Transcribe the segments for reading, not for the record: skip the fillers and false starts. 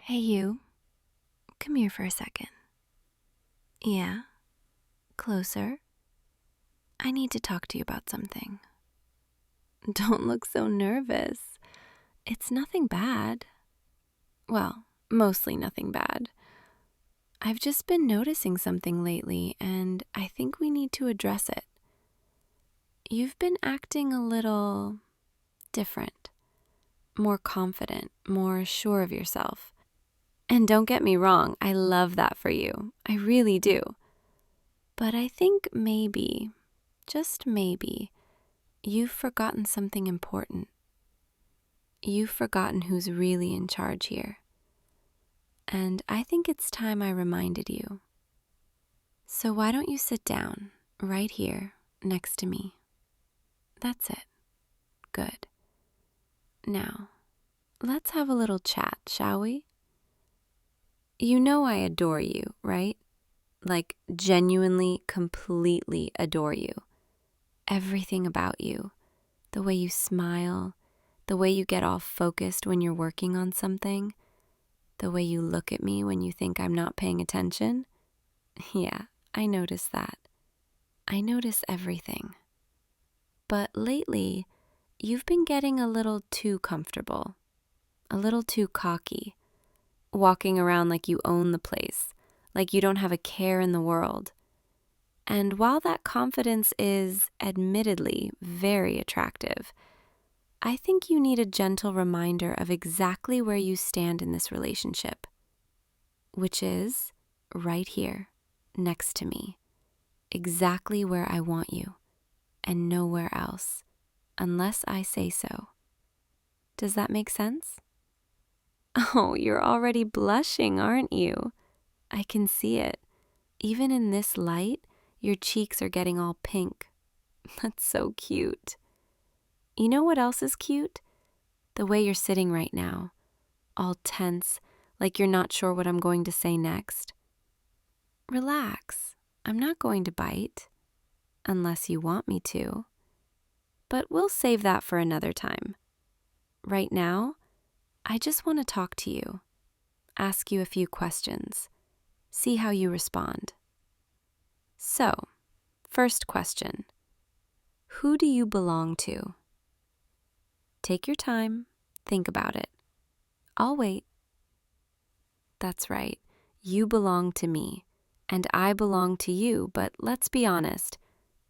Hey, you. Come here for a second. Yeah, closer. I need to talk to you about something. Don't look so nervous. It's nothing bad. Well, mostly nothing bad. I've just been noticing something lately, and I think we need to address it. You've been acting a little different, more confident, more sure of yourself. And don't get me wrong, I love that for you. I really do. But I think maybe, just maybe, you've forgotten something important. You've forgotten who's really in charge here. And I think it's time I reminded you. So why don't you sit down right here next to me? That's it. Good. Now, let's have a little chat, shall we? You know I adore you, right? Like, genuinely, completely adore you. Everything about you. The way you smile, the way you get all focused when you're working on something, the way you look at me when you think I'm not paying attention. Yeah, I notice that. I notice everything. But lately, you've been getting a little too comfortable, a little too cocky, walking around like you own the place, like you don't have a care in the world. And while that confidence is admittedly very attractive, I think you need a gentle reminder of exactly where you stand in this relationship, which is right here, next to me, exactly where I want you, and nowhere else, unless I say so. Does that make sense? Oh, you're already blushing, aren't you? I can see it. Even in this light, your cheeks are getting all pink. That's so cute. You know what else is cute? The way you're sitting right now, all tense, like you're not sure what I'm going to say next. Relax. I'm not going to bite, unless you want me to. But we'll save that for another time. Right now, I just want to talk to you, ask you a few questions, see how you respond. So, first question. Who do you belong to? Take your time, think about it. I'll wait. That's right. You belong to me, and I belong to you, but let's be honest.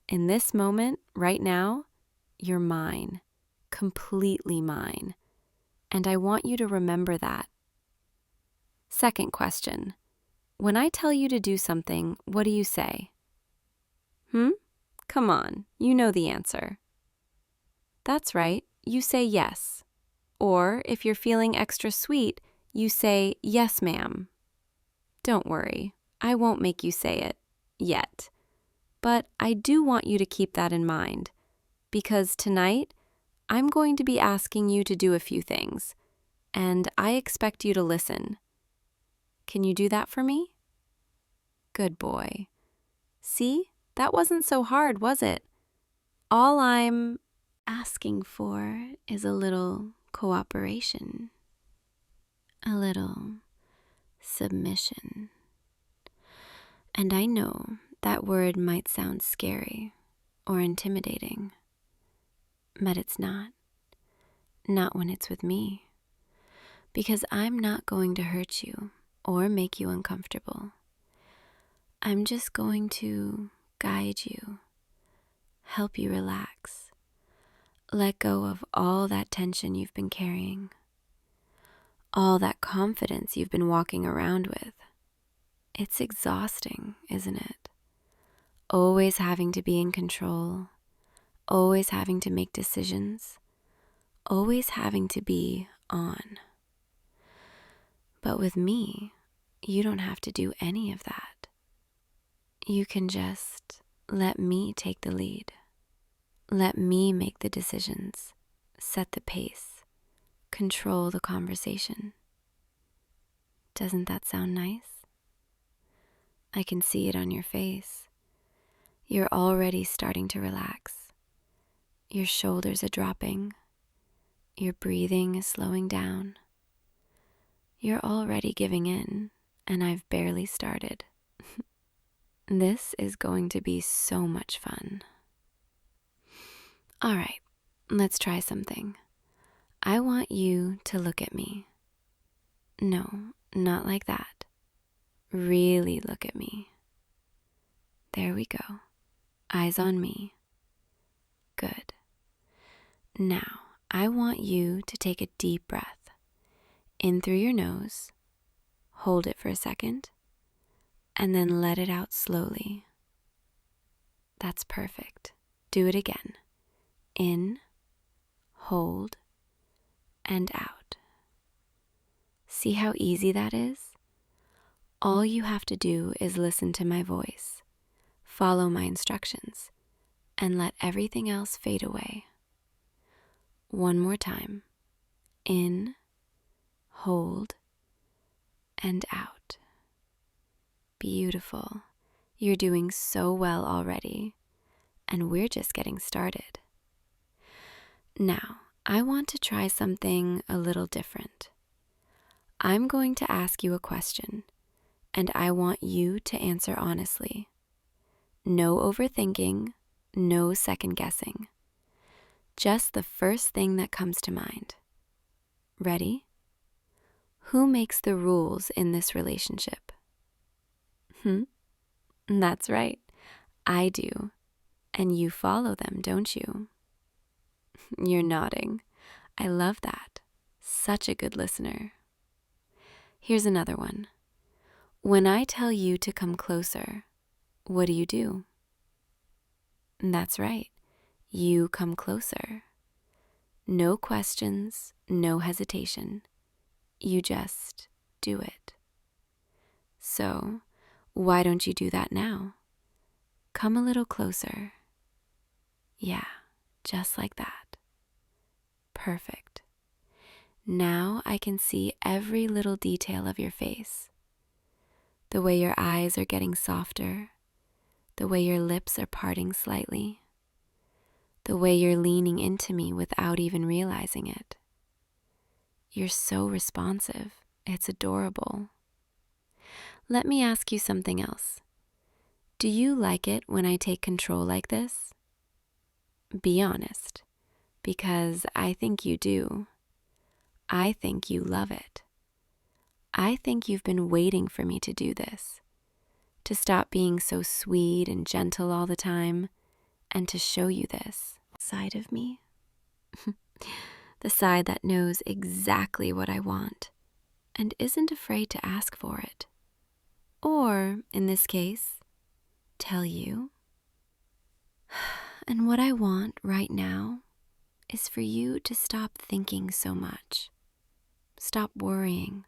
In this moment, right now, you're mine, completely mine, and I want you to remember that. Second question. When I tell you to do something, what do you say? Come on, you know the answer. That's right, you say yes. Or if you're feeling extra sweet, you say, yes, ma'am. Don't worry, I won't make you say it yet. But I do want you to keep that in mind, because tonight I'm going to be asking you to do a few things, and I expect you to listen. Can you do that for me? Good boy. See, that wasn't so hard, was it? All I'm asking for is a little cooperation, a little submission. And I know that word might sound scary or intimidating, but it's not. Not when it's with me. Because I'm not going to hurt you or make you uncomfortable. I'm just going to guide you, help you relax, let go of all that tension you've been carrying, all that confidence you've been walking around with. It's exhausting, isn't it? Always having to be in control, always having to make decisions, always having to be on. But with me, you don't have to do any of that. You can just let me take the lead. Let me make the decisions, set the pace, control the conversation. Doesn't that sound nice? I can see it on your face. You're already starting to relax. Your shoulders are dropping. Your breathing is slowing down. You're already giving in, and I've barely started. This is going to be so much fun. All right, let's try something. I want you to look at me. No, not like that. Really look at me. There we go. Eyes on me. Good. Now, I want you to take a deep breath. In through your nose. Hold it for a second. And then let it out slowly. That's perfect. Do it again. In, hold, and out. See how easy that is? All you have to do is listen to my voice, follow my instructions, and let everything else fade away. One more time. In, hold, and out. Beautiful. You're doing so well already, and we're just getting started. Now, I want to try something a little different. I'm going to ask you a question, and I want you to answer honestly. No overthinking, no second guessing. Just the first thing that comes to mind. Ready? Who makes the rules in this relationship? That's right. I do. And you follow them, don't you? You're nodding. I love that. Such a good listener. Here's another one. When I tell you to come closer, what do? That's right. You come closer. No questions, no hesitation. You just do it. So, why don't you do that now? Come a little closer. Yeah, just like that. Perfect. Now I can see every little detail of your face. The way your eyes are getting softer, the way your lips are parting slightly, the way you're leaning into me without even realizing it. You're so responsive. It's adorable. Let me ask you something else. Do you like it when I take control like this? Be honest, because I think you do. I think you love it. I think you've been waiting for me to do this, to stop being so sweet and gentle all the time, and to show you this side of me. The side that knows exactly what I want and isn't afraid to ask for it. Or, in this case, tell you. And what I want right now is for you to stop thinking so much. Stop worrying.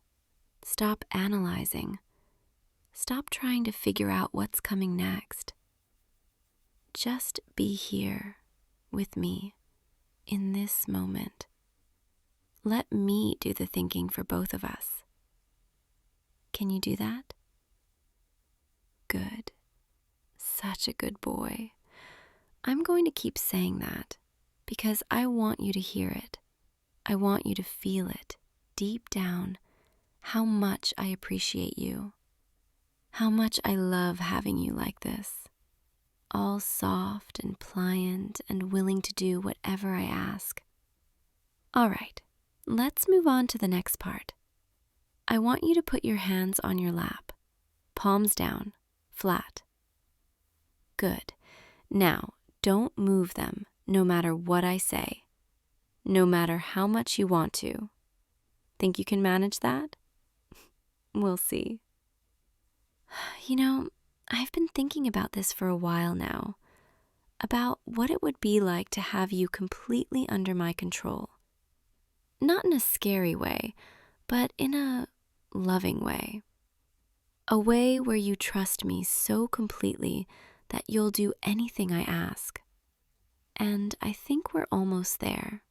Stop analyzing. Stop trying to figure out what's coming next. Just be here with me in this moment. Let me do the thinking for both of us. Can you do that? Good. Such a good boy. I'm going to keep saying that because I want you to hear it. I want you to feel it deep down, how much I appreciate you, how much I love having you like this, all soft and pliant and willing to do whatever I ask. All right, let's move on to the next part. I want you to put your hands on your lap, palms down, flat. Good. Now, don't move them no matter what I say, no matter how much you want to. Think you can manage that? We'll see. You know, I've been thinking about this for a while now, about what it would be like to have you completely under my control. Not in a scary way, but in a loving way. A way where you trust me so completely that you'll do anything I ask. And I think we're almost there.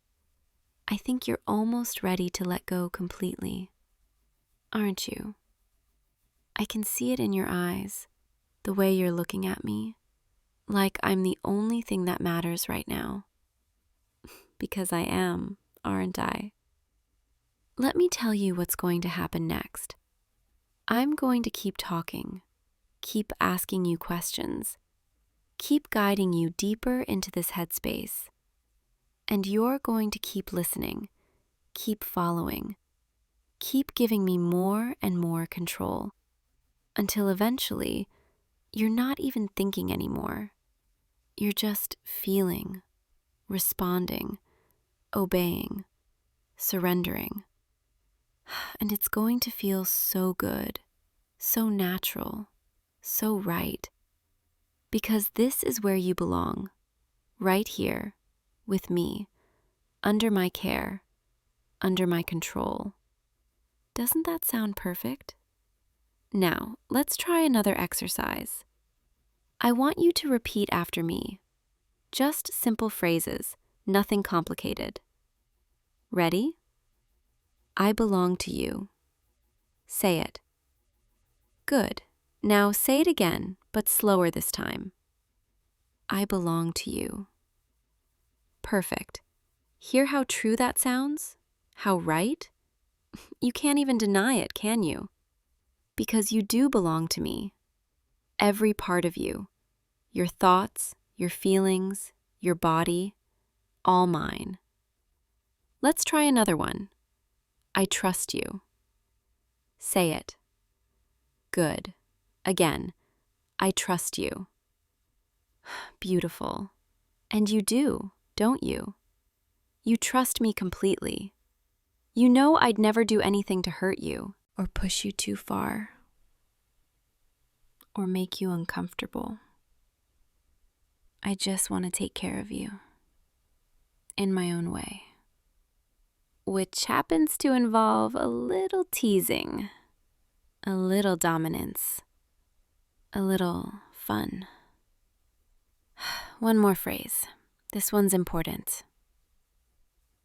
I think you're almost ready to let go completely. Aren't you? I can see it in your eyes, the way you're looking at me, like I'm the only thing that matters right now. Because I am, aren't I? Let me tell you what's going to happen next. I'm going to keep talking, keep asking you questions, keep guiding you deeper into this headspace. And you're going to keep listening, keep following, keep giving me more and more control, until eventually you're not even thinking anymore. You're just feeling, responding, obeying, surrendering. And it's going to feel so good, so natural, so right. Because this is where you belong, right here, with me, under my care, under my control. Doesn't that sound perfect? Now, let's try another exercise. I want you to repeat after me. Just simple phrases, nothing complicated. Ready? I belong to you. Say it. Good. Now say it again, but slower this time. I belong to you. Perfect. Hear how true that sounds? How right? You can't even deny it, can you? Because you do belong to me. Every part of you. Your thoughts, your feelings, your body, all mine. Let's try another one. I trust you. Say it. Good. Again, I trust you. Beautiful. And you do, don't you? You trust me completely. You know I'd never do anything to hurt you, or push you too far, or make you uncomfortable. I just want to take care of you, in my own way, which happens to involve a little teasing, a little dominance, a little fun. One more phrase. This one's important.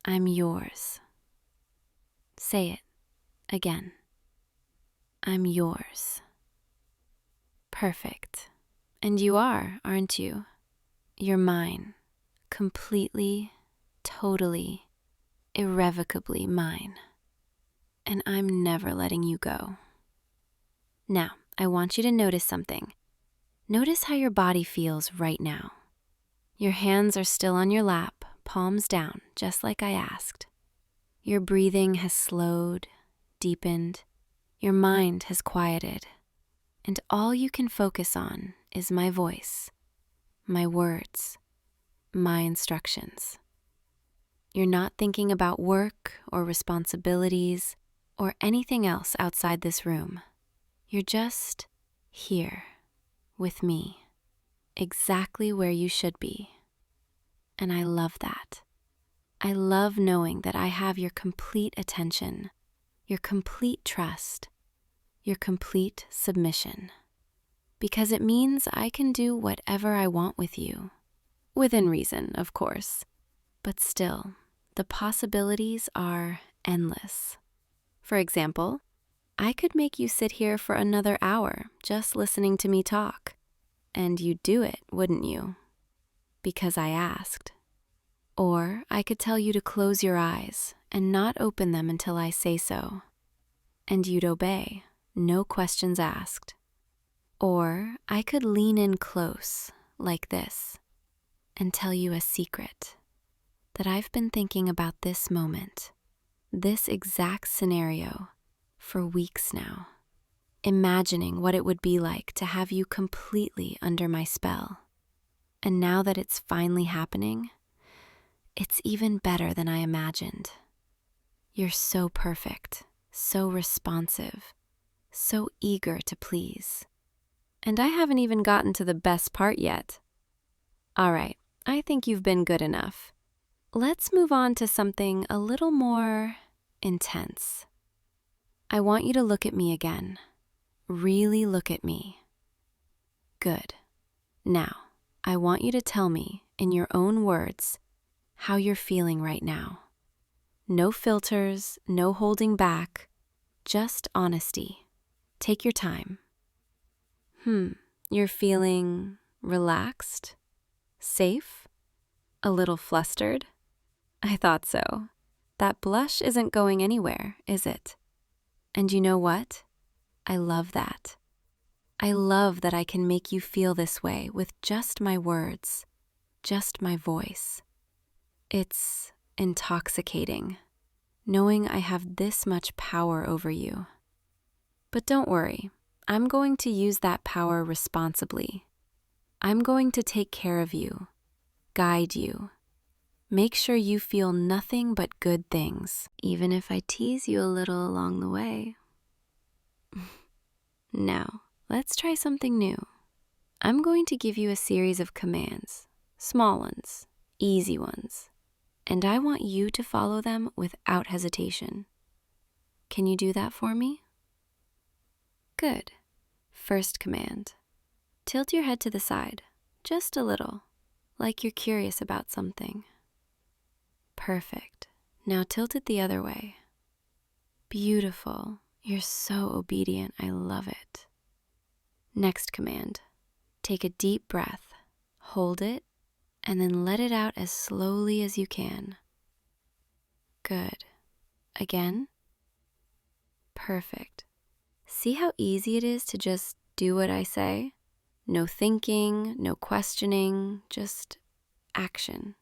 I'm yours. Say it again. I'm yours. Perfect. And you are, aren't you? You're mine. Completely, totally, irrevocably mine. And I'm never letting you go. Now, I want you to notice something. Notice how your body feels right now. Your hands are still on your lap, palms down, just like I asked. Your breathing has slowed, deepened. Your mind has quieted. And all you can focus on is my voice, my words, my instructions. You're not thinking about work or responsibilities or anything else outside this room. You're just here with me, exactly where you should be. And I love that. I love knowing that I have your complete attention, your complete trust, your complete submission. Because it means I can do whatever I want with you. Within reason, of course. But still, the possibilities are endless. For example, I could make you sit here for another hour just listening to me talk. And you'd do it, wouldn't you? Because I asked. Or I could tell you to close your eyes and not open them until I say so. And you'd obey, no questions asked. Or I could lean in close, like this, and tell you a secret, that I've been thinking about this moment, this exact scenario, for weeks now, imagining what it would be like to have you completely under my spell. And now that it's finally happening, it's even better than I imagined. You're so perfect, so responsive, so eager to please. And I haven't even gotten to the best part yet. All right, I think you've been good enough. Let's move on to something a little more intense. I want you to look at me again. Really look at me. Good. Now, I want you to tell me, in your own words, how you're feeling right now. No filters, no holding back, just honesty. Take your time. You're feeling relaxed? Safe? A little flustered? I thought so. That blush isn't going anywhere, is it? And you know what? I love that. I love that I can make you feel this way with just my words, just my voice. It's intoxicating, knowing I have this much power over you. But don't worry, I'm going to use that power responsibly. I'm going to take care of you, guide you, make sure you feel nothing but good things, even if I tease you a little along the way. Now, let's try something new. I'm going to give you a series of commands, small ones, easy ones, and I want you to follow them without hesitation. Can you do that for me? Good. First command. Tilt your head to the side, just a little, like you're curious about something. Perfect. Now tilt it the other way. Beautiful. You're so obedient. I love it. Next command. Take a deep breath, hold it, and then let it out as slowly as you can. Good. Again. Perfect. See how easy it is to just do what I say? No thinking, no questioning, just action.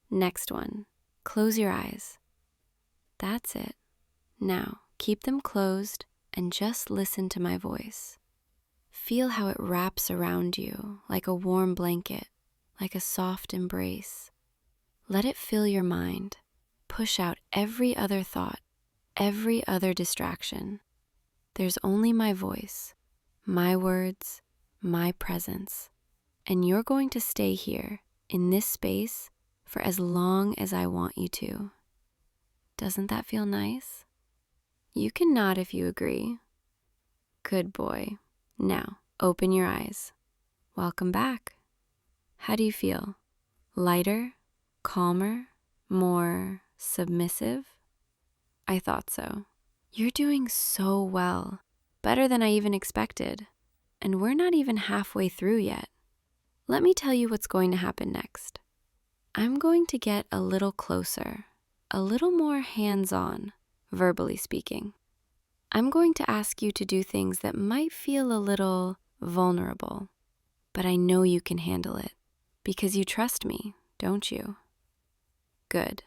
Next one. Close your eyes. That's it. Now, keep them closed and just listen to my voice. Feel how it wraps around you like a warm blanket, like a soft embrace. Let it fill your mind. Push out every other thought, every other distraction. There's only my voice, my words, my presence. And you're going to stay here in this space for as long as I want you to. Doesn't that feel nice? You can nod if you agree. Good boy. Now, open your eyes. Welcome back. How do you feel? Lighter? Calmer? More submissive? I thought so. You're doing so well. Better than I even expected. And we're not even halfway through yet. Let me tell you what's going to happen next. I'm going to get a little closer, a little more hands-on, verbally speaking. I'm going to ask you to do things that might feel a little vulnerable, but I know you can handle it because you trust me, don't you? Good.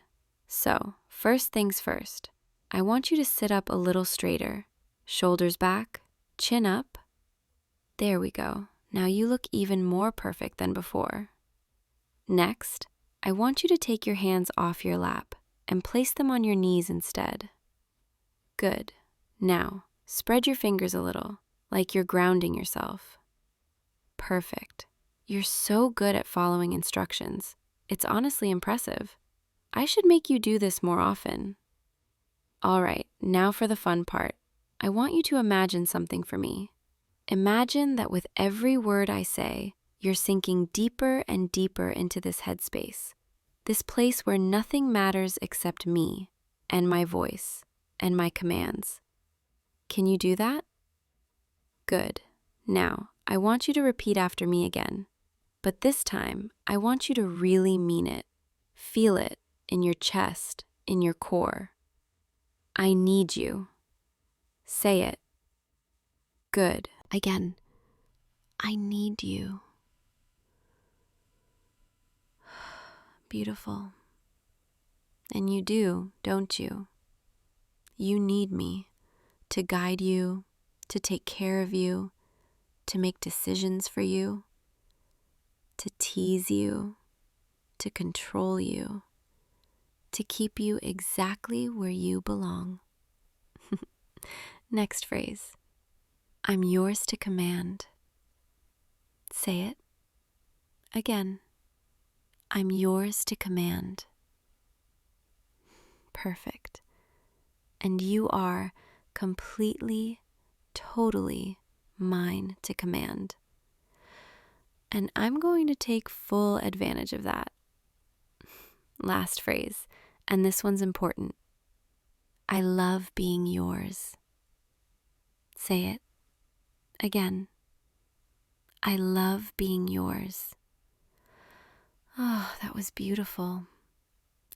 So, first things first, I want you to sit up a little straighter, shoulders back, chin up. There we go. Now you look even more perfect than before. Next, I want you to take your hands off your lap and place them on your knees instead. Good. Now, spread your fingers a little, like you're grounding yourself. Perfect. You're so good at following instructions. It's honestly impressive. I should make you do this more often. All right, now for the fun part. I want you to imagine something for me. Imagine that with every word I say, you're sinking deeper and deeper into this headspace, this place where nothing matters except me and my voice and my commands. Can you do that? Good. Now, I want you to repeat after me again, but this time, I want you to really mean it. Feel it in your chest, in your core. I need you. Say it. Good. Again. I need you. Beautiful. And you do, don't you? You need me to guide you, to take care of you, to make decisions for you, to tease you, to control you, to keep you exactly where you belong. Next phrase. I'm yours to command. Say it. Again. I'm yours to command. Perfect. And you are completely, totally mine to command. And I'm going to take full advantage of that. Last phrase, and this one's important. I love being yours. Say it. Again. I love being yours. Oh, that was beautiful.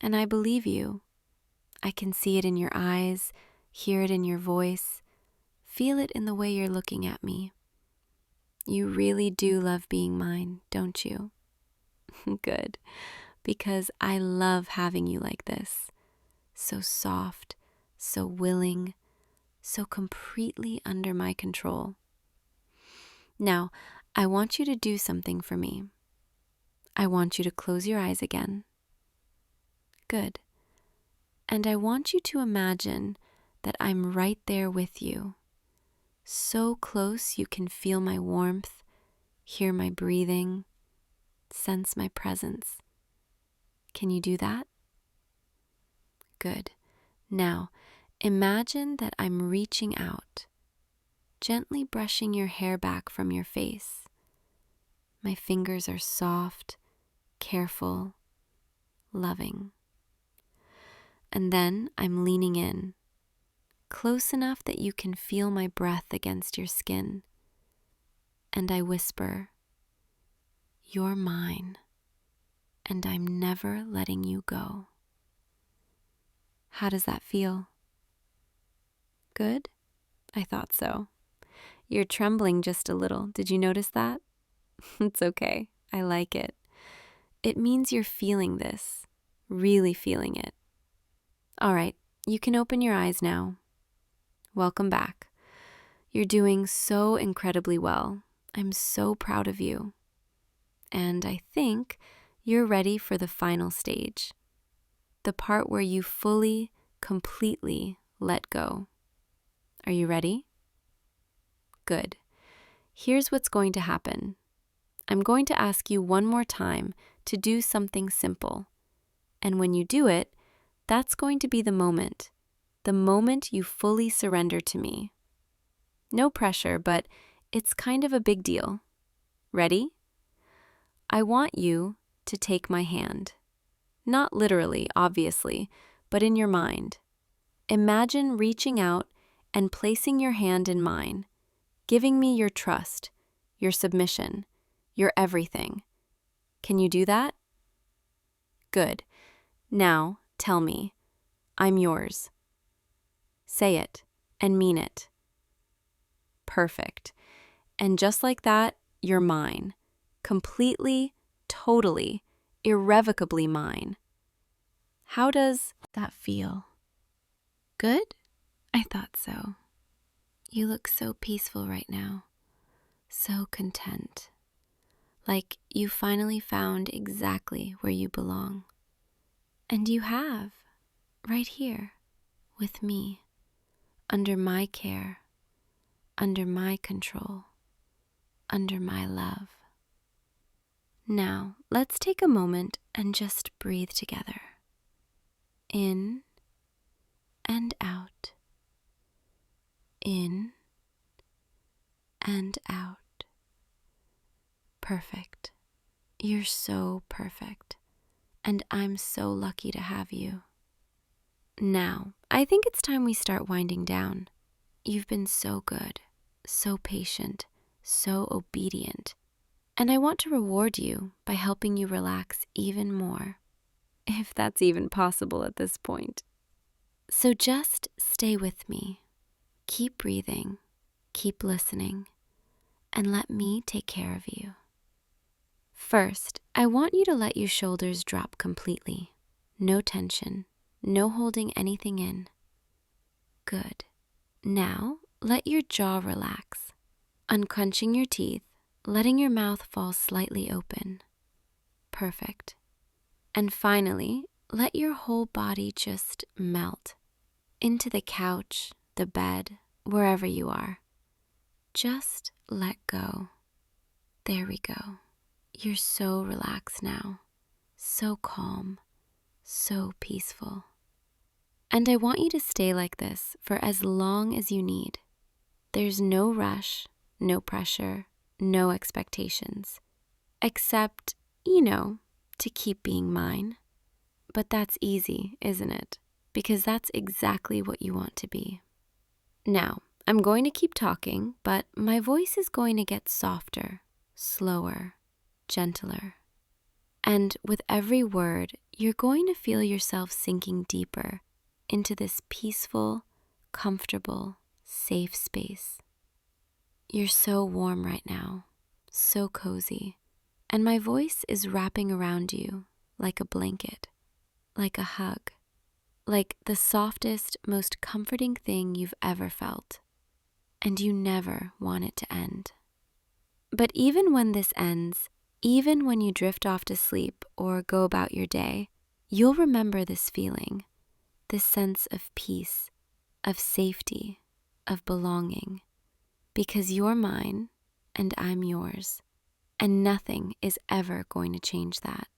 And I believe you. I can see it in your eyes, hear it in your voice, feel it in the way you're looking at me. You really do love being mine, don't you? Good, because I love having you like this. So soft, so willing, so completely under my control. Now, I want you to do something for me. I want you to close your eyes again. Good. And I want you to imagine that I'm right there with you, so close you can feel my warmth, hear my breathing, sense my presence. Can you do that? Good. Now, imagine that I'm reaching out, gently brushing your hair back from your face. My fingers are soft, careful, loving. And then I'm leaning in, close enough that you can feel my breath against your skin. And I whisper, "You're mine, and I'm never letting you go." How does that feel? Good? I thought so. You're trembling just a little. Did you notice that? It's okay. I like it. It means you're feeling this, really feeling it. All right, you can open your eyes now. Welcome back. You're doing so incredibly well. I'm so proud of you. And I think you're ready for the final stage, the part where you fully, completely let go. Are you ready? Good. Here's what's going to happen. I'm going to ask you one more time to do something simple. And when you do it, that's going to be the moment you fully surrender to me. No pressure, but it's kind of a big deal. Ready? I want you to take my hand. Not literally, obviously, but in your mind. Imagine reaching out and placing your hand in mine, giving me your trust, your submission, your everything. Can you do that? Good. Now, tell me, I'm yours. Say it and mean it. Perfect. And just like that, you're mine. Completely, totally, irrevocably mine. How does that feel? Good? I thought so. You look so peaceful right now. So content. Like you finally found exactly where you belong. And you have, right here, with me, under my care, under my control, under my love. Now, let's take a moment and just breathe together. In and out. In and out. Perfect. You're so perfect. And I'm so lucky to have you. Now, I think it's time we start winding down. You've been so good, so patient, so obedient. And I want to reward you by helping you relax even more, if that's even possible at this point. So just stay with me. Keep breathing, keep listening, and let me take care of you. First, I want you to let your shoulders drop completely. No tension, no holding anything in. Good. Now, let your jaw relax, unclenching your teeth, letting your mouth fall slightly open. Perfect. And finally, let your whole body just melt into the couch, the bed, wherever you are. Just let go. There we go. You're so relaxed now, so calm, so peaceful. And I want you to stay like this for as long as you need. There's no rush, no pressure, no expectations, except, to keep being mine. But that's easy, isn't it? Because that's exactly what you want to be. Now, I'm going to keep talking, but my voice is going to get softer, slower, gentler. And with every word, you're going to feel yourself sinking deeper into this peaceful, comfortable, safe space. You're so warm right now, so cozy, and my voice is wrapping around you like a blanket, like a hug, like the softest, most comforting thing you've ever felt, and you never want it to end. But even when this ends, even when you drift off to sleep or go about your day, you'll remember this feeling, this sense of peace, of safety, of belonging, because you're mine and I'm yours, and nothing is ever going to change that.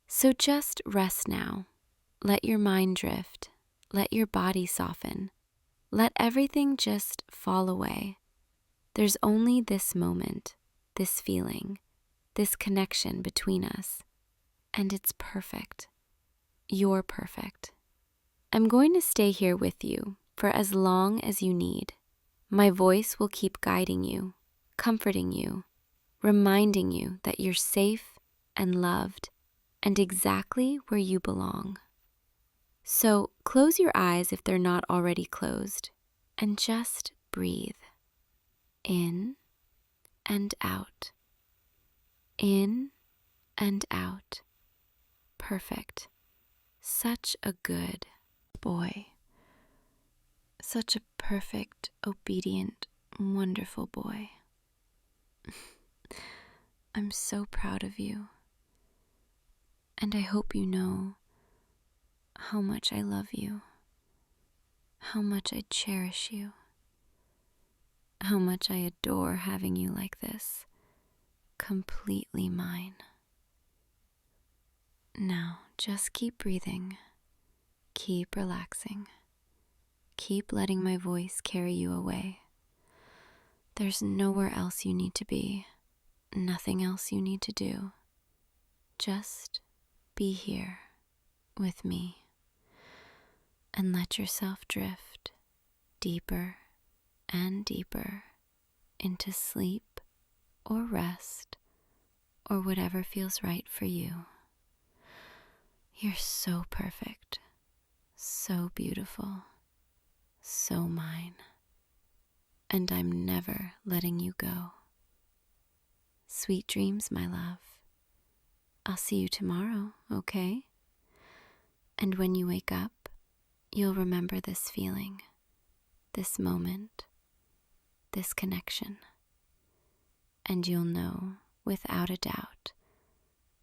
So just rest now. Let your mind drift. Let your body soften. Let everything just fall away. There's only this moment, this feeling, this connection between us, and it's perfect. You're perfect. I'm going to stay here with you for as long as you need. My voice will keep guiding you, comforting you, reminding you that you're safe and loved and exactly where you belong. So close your eyes if they're not already closed, and just breathe. In and out. In and out. Perfect. Such a good boy. Such a perfect, obedient, wonderful boy. I'm so proud of you. And I hope you know how much I love you, how much I cherish you, how much I adore having you like this, completely mine. Now, just keep breathing, keep relaxing, keep letting my voice carry you away. There's nowhere else you need to be, nothing else you need to do. Just be here with me and let yourself drift deeper and deeper into sleep or rest or whatever feels right for you. You're so perfect, so beautiful, so mine, and I'm never letting you go. Sweet dreams, my love. I'll see you tomorrow, okay? And when you wake up, you'll remember this feeling, this moment, this connection, and you'll know without a doubt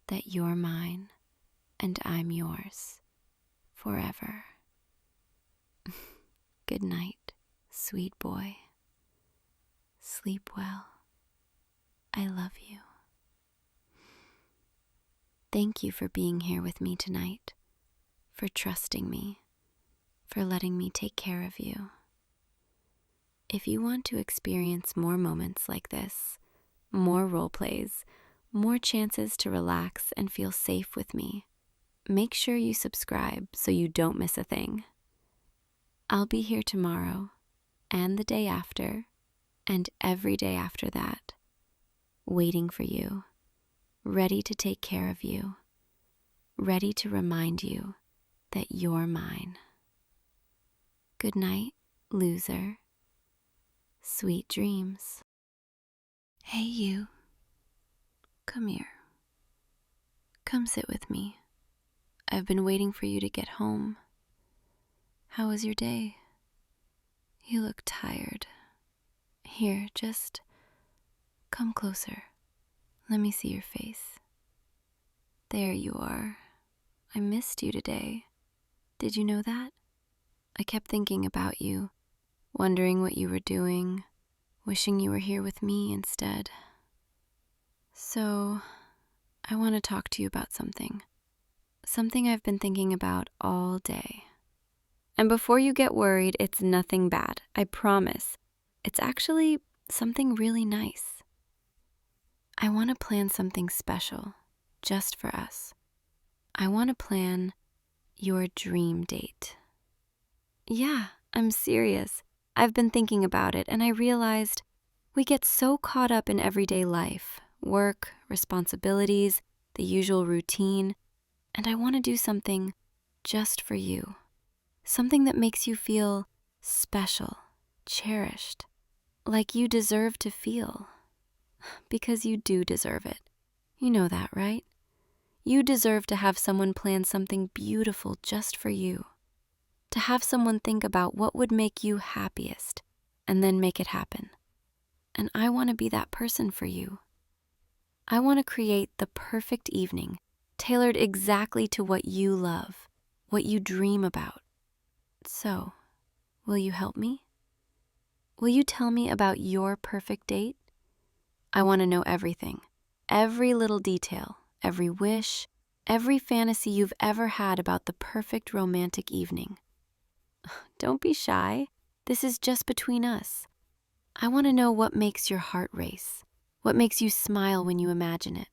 that you're mine and I'm yours forever. Good night, sweet boy. Sleep well. I love you. Thank you for being here with me tonight, for trusting me, for letting me take care of you. If you want to experience more moments like this, more role plays, more chances to relax and feel safe with me, make sure you subscribe so you don't miss a thing. I'll be here tomorrow and the day after and every day after that, waiting for you, ready to take care of you, ready to remind you that you're mine. Good night, loser. Sweet dreams. Hey, you. Come here. Come sit with me. I've been waiting for you to get home. How was your day? You look tired. Here, just come closer. Let me see your face. There you are. I missed you today. Did you know that? I kept thinking about you, wondering what you were doing, wishing you were here with me instead. So, I want to talk to you about something I've been thinking about all day. And before you get worried, it's nothing bad, I promise. It's actually something really nice. I want to plan something special, just for us. I want to plan your dream date. Yeah, I'm serious. I've been thinking about it, and I realized we get so caught up in everyday life, work, responsibilities, the usual routine, and I want to do something just for you. Something that makes you feel special, cherished, like you deserve to feel. Because you do deserve it. You know that, right? You deserve to have someone plan something beautiful just for you. To have someone think about what would make you happiest and then make it happen. And I want to be that person for you. I want to create the perfect evening, tailored exactly to what you love, what you dream about. So, will you help me? Will you tell me about your perfect date? I want to know everything, every little detail, every wish, every fantasy you've ever had about the perfect romantic evening. Don't be shy. This is just between us. I want to know what makes your heart race, what makes you smile when you imagine it.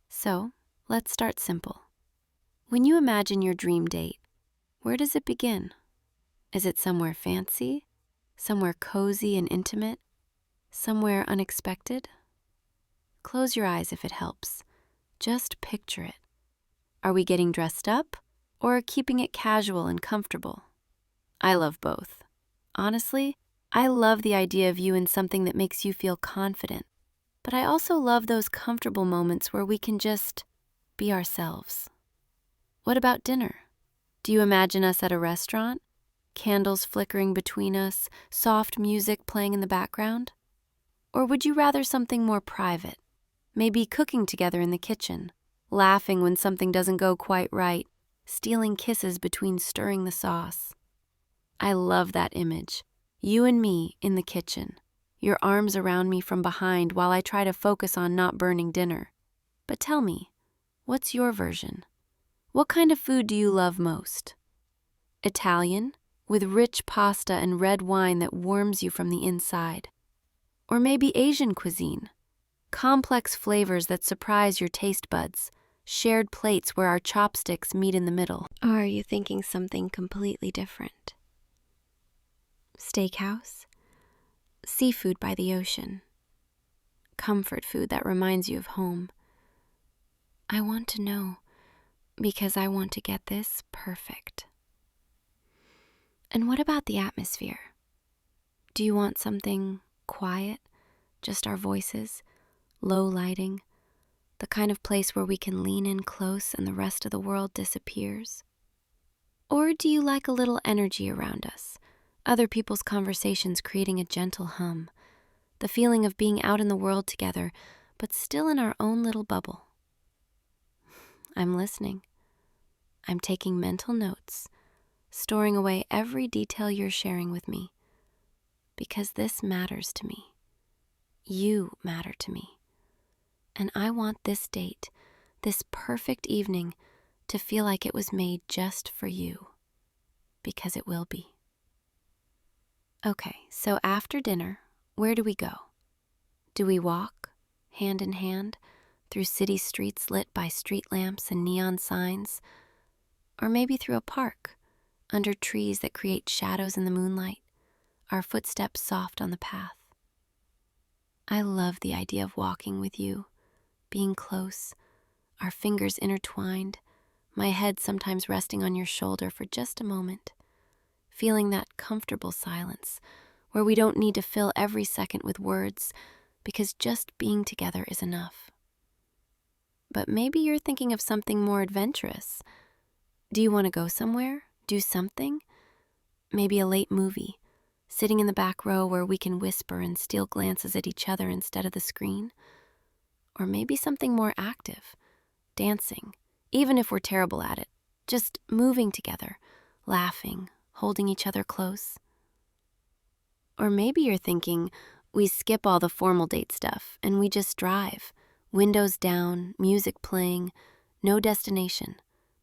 So, let's start simple. When you imagine your dream date, where does it begin? Is it somewhere fancy? Somewhere cozy and intimate? Somewhere unexpected? Close your eyes if it helps. Just picture it. Are we getting dressed up or keeping it casual and comfortable? I love both. Honestly, I love the idea of you in something that makes you feel confident, but I also love those comfortable moments where we can just be ourselves. What about dinner? Do you imagine us at a restaurant? Candles flickering between us, soft music playing in the background? Or would you rather something more private? Maybe cooking together in the kitchen, laughing when something doesn't go quite right, stealing kisses between stirring the sauce. I love that image. You and me in the kitchen, your arms around me from behind while I try to focus on not burning dinner. But tell me, what's your version? What kind of food do you love most? Italian, with rich pasta and red wine that warms you from the inside. Or maybe Asian cuisine, complex flavors that surprise your taste buds, shared plates where our chopsticks meet in the middle. Or are you thinking something completely different? Steakhouse? Seafood by the ocean? Comfort food that reminds you of home? I want to know, because I want to get this perfect. And what about the atmosphere? Do you want something quiet, just our voices, low lighting, the kind of place where we can lean in close and the rest of the world disappears? Or do you like a little energy around us, other people's conversations creating a gentle hum, the feeling of being out in the world together, but still in our own little bubble? I'm listening. I'm taking mental notes, storing away every detail you're sharing with me, because this matters to me. You matter to me. And I want this date, this perfect evening, to feel like it was made just for you, because it will be. Okay, so after dinner, where do we go? Do we walk, hand in hand, through city streets lit by street lamps and neon signs? Or maybe through a park, under trees that create shadows in the moonlight, our footsteps soft on the path? I love the idea of walking with you, being close, our fingers intertwined, my head sometimes resting on your shoulder for just a moment, feeling that comfortable silence where we don't need to fill every second with words because just being together is enough. But maybe you're thinking of something more adventurous. Do you want to go somewhere? Do something? Maybe a late movie, sitting in the back row where we can whisper and steal glances at each other instead of the screen? Or maybe something more active, dancing, even if we're terrible at it, just moving together, laughing, holding each other close. Or maybe you're thinking we skip all the formal date stuff and we just drive, windows down, music playing, no destination,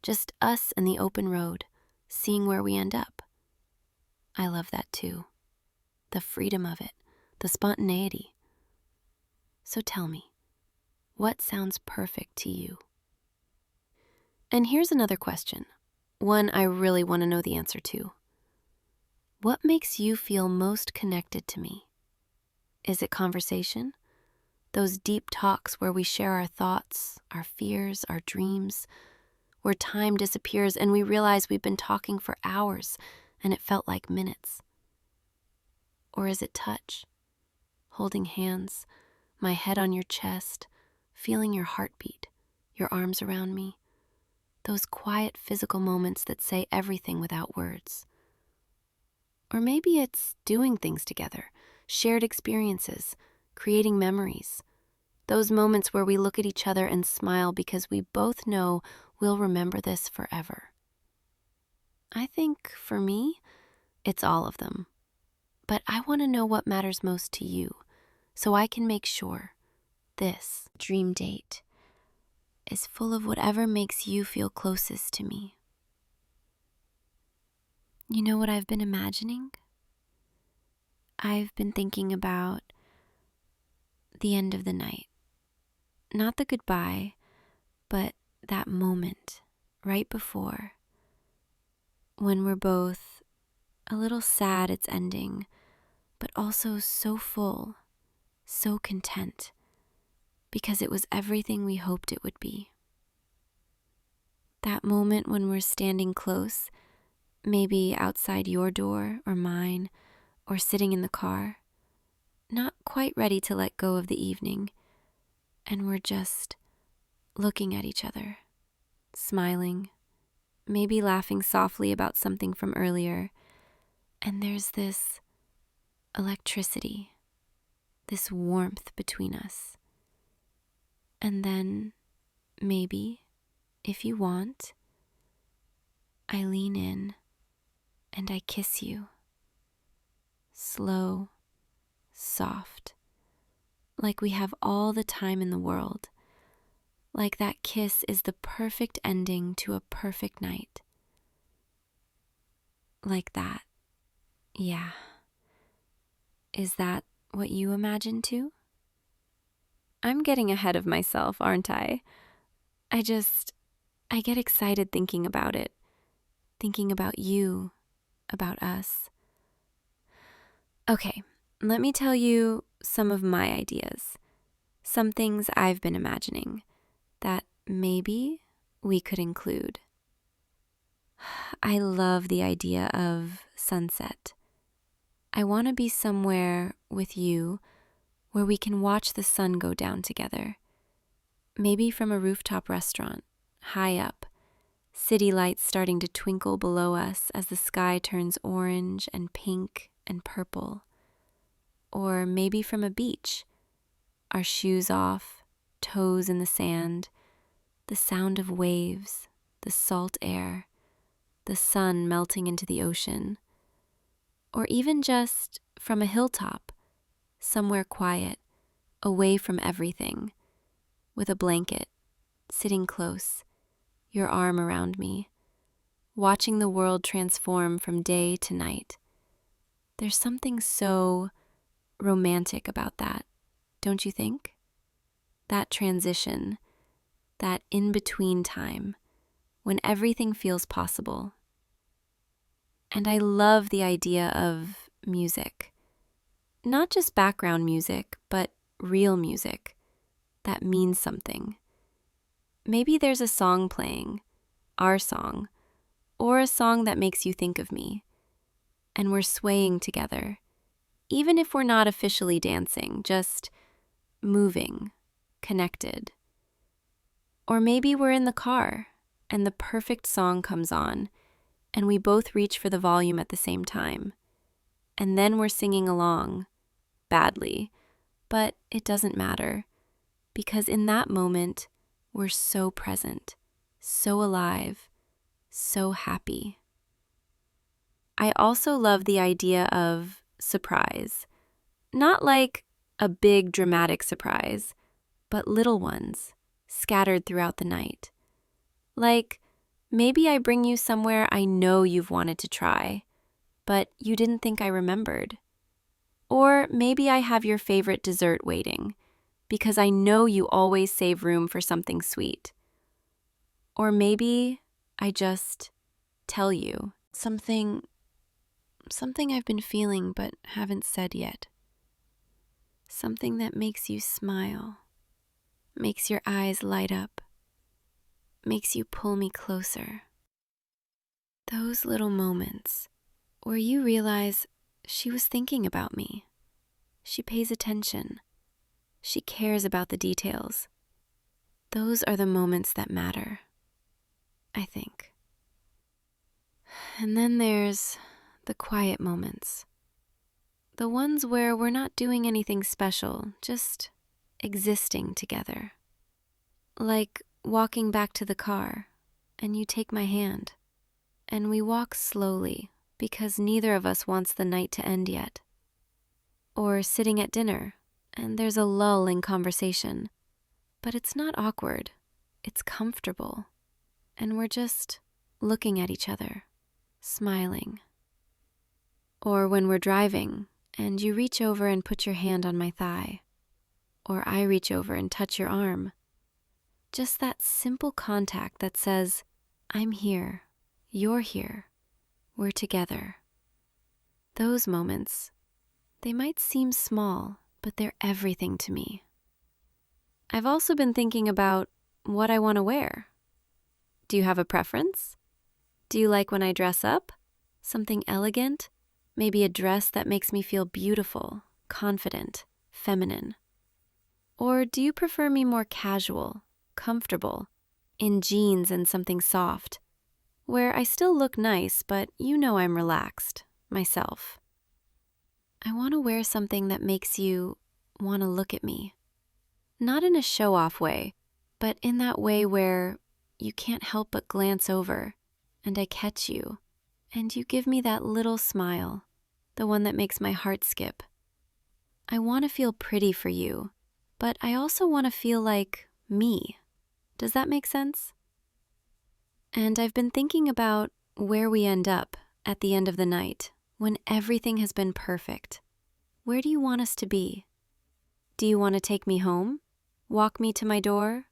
just us and the open road, seeing where we end up. I love that too. The freedom of it, the spontaneity. So tell me, what sounds perfect to you? And here's another question, one I really want to know the answer to. What makes you feel most connected to me? Is it conversation? Those deep talks where we share our thoughts, our fears, our dreams, where time disappears and we realize we've been talking for hours and it felt like minutes? Or is it touch? Holding hands, my head on your chest, feeling your heartbeat, your arms around me. Those quiet physical moments that say everything without words. Or maybe it's doing things together, shared experiences, creating memories. Those moments where we look at each other and smile because we both know we'll remember this forever. I think, for me, it's all of them. But I want to know what matters most to you, so I can make sure this dream date is full of whatever makes you feel closest to me. You know what I've been imagining? I've been thinking about the end of the night. Not the goodbye, but that moment right before, when we're both a little sad it's ending, but also so full, so content, because it was everything we hoped it would be. That moment when we're standing close, maybe outside your door or mine, or sitting in the car, not quite ready to let go of the evening, and we're just looking at each other, smiling, maybe laughing softly about something from earlier, and there's this electricity, this warmth between us. And then, maybe, if you want, I lean in and I kiss you. Slow, soft, like we have all the time in the world. Like that kiss is the perfect ending to a perfect night. Like that. Yeah. Is that what you imagine too? I'm getting ahead of myself, aren't I? I get excited thinking about it. Thinking about you, about us. Okay, let me tell you some of my ideas. Some things I've been imagining that maybe we could include. I love the idea of sunset. I want to be somewhere with you where we can watch the sun go down together. Maybe from a rooftop restaurant, high up, city lights starting to twinkle below us as the sky turns orange and pink and purple. Or maybe from a beach, our shoes off, toes in the sand, the sound of waves, the salt air, the sun melting into the ocean. Or even just from a hilltop, somewhere quiet, away from everything, with a blanket, sitting close, your arm around me, watching the world transform from day to night. There's something so romantic about that, don't you think? That transition, that in-between time, when everything feels possible. And I love the idea of music. Not just background music, but real music that means something. Maybe there's a song playing, our song, or a song that makes you think of me, and we're swaying together, even if we're not officially dancing, just moving, connected. Or maybe we're in the car, and the perfect song comes on, and we both reach for the volume at the same time, and then we're singing along, badly, but it doesn't matter, because in that moment, we're so present, so alive, so happy. I also love the idea of surprise. Not like a big dramatic surprise, but little ones scattered throughout the night. Like, maybe I bring you somewhere I know you've wanted to try, but you didn't think I remembered. Or maybe I have your favorite dessert waiting, because I know you always save room for something sweet. Or maybe I just tell you something I've been feeling but haven't said yet. Something that makes you smile, makes your eyes light up, makes you pull me closer. Those little moments, where you realize she was thinking about me. She pays attention. She cares about the details. Those are the moments that matter, I think. And then there's the quiet moments. The ones where we're not doing anything special, just existing together. Like walking back to the car, and you take my hand, and we walk slowly because neither of us wants the night to end yet. Or sitting at dinner, and there's a lull in conversation, but it's not awkward, it's comfortable, and we're just looking at each other, smiling. Or when we're driving, and you reach over and put your hand on my thigh, or I reach over and touch your arm. Just that simple contact that says, I'm here, you're here, we're together. Those moments, they might seem small, but they're everything to me. I've also been thinking about what I want to wear. Do you have a preference? Do you like when I dress up? Something elegant? Maybe a dress that makes me feel beautiful, confident, feminine. Or do you prefer me more casual, comfortable, in jeans and something soft, where I still look nice, but you know I'm relaxed, myself? I want to wear something that makes you want to look at me. Not in a show-off way, but in that way where you can't help but glance over, and I catch you, and you give me that little smile, the one that makes my heart skip. I want to feel pretty for you, but I also want to feel like me. Does that make sense? And I've been thinking about where we end up at the end of the night, when everything has been perfect. Where do you want us to be? Do you want to take me home? Walk me to my door?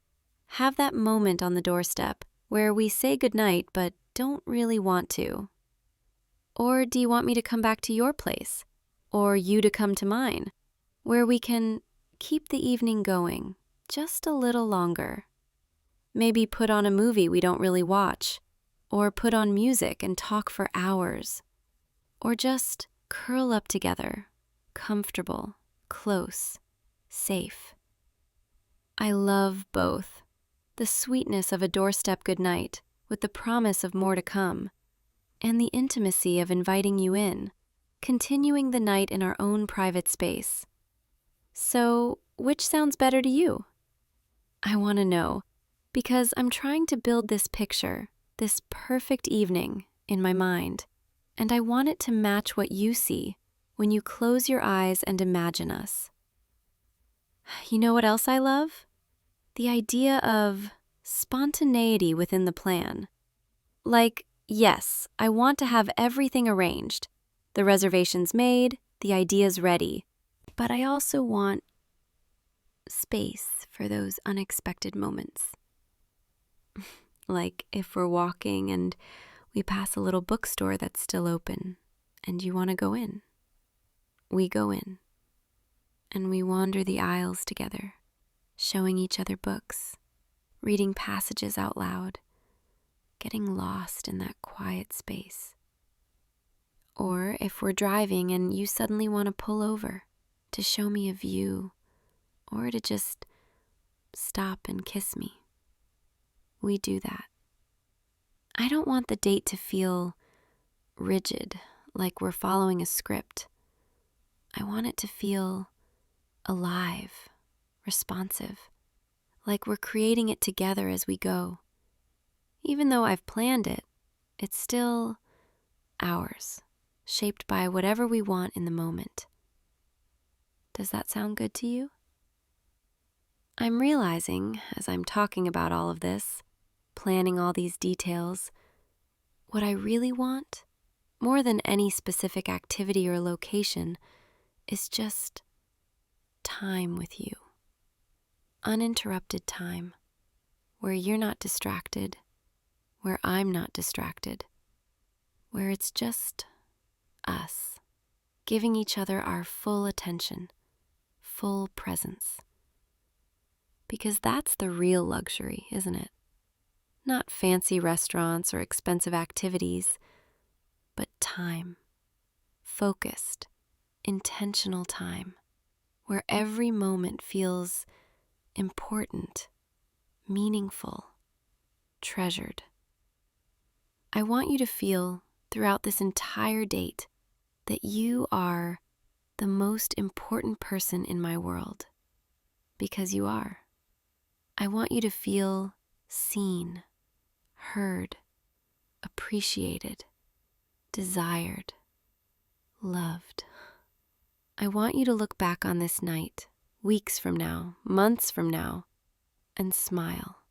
Have that moment on the doorstep where we say goodnight but don't really want to? Or do you want me to come back to your place? Or you to come to mine, where we can keep the evening going just a little longer? Maybe put on a movie we don't really watch, or put on music and talk for hours, or just curl up together, comfortable, close, safe. I love both. The sweetness of a doorstep goodnight with the promise of more to come, and the intimacy of inviting you in, continuing the night in our own private space. So, which sounds better to you? I want to know, because I'm trying to build this picture, this perfect evening, in my mind, and I want it to match what you see when you close your eyes and imagine us. You know what else I love? The idea of spontaneity within the plan. Like, yes, I want to have everything arranged, the reservations made, the ideas ready, but I also want space for those unexpected moments. Like if we're walking and we pass a little bookstore that's still open and you want to go in. We go in and we wander the aisles together, showing each other books, reading passages out loud, getting lost in that quiet space. Or if we're driving and you suddenly want to pull over to show me a view or to just stop and kiss me, we do that. I don't want the date to feel rigid, like we're following a script. I want it to feel alive, responsive, like we're creating it together as we go. Even though I've planned it, it's still ours, shaped by whatever we want in the moment. Does that sound good to you? I'm realizing, as I'm talking about all of this, planning all these details, what I really want, more than any specific activity or location, is just time with you. Uninterrupted time, where you're not distracted, where I'm not distracted, where it's just us, giving each other our full attention, full presence. Because that's the real luxury, isn't it? Not fancy restaurants or expensive activities, but time. focused, intentional time where every moment feels important, meaningful, treasured. I want you to feel throughout this entire date that you are the most important person in my world, because you are. I want you to feel seen, heard, appreciated, desired, loved. I want you to look back on this night, weeks from now, months from now, and smile,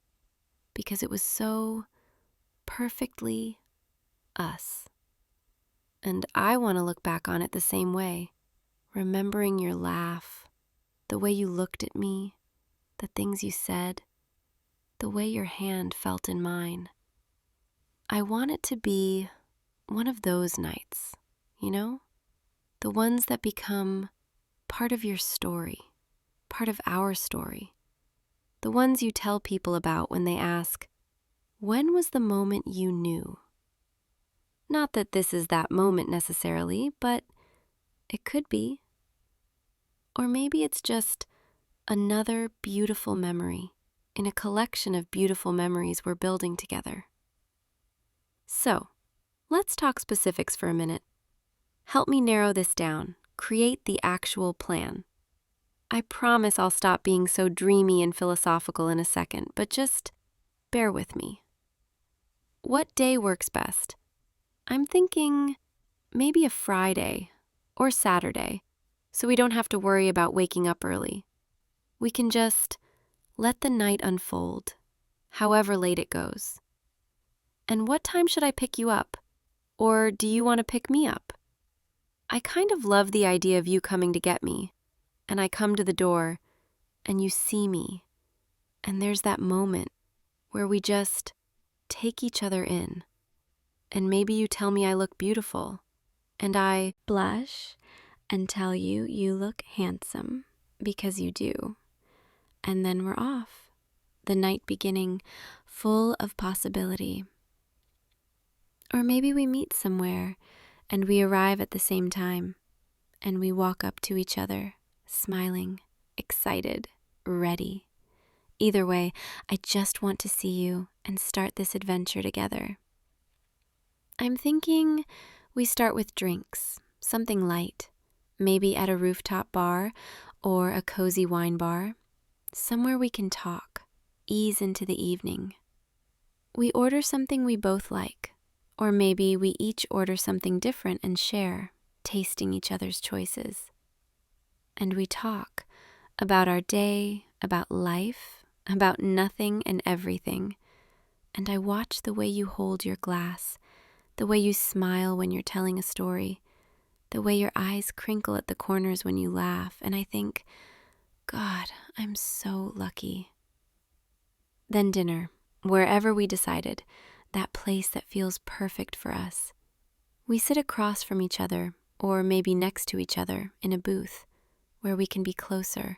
because it was so perfectly us. And I want to look back on it the same way, remembering your laugh, the way you looked at me, the things you said, the way your hand felt in mine. I want it to be one of those nights, the ones that become part of your story, part of our story, the ones you tell people about when they ask, when was the moment you knew? Not that this is that moment necessarily, but it could be. Or maybe it's just another beautiful memory in a collection of beautiful memories we're building together. So, let's talk specifics for a minute. Help me narrow this down, create the actual plan. I promise I'll stop being so dreamy and philosophical in a second, but just bear with me. What day works best? I'm thinking maybe a Friday or Saturday, so we don't have to worry about waking up early. We can just let the night unfold, however late it goes. And what time should I pick you up? Or do you want to pick me up? I kind of love the idea of you coming to get me, and I come to the door, and you see me, and there's that moment where we just take each other in, and maybe you tell me I look beautiful, and I blush and tell you you look handsome, because you do, and then we're off, the night beginning full of possibility. Or maybe we meet somewhere, and we arrive at the same time, and we walk up to each other, smiling, excited, ready. Either way, I just want to see you and start this adventure together. I'm thinking we start with drinks, something light, maybe at a rooftop bar or a cozy wine bar, somewhere we can talk, ease into the evening. We order something we both like, or maybe we each order something different and share, tasting each other's choices. And we talk about our day, about life, about nothing and everything. And I watch the way you hold your glass, the way you smile when you're telling a story, the way your eyes crinkle at the corners when you laugh, and I think, God, I'm so lucky. Then dinner, wherever we decided, that place that feels perfect for us. We sit across from each other, or maybe next to each other, in a booth, where we can be closer.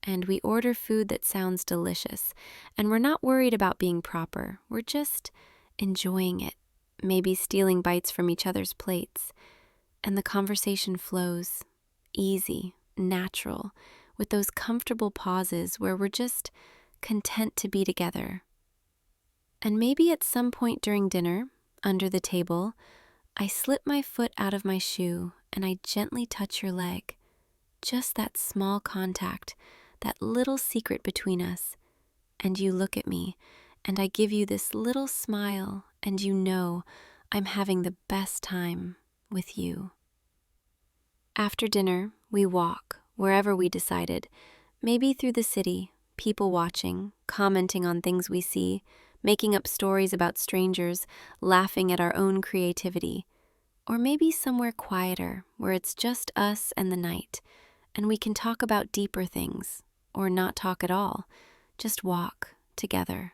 And we order food that sounds delicious, and we're not worried about being proper. We're just enjoying it, maybe stealing bites from each other's plates. And the conversation flows, easy, natural, with those comfortable pauses where we're just content to be together. And maybe at some point during dinner, under the table, I slip my foot out of my shoe and I gently touch your leg. Just that small contact, that little secret between us. And you look at me, and I give you this little smile, and you know I'm having the best time with you. After dinner, we walk, wherever we decided, maybe through the city, people watching, commenting on things we see, making up stories about strangers, laughing at our own creativity. Or maybe somewhere quieter, where it's just us and the night, and we can talk about deeper things, or not talk at all, just walk together.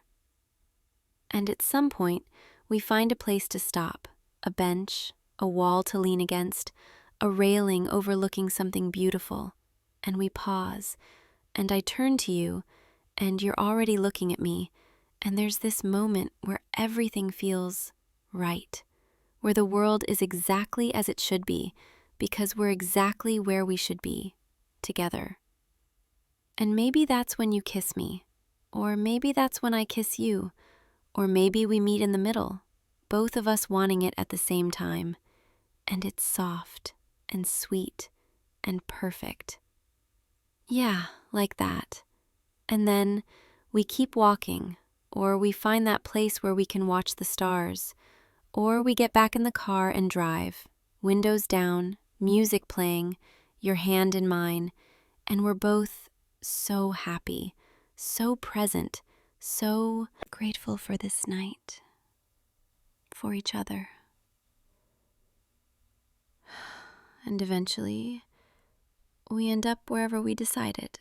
And at some point, we find a place to stop, a bench, a wall to lean against, a railing overlooking something beautiful, and we pause, and I turn to you, and you're already looking at me, and there's this moment where everything feels right, where the world is exactly as it should be, because we're exactly where we should be, together. And maybe that's when you kiss me, or maybe that's when I kiss you, or maybe we meet in the middle, both of us wanting it at the same time, and it's soft and sweet and perfect. Yeah, like that. And then we keep walking, or we find that place where we can watch the stars, or we get back in the car and drive, windows down, music playing, your hand in mine, and we're both so happy, so present, so grateful for this night, for each other. And eventually, we end up wherever we decided.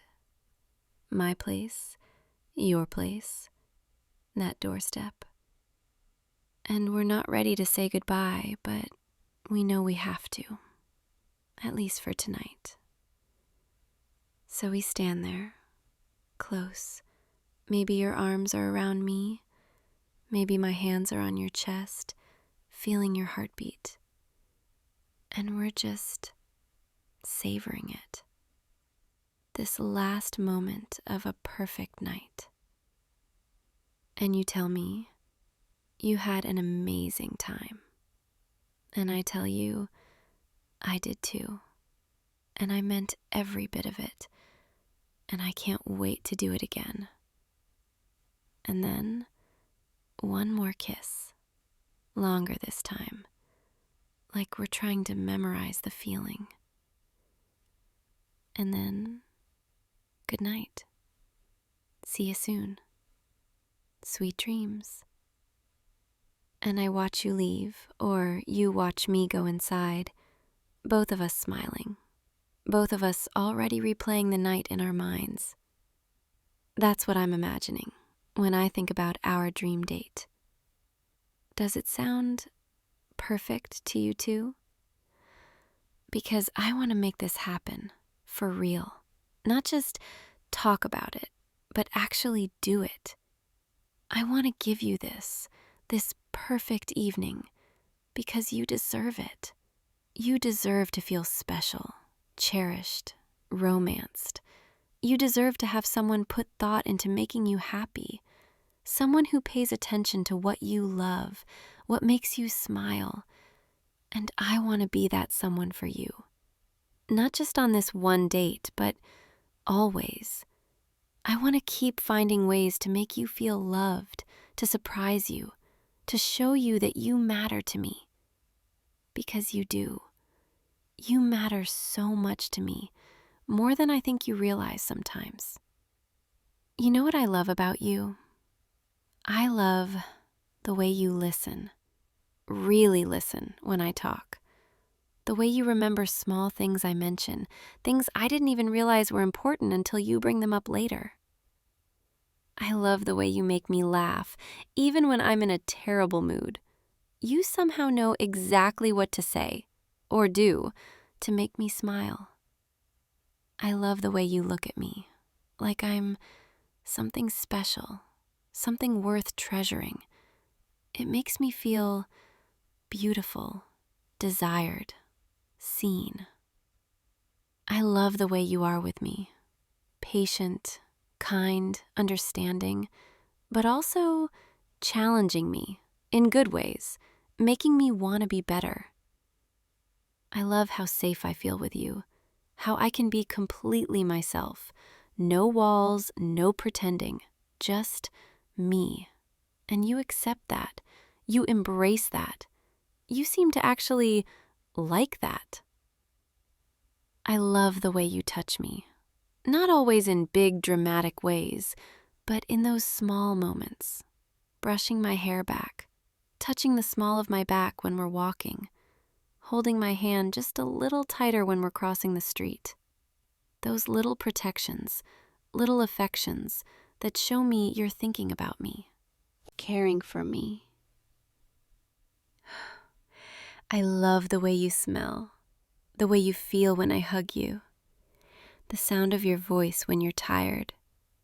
My place, your place, that doorstep. And we're not ready to say goodbye, but we know we have to, at least for tonight. So we stand there, close. Maybe your arms are around me, maybe my hands are on your chest, feeling your heartbeat. And we're just savoring it. This last moment of a perfect night. And you tell me you had an amazing time. And I tell you, I did too. And I meant every bit of it. And I can't wait to do it again. And then, one more kiss. Longer this time. Like we're trying to memorize the feeling. And then, good night. See you soon. Sweet dreams. And I watch you leave, or you watch me go inside, both of us smiling, both of us already replaying the night in our minds. That's what I'm imagining when I think about our dream date. Does it sound perfect to you too? Because I want to make this happen, for real. Not just talk about it, but actually do it. I want to give you this perfect evening, because you deserve it. You deserve to feel special, cherished, romanced. You deserve to have someone put thought into making you happy, someone who pays attention to what you love, what makes you smile. And I want to be that someone for you. Not just on this one date, but always. I want to keep finding ways to make you feel loved, to surprise you, to show you that you matter to me. Because you do. You matter so much to me, more than I think you realize sometimes. You know what I love about you? I love the way you listen, really listen when I talk. The way you remember small things I mention, things I didn't even realize were important until you bring them up later. I love the way you make me laugh, even when I'm in a terrible mood. You somehow know exactly what to say, or do, to make me smile. I love the way you look at me, like I'm something special, something worth treasuring. It makes me feel beautiful, desired, seen. I love the way you are with me, patient, kind, understanding, but also challenging me in good ways, making me want to be better. I love how safe I feel with you, how I can be completely myself. No walls, no pretending, just me. And you accept that. You embrace that. You seem to actually like that. I love the way you touch me. Not always in big, dramatic ways, but in those small moments. Brushing my hair back, touching the small of my back when we're walking, holding my hand just a little tighter when we're crossing the street. Those little protections, little affections that show me you're thinking about me, caring for me. I love the way you smell, the way you feel when I hug you, the sound of your voice when you're tired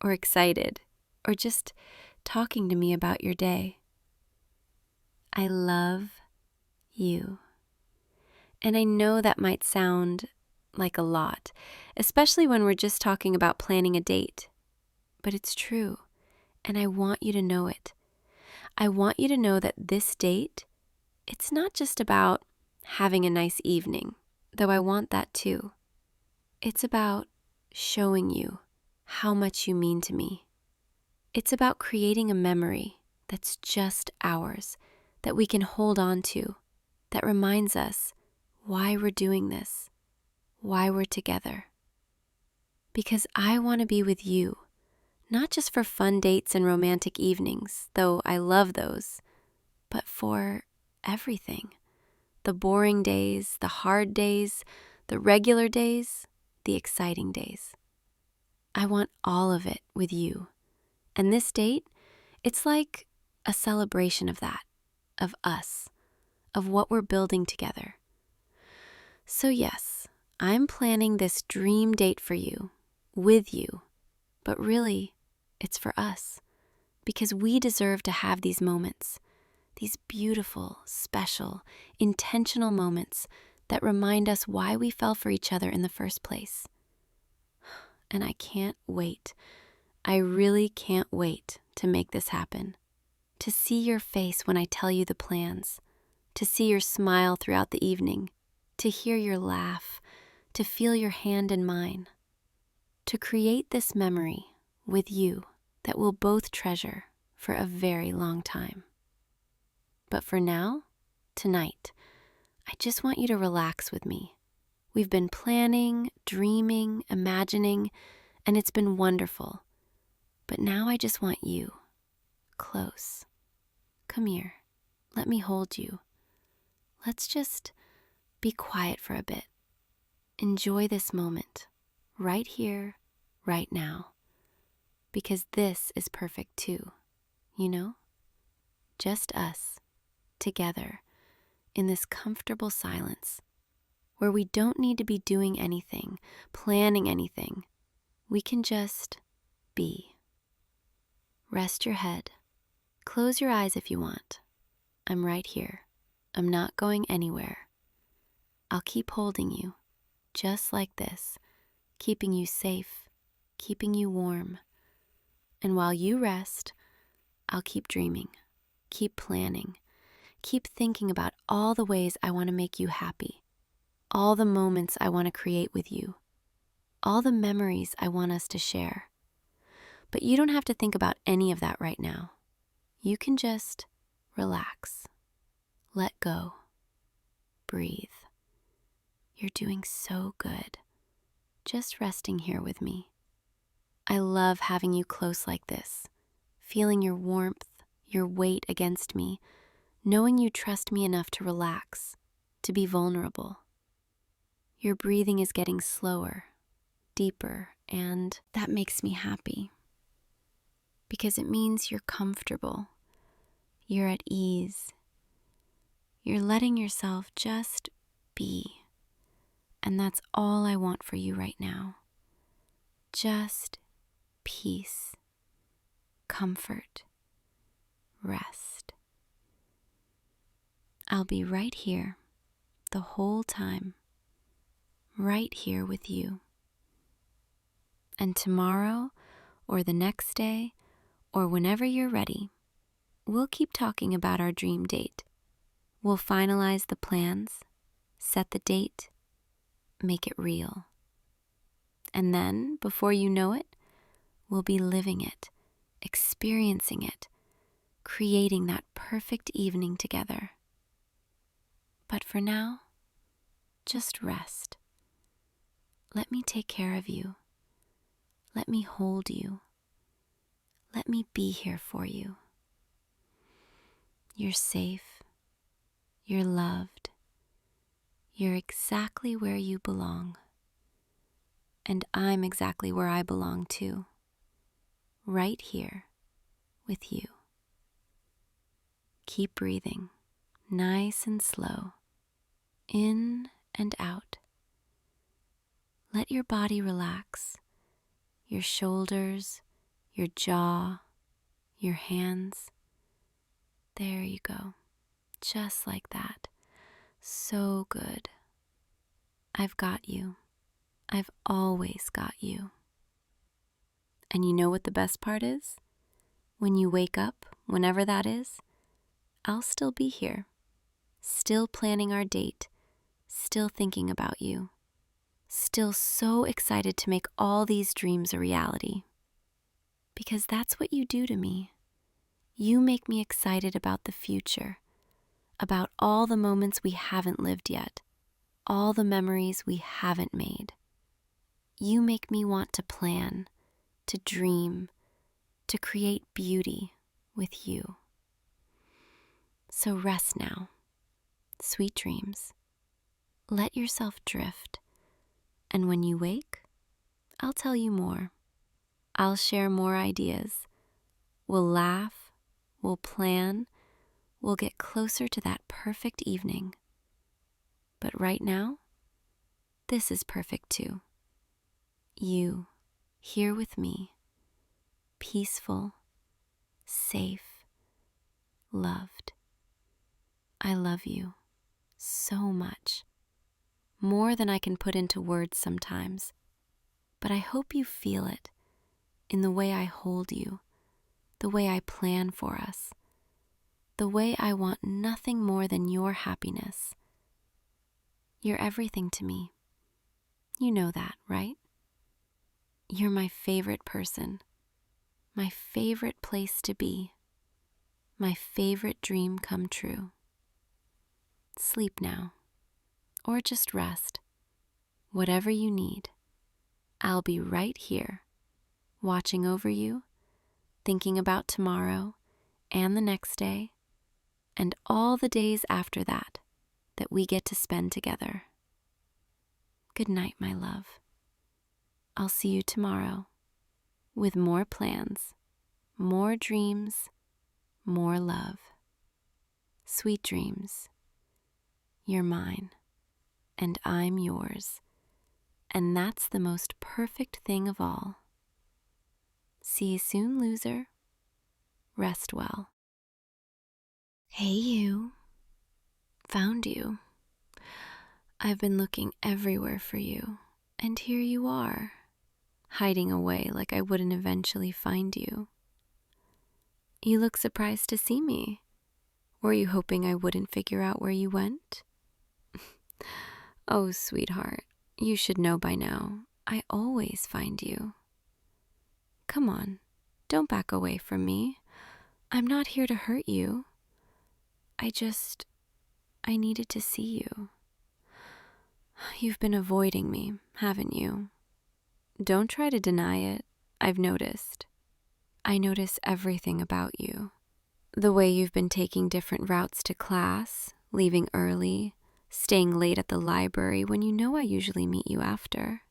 or excited or just talking to me about your day. I love you. And I know that might sound like a lot, especially when we're just talking about planning a date. But it's true, and I want you to know it. I want you to know that this date, it's not just about having a nice evening, though I want that too. It's about showing you how much you mean to me. It's about creating a memory that's just ours, that we can hold on to, that reminds us why we're doing this, why we're together. Because I want to be with you, not just for fun dates and romantic evenings, though I love those, but for everything. The boring days, the hard days, the regular days, the exciting days. I want all of it with you. And this date, it's like a celebration of that, of us, of what we're building together. So yes, I'm planning this dream date for you, with you, but really, it's for us, because we deserve to have these moments, these beautiful, special, intentional moments that remind us why we fell for each other in the first place. And I can't wait. I really can't wait to make this happen, to see your face when I tell you the plans, to see your smile throughout the evening, to hear your laugh, to feel your hand in mine, to create this memory with you that we'll both treasure for a very long time. But for now, tonight, I just want you to relax with me. We've been planning, dreaming, imagining, and it's been wonderful. But now I just want you close. Come here. Let me hold you. Let's just be quiet for a bit. Enjoy this moment, right here, right now. Because this is perfect too, you know? Just us, together, in this comfortable silence, where we don't need to be doing anything, planning anything. We can just be. Rest your head. Close your eyes if you want. I'm right here. I'm not going anywhere. I'll keep holding you, just like this, keeping you safe, keeping you warm. And while you rest, I'll keep dreaming, keep planning, keep thinking about all the ways I want to make you happy, all the moments I want to create with you, all the memories I want us to share. But you don't have to think about any of that right now. You can just relax, let go, breathe. You're doing so good, just resting here with me. I love having you close like this, feeling your warmth, your weight against me, knowing you trust me enough to relax, to be vulnerable. Your breathing is getting slower, deeper, and that makes me happy. Because it means you're comfortable, you're at ease, you're letting yourself just be. And that's all I want for you right now. Just peace, comfort, rest. I'll be right here the whole time, right here with you. And tomorrow, or the next day, or whenever you're ready, we'll keep talking about our dream date. We'll finalize the plans, set the date, make it real. And then, before you know it, we'll be living it, experiencing it, creating that perfect evening together. But for now, just rest. Let me take care of you. Let me hold you. Let me be here for you. You're safe. You're loved. You're exactly where you belong. And I'm exactly where I belong too. Right here with you. Keep breathing, nice and slow, in and out. Let your body relax, your shoulders, your jaw, your hands. There you go, just like that. So good. I've got you. I've always got you. And you know what the best part is? When you wake up, whenever that is, I'll still be here, still planning our date, still thinking about you, still so excited to make all these dreams a reality. Because that's what you do to me. You make me excited about the future, about all the moments we haven't lived yet, all the memories we haven't made. You make me want to plan, to dream, to create beauty with you. So rest now. Sweet dreams. Let yourself drift. And when you wake, I'll tell you more. I'll share more ideas. We'll laugh, we'll plan, we'll get closer to that perfect evening. But right now, this is perfect too. You, here with me, peaceful, safe, loved. I love you so much, more than I can put into words sometimes, but I hope you feel it in the way I hold you, the way I plan for us, the way I want nothing more than your happiness. You're everything to me. You know that, right? You're my favorite person, my favorite place to be, my favorite dream come true. Sleep now, or just rest. Whatever you need, I'll be right here, watching over you, thinking about tomorrow and the next day, and all the days after that we get to spend together. Good night, my love. I'll see you tomorrow with more plans, more dreams, more love. Sweet dreams. You're mine, and I'm yours, and that's the most perfect thing of all. See you soon, loser. Rest well. Hey, you. Found you. I've been looking everywhere for you, and here you are, hiding away like I wouldn't eventually find you. You look surprised to see me. Were you hoping I wouldn't figure out where you went? Oh, sweetheart, you should know by now, I always find you. Come on, don't back away from me. I'm not here to hurt you. I needed to see you. You've been avoiding me, haven't you? Don't try to deny it. I've noticed. I notice everything about you. The way you've been taking different routes to class, leaving early, staying late at the library when you know I usually meet you after.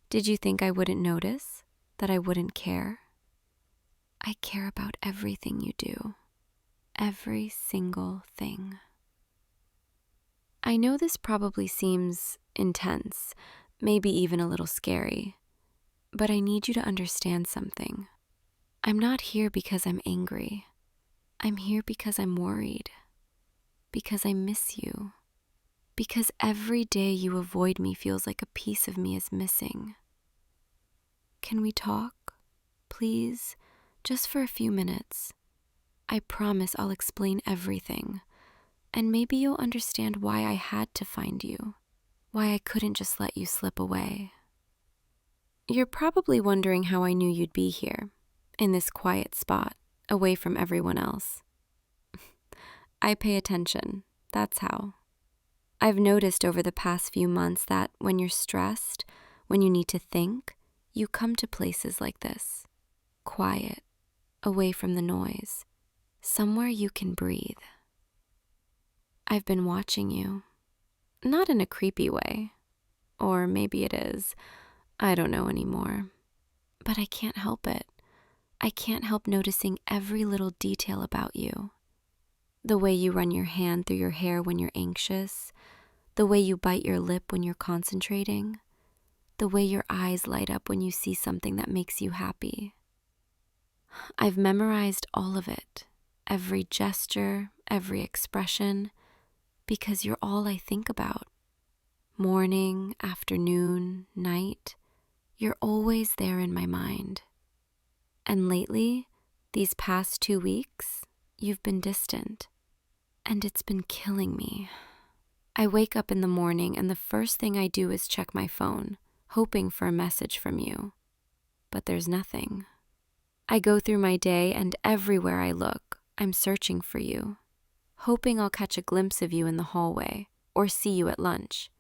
Did you think I wouldn't notice? That I wouldn't care? I care about everything you do. Every single thing. I know this probably seems intense, maybe even a little scary, but I need you to understand something. I'm not here because I'm angry. I'm here because I'm worried. Because I miss you. Because every day you avoid me feels like a piece of me is missing. Can we talk, please? Just for a few minutes. I promise I'll explain everything, and maybe you'll understand why I had to find you, why I couldn't just let you slip away. You're probably wondering how I knew you'd be here, in this quiet spot, away from everyone else. I pay attention, that's how. I've noticed over the past few months that when you're stressed, when you need to think, you come to places like this, quiet, away from the noise, somewhere you can breathe. I've been watching you, not in a creepy way, or maybe it is, I don't know anymore, but I can't help it. I can't help noticing every little detail about you. The way you run your hand through your hair when you're anxious, the way you bite your lip when you're concentrating, the way your eyes light up when you see something that makes you happy. I've memorized all of it, every gesture, every expression, because you're all I think about. Morning, afternoon, night, you're always there in my mind. And lately, these past 2 weeks, you've been distant, and it's been killing me. I wake up in the morning and the first thing I do is check my phone, hoping for a message from you. But there's nothing. I go through my day and everywhere I look, I'm searching for you, hoping I'll catch a glimpse of you in the hallway or see you at lunch.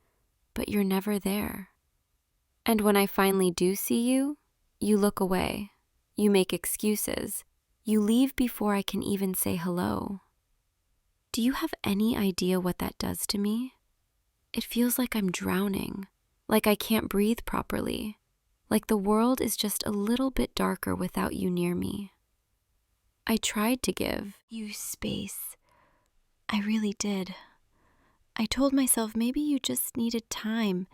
But you're never there. And when I finally do see you, you look away. You make excuses. You leave before I can even say hello. Do you have any idea what that does to me? It feels like I'm drowning, like I can't breathe properly, like the world is just a little bit darker without you near me. I tried to give you space. I really did. I told myself maybe you just needed time.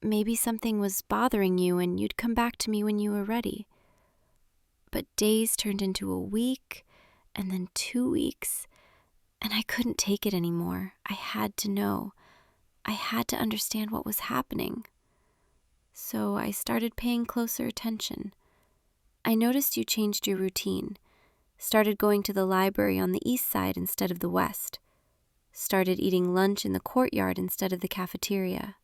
Maybe something was bothering you and you'd come back to me when you were ready. But days turned into a week and then 2 weeks, and I couldn't take it anymore. I had to know. I had to understand what was happening. So I started paying closer attention. I noticed you changed your routine, started going to the library on the east side instead of the west, started eating lunch in the courtyard instead of the cafeteria.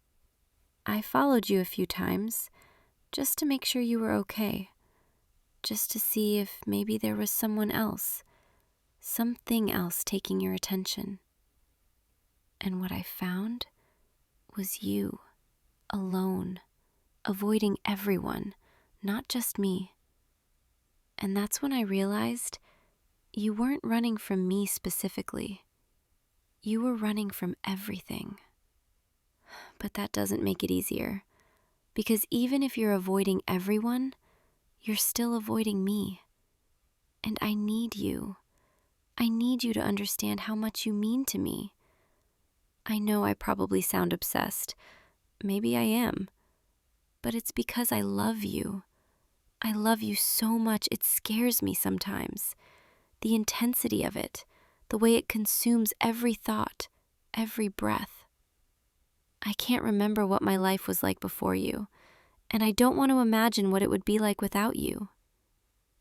I followed you a few times, just to make sure you were okay, just to see if maybe there was someone else, something else taking your attention. And what I found was you, alone, avoiding everyone, not just me. And that's when I realized you weren't running from me specifically. You were running from everything. But that doesn't make it easier, because even if you're avoiding everyone, you're still avoiding me. And I need you. I need you to understand how much you mean to me. I know I probably sound obsessed. Maybe I am. But it's because I love you. I love you so much it scares me sometimes. The intensity of it, the way it consumes every thought, every breath. I can't remember what my life was like before you, and I don't want to imagine what it would be like without you.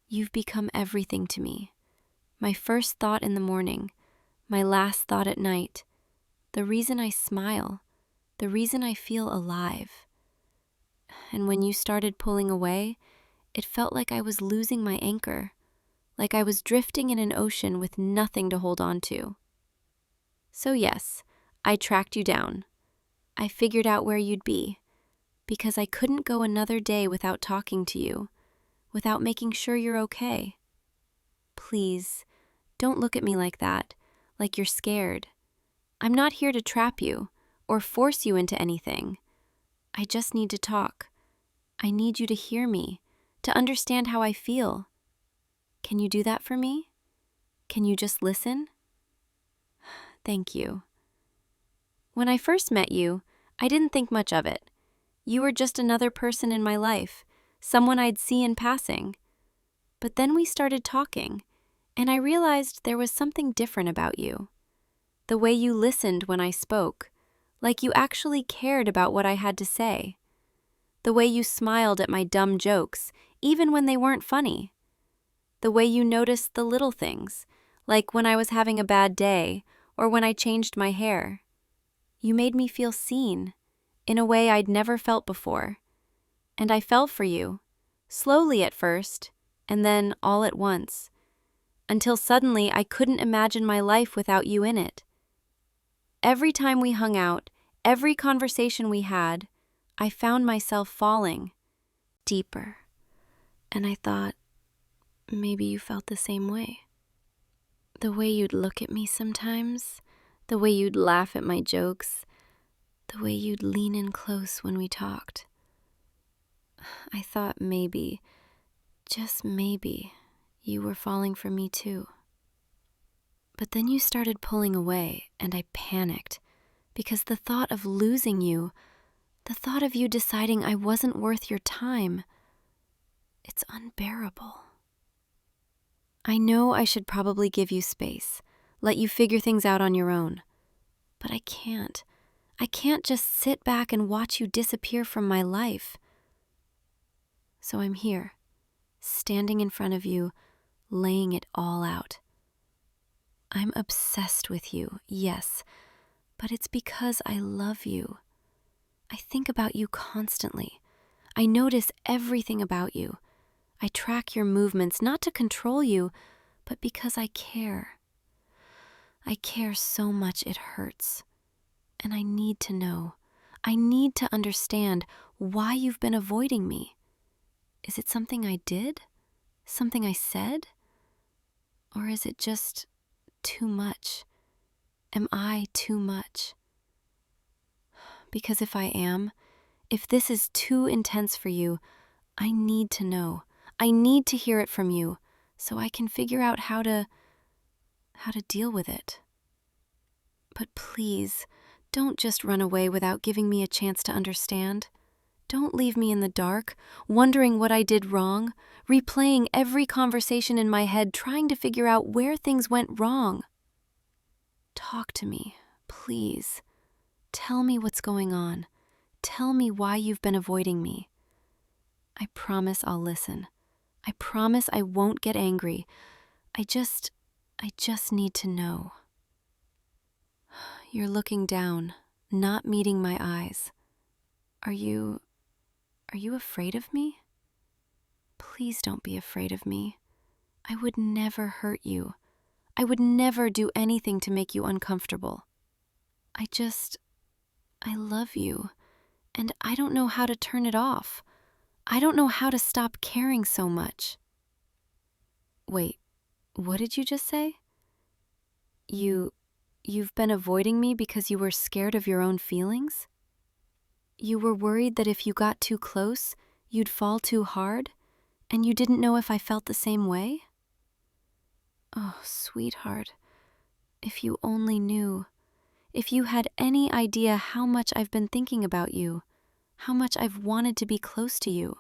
You've become everything to me. My first thought in the morning, my last thought at night, the reason I smile, the reason I feel alive. And when you started pulling away, it felt like I was losing my anchor, like I was drifting in an ocean with nothing to hold on to. So yes, I tracked you down. I figured out where you'd be, because I couldn't go another day without talking to you, without making sure you're okay. Please, don't look at me like that, like you're scared. I'm not here to trap you or force you into anything. I just need to talk. I need you to hear me, to understand how I feel. Can you do that for me? Can you just listen? Thank you. When I first met you, I didn't think much of it. You were just another person in my life, someone I'd see in passing. But then we started talking, and I realized there was something different about you. The way you listened when I spoke, like you actually cared about what I had to say. The way you smiled at my dumb jokes, even when they weren't funny. The way you noticed the little things, like when I was having a bad day or when I changed my hair. You made me feel seen, in a way I'd never felt before. And I fell for you, slowly at first, and then all at once, until suddenly I couldn't imagine my life without you in it. Every time we hung out, every conversation we had, I found myself falling deeper. And I thought, maybe you felt the same way. The way you'd look at me sometimes, the way you'd laugh at my jokes, the way you'd lean in close when we talked. I thought maybe, just maybe, you were falling for me too. But then you started pulling away, and I panicked, because the thought of losing you, the thought of you deciding I wasn't worth your time, it's unbearable. I know I should probably give you space, let you figure things out on your own, but I can't. I can't just sit back and watch you disappear from my life. So I'm here, standing in front of you, laying it all out. I'm obsessed with you, yes, but it's because I love you. I think about you constantly. I notice everything about you. I track your movements, not to control you, but because I care. I care so much it hurts. And I need to know. I need to understand why you've been avoiding me. Is it something I did? Something I said? Or is it just too much? Am I too much? Because if I am, if this is too intense for you, I need to know. I need to hear it from you so I can figure out how to deal with it. But please, don't just run away without giving me a chance to understand. Don't leave me in the dark, wondering what I did wrong, replaying every conversation in my head, trying to figure out where things went wrong. Talk to me, please. Tell me what's going on. Tell me why you've been avoiding me. I promise I'll listen. I promise I won't get angry. I just need to know. You're looking down, not meeting my eyes. Are you afraid of me? Please don't be afraid of me. I would never hurt you. I would never do anything to make you uncomfortable. I love you, and I don't know how to turn it off. I don't know how to stop caring so much. Wait, what did you just say? You've been avoiding me because you were scared of your own feelings? You were worried that if you got too close, you'd fall too hard, and you didn't know if I felt the same way? Oh, sweetheart, if you only knew. If you had any idea how much I've been thinking about you, how much I've wanted to be close to you.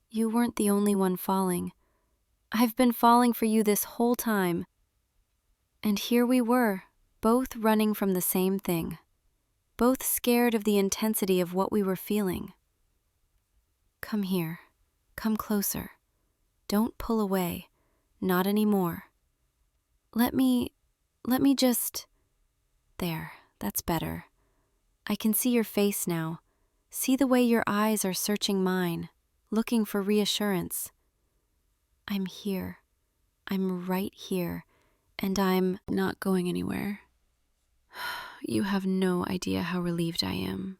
You weren't the only one falling. I've been falling for you this whole time. And here we were, both running from the same thing, both scared of the intensity of what we were feeling. Come here. Come closer. Don't pull away. Not anymore. Let me just... There, that's better. I can see your face now. See the way your eyes are searching mine, looking for reassurance. I'm here. I'm right here, and I'm not going anywhere. You have no idea how relieved I am,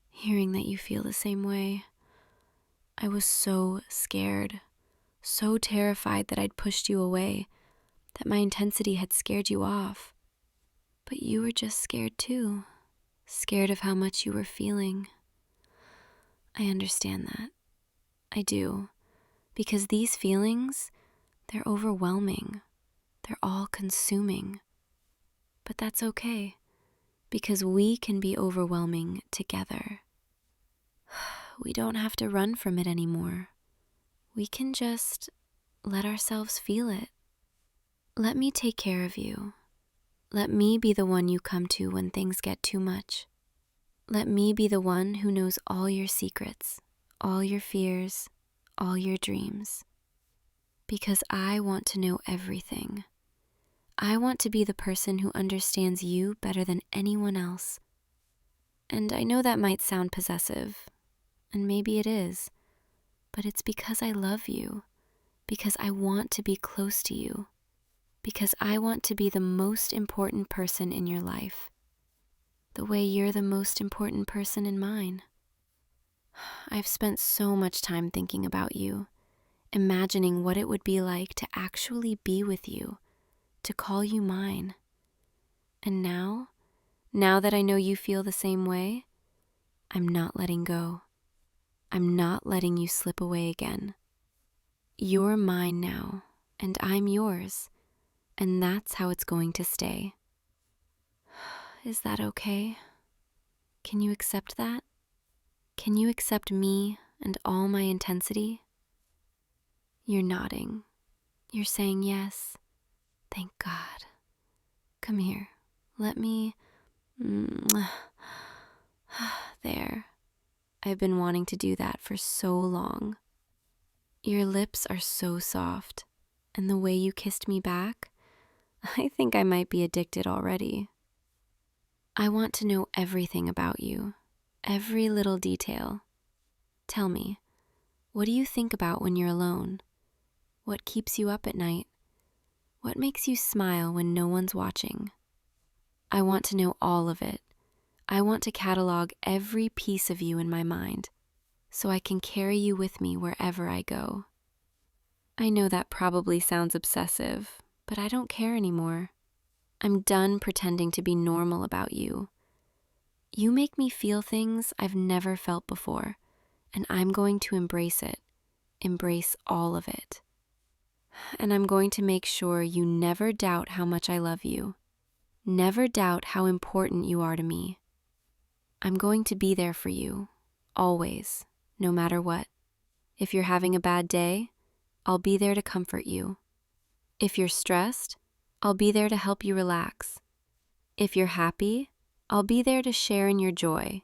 hearing that you feel the same way. I was so scared, so terrified that I'd pushed you away, that my intensity had scared you off. But you were just scared too, scared of how much you were feeling. I understand that. I do, because these feelings, they're overwhelming. They're all-consuming. But that's okay, because we can be overwhelming together. We don't have to run from it anymore. We can just let ourselves feel it. Let me take care of you. Let me be the one you come to when things get too much. Let me be the one who knows all your secrets, all your fears, all your dreams. Because I want to know everything. I want to be the person who understands you better than anyone else. And I know that might sound possessive, and maybe it is, but it's because I love you, because I want to be close to you, because I want to be the most important person in your life, the way you're the most important person in mine. I've spent so much time thinking about you, imagining what it would be like to actually be with you, to call you mine. And now that I know you feel the same way, I'm not letting go. I'm not letting you slip away again. You're mine now, and I'm yours, and that's how it's going to stay. Is that okay? Can you accept that? Can you accept me and all my intensity? You're nodding. You're saying yes. Thank God. Come here. Let me... There. I've been wanting to do that for so long. Your lips are so soft, and the way you kissed me back, I think I might be addicted already. I want to know everything about you, every little detail. Tell me, what do you think about when you're alone? What keeps you up at night? What makes you smile when no one's watching? I want to know all of it. I want to catalog every piece of you in my mind, so I can carry you with me wherever I go. I know that probably sounds obsessive, but I don't care anymore. I'm done pretending to be normal about you. You make me feel things I've never felt before, and I'm going to embrace it, embrace all of it. And I'm going to make sure you never doubt how much I love you, never doubt how important you are to me. I'm going to be there for you, always, no matter what. If you're having a bad day, I'll be there to comfort you. If you're stressed, I'll be there to help you relax. If you're happy, I'll be there to share in your joy.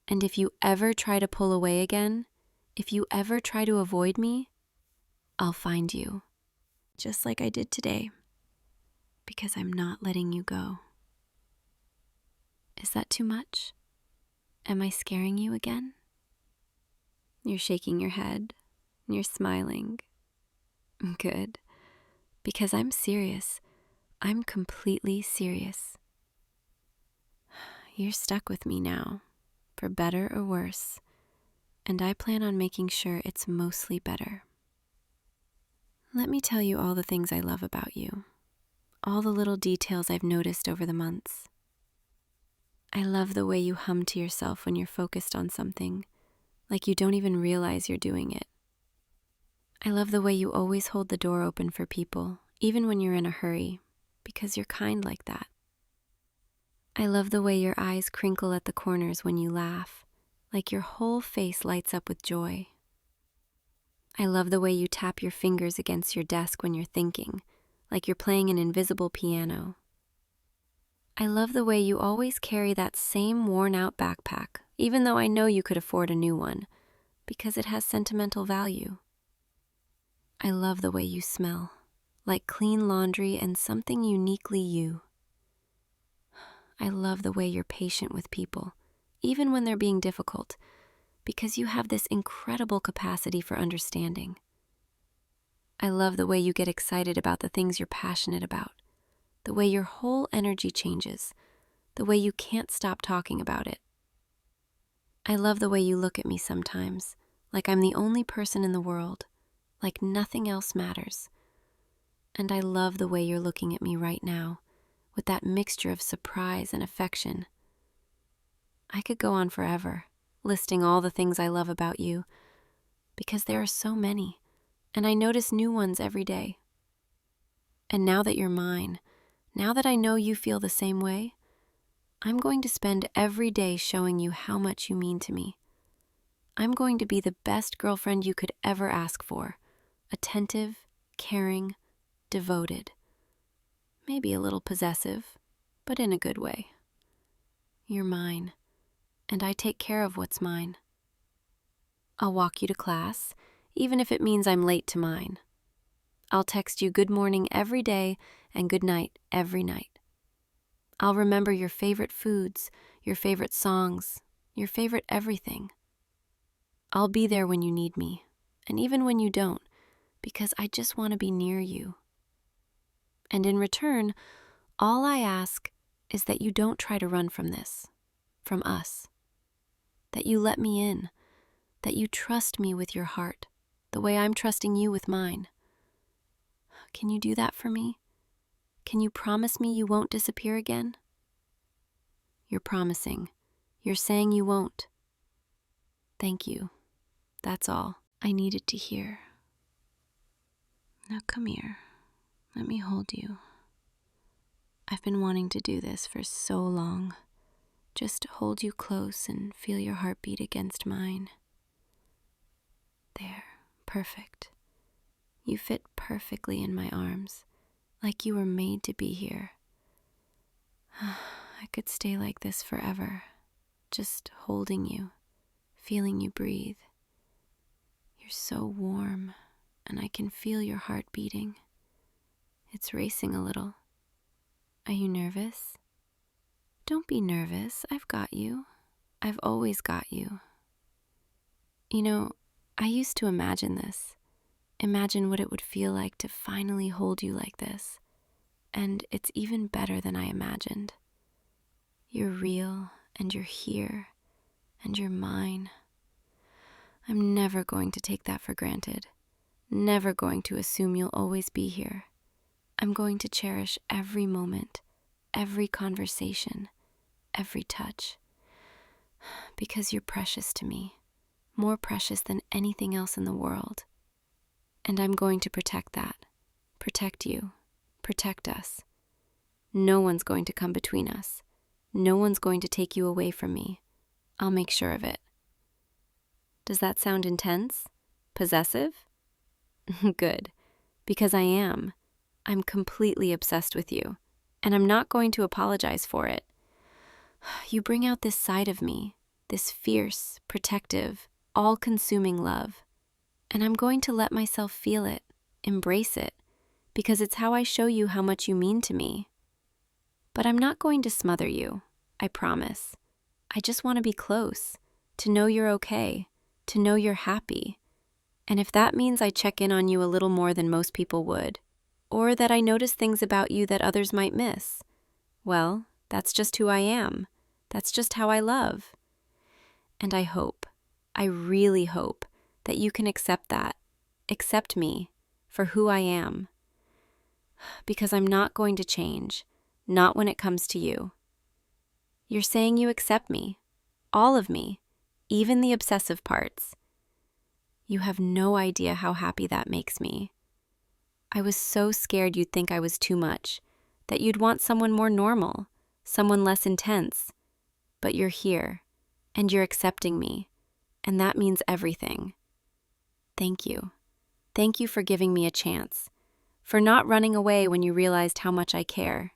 And if you ever try to pull away again, if you ever try to avoid me, I'll find you, just like I did today, because I'm not letting you go. Is that too much? Am I scaring you again? You're shaking your head, and you're smiling. Good, because I'm serious. I'm completely serious. You're stuck with me now, for better or worse, and I plan on making sure it's mostly better. Let me tell you all the things I love about you, all the little details I've noticed over the months. I love the way you hum to yourself when you're focused on something, like you don't even realize you're doing it. I love the way you always hold the door open for people, even when you're in a hurry, because you're kind like that. I love the way your eyes crinkle at the corners when you laugh, like your whole face lights up with joy. I love the way you tap your fingers against your desk when you're thinking, like you're playing an invisible piano. I love the way you always carry that same worn-out backpack, even though I know you could afford a new one, because it has sentimental value. I love the way you smell, like clean laundry and something uniquely you. I love the way you're patient with people, even when they're being difficult, because you have this incredible capacity for understanding. I love the way you get excited about the things you're passionate about, the way your whole energy changes, the way you can't stop talking about it. I love the way you look at me sometimes, like I'm the only person in the world, like nothing else matters. And I love the way you're looking at me right now, with that mixture of surprise and affection. I could go on forever, listing all the things I love about you, because there are so many, and I notice new ones every day. And now that you're mine, now that I know you feel the same way, I'm going to spend every day showing you how much you mean to me. I'm going to be the best girlfriend you could ever ask for, attentive, caring, devoted. Maybe a little possessive, but in a good way. You're mine, and I take care of what's mine. I'll walk you to class, even if it means I'm late to mine. I'll text you good morning every day and good night every night. I'll remember your favorite foods, your favorite songs, your favorite everything. I'll be there when you need me, and even when you don't, because I just want to be near you. And in return, all I ask is that you don't try to run from this, from us. That you let me in, that you trust me with your heart, the way I'm trusting you with mine. Can you do that for me? Can you promise me you won't disappear again? You're promising. You're saying you won't. Thank you. That's all I needed to hear. Now come here. Let me hold you. I've been wanting to do this for so long. Just to hold you close and feel your heartbeat against mine. There, perfect. You fit perfectly in my arms, like you were made to be here. I could stay like this forever, just holding you, feeling you breathe. You're so warm, and I can feel your heart beating. It's racing a little. Are you nervous? Don't be nervous. I've got you. I've always got you. You know, I used to imagine this. Imagine what it would feel like to finally hold you like this. And it's even better than I imagined. You're real, and you're here, and you're mine. I'm never going to take that for granted. Never going to assume you'll always be here. I'm going to cherish every moment, every conversation, every touch. Because you're precious to me, more precious than anything else in the world. And I'm going to protect that, protect you, protect us. No one's going to come between us. No one's going to take you away from me. I'll make sure of it. Does that sound intense? Possessive? Good, because I am. I'm completely obsessed with you, and I'm not going to apologize for it. You bring out this side of me, this fierce, protective, all-consuming love, and I'm going to let myself feel it, embrace it, because it's how I show you how much you mean to me. But I'm not going to smother you, I promise. I just want to be close, to know you're okay, to know you're happy. And if that means I check in on you a little more than most people would, or that I notice things about you that others might miss, well, that's just who I am. That's just how I love. And I hope, I really hope, that you can accept that. Accept me for who I am. Because I'm not going to change, not when it comes to you. You're saying you accept me, all of me, even the obsessive parts. You have no idea how happy that makes me. I was so scared you'd think I was too much, that you'd want someone more normal, someone less intense. But you're here, and you're accepting me, and that means everything. Thank you. Thank you for giving me a chance, for not running away when you realized how much I care.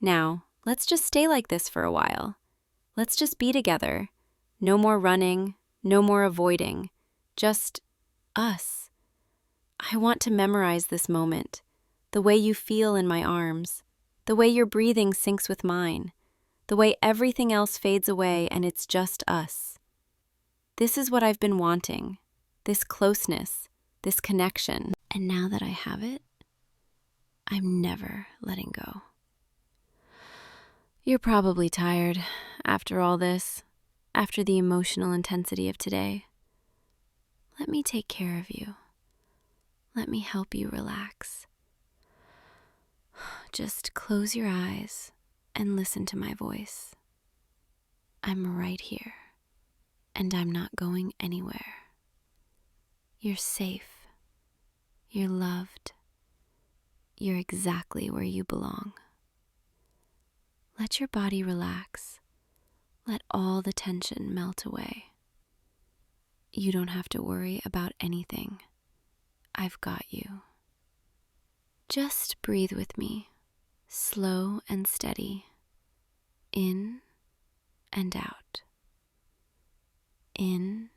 Now, let's just stay like this for a while. Let's just be together. No more running, no more avoiding. Just us. I want to memorize this moment, the way you feel in my arms, the way your breathing syncs with mine, the way everything else fades away and it's just us. This is what I've been wanting, this closeness, this connection. And now that I have it, I'm never letting go. You're probably tired after all this, after the emotional intensity of today. Let me take care of you. Let me help you relax. Just close your eyes and listen to my voice. I'm right here, and I'm not going anywhere. You're safe. You're loved. You're exactly where you belong. Let your body relax. Let all the tension melt away. You don't have to worry about anything. I've got you. Just breathe with me, slow and steady, in and out, in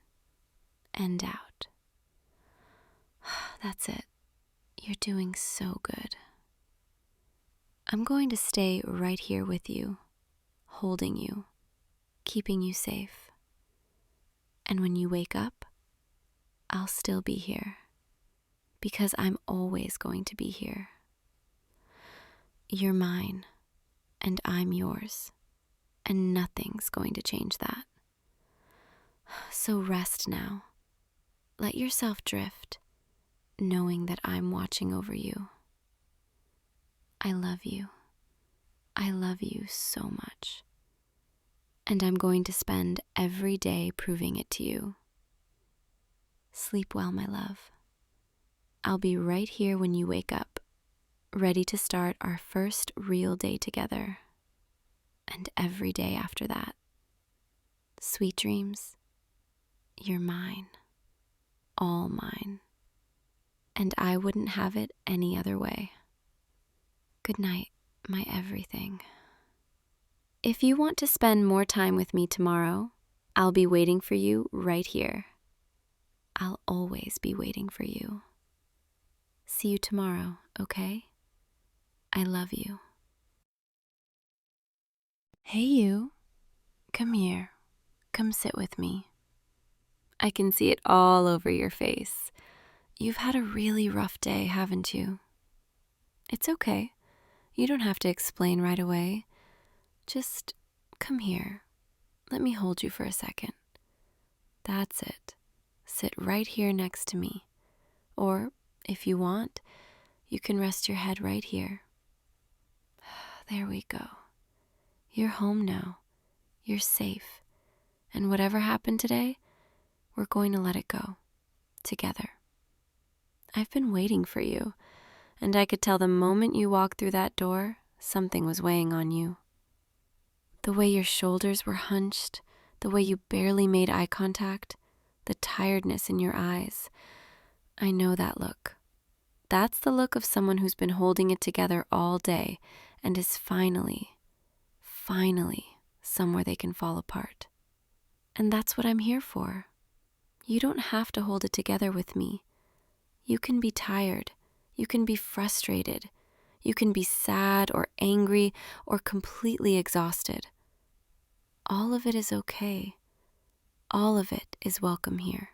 and out. That's it. You're doing so good. I'm going to stay right here with you, holding you, keeping you safe. And when you wake up, I'll still be here, because I'm always going to be here. You're mine, and I'm yours, and nothing's going to change that. So rest now. Let yourself drift, knowing that I'm watching over you. I love you. I love you so much. And I'm going to spend every day proving it to you. Sleep well, my love. I'll be right here when you wake up, ready to start our first real day together, and every day after that. Sweet dreams. You're mine, all mine, and I wouldn't have it any other way. Good night, my everything. If you want to spend more time with me tomorrow, I'll be waiting for you right here. I'll always be waiting for you. See you tomorrow, okay? I love you. Hey you, come here. Come sit with me. I can see it all over your face. You've had a really rough day, haven't you? It's okay. You don't have to explain right away. Just come here. Let me hold you for a second. That's it. Sit right here next to me. Or, if you want, you can rest your head right here. There we go. You're home now. You're safe. And whatever happened today, we're going to let it go. Together. I've been waiting for you, and I could tell the moment you walked through that door, something was weighing on you. The way your shoulders were hunched, the way you barely made eye contact, the tiredness in your eyes. I know that look. That's the look of someone who's been holding it together all day and is finally somewhere they can fall apart. And that's what I'm here for. You don't have to hold it together with me. You can be tired. You can be frustrated. You can be sad or angry or completely exhausted. All of it is okay. All of it is welcome here.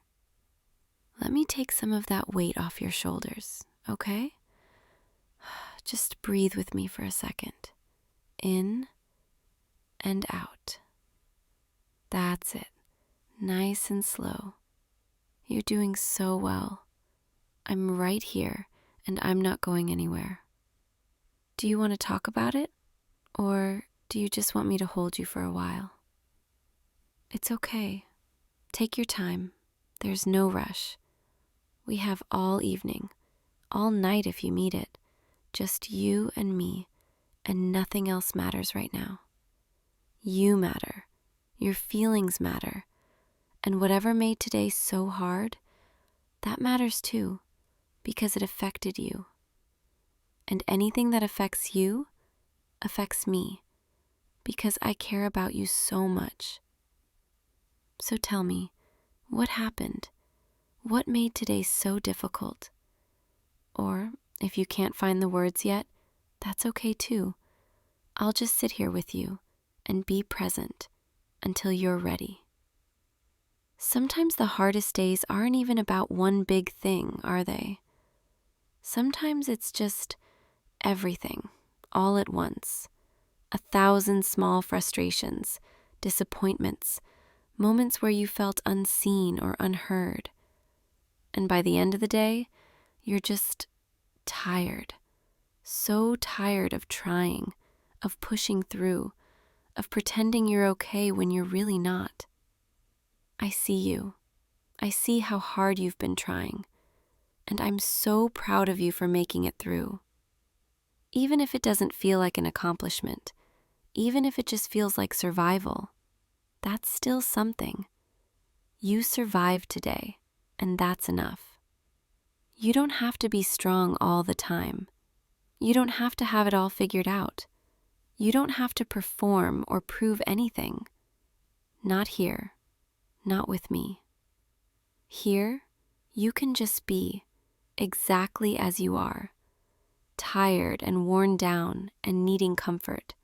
Let me take some of that weight off your shoulders, okay? Just breathe with me for a second. In and out. That's it. Nice and slow. You're doing so well. I'm right here, and I'm not going anywhere. Do you want to talk about it? Or do you just want me to hold you for a while? It's okay. Take your time. There's no rush. We have all evening, all night if you need it. Just you and me, and nothing else matters right now. You matter. Your feelings matter. And whatever made today so hard, that matters too, because it affected you. And anything that affects you affects me, because I care about you so much. So tell me, what happened? What made today so difficult? Or, if you can't find the words yet, that's okay too. I'll just sit here with you and be present until you're ready. Sometimes the hardest days aren't even about one big thing, are they? Sometimes it's just everything, all at once. 1,000 small frustrations, disappointments, moments where you felt unseen or unheard. And by the end of the day, you're just tired. So tired of trying, of pushing through, of pretending you're okay when you're really not. I see you. I see how hard you've been trying. And I'm so proud of you for making it through. Even if it doesn't feel like an accomplishment, even if it just feels like survival, that's still something. You survived today, and that's enough. You don't have to be strong all the time. You don't have to have it all figured out. You don't have to perform or prove anything. Not here. Not with me. Here, you can just be exactly as you are, tired and worn down and needing comfort.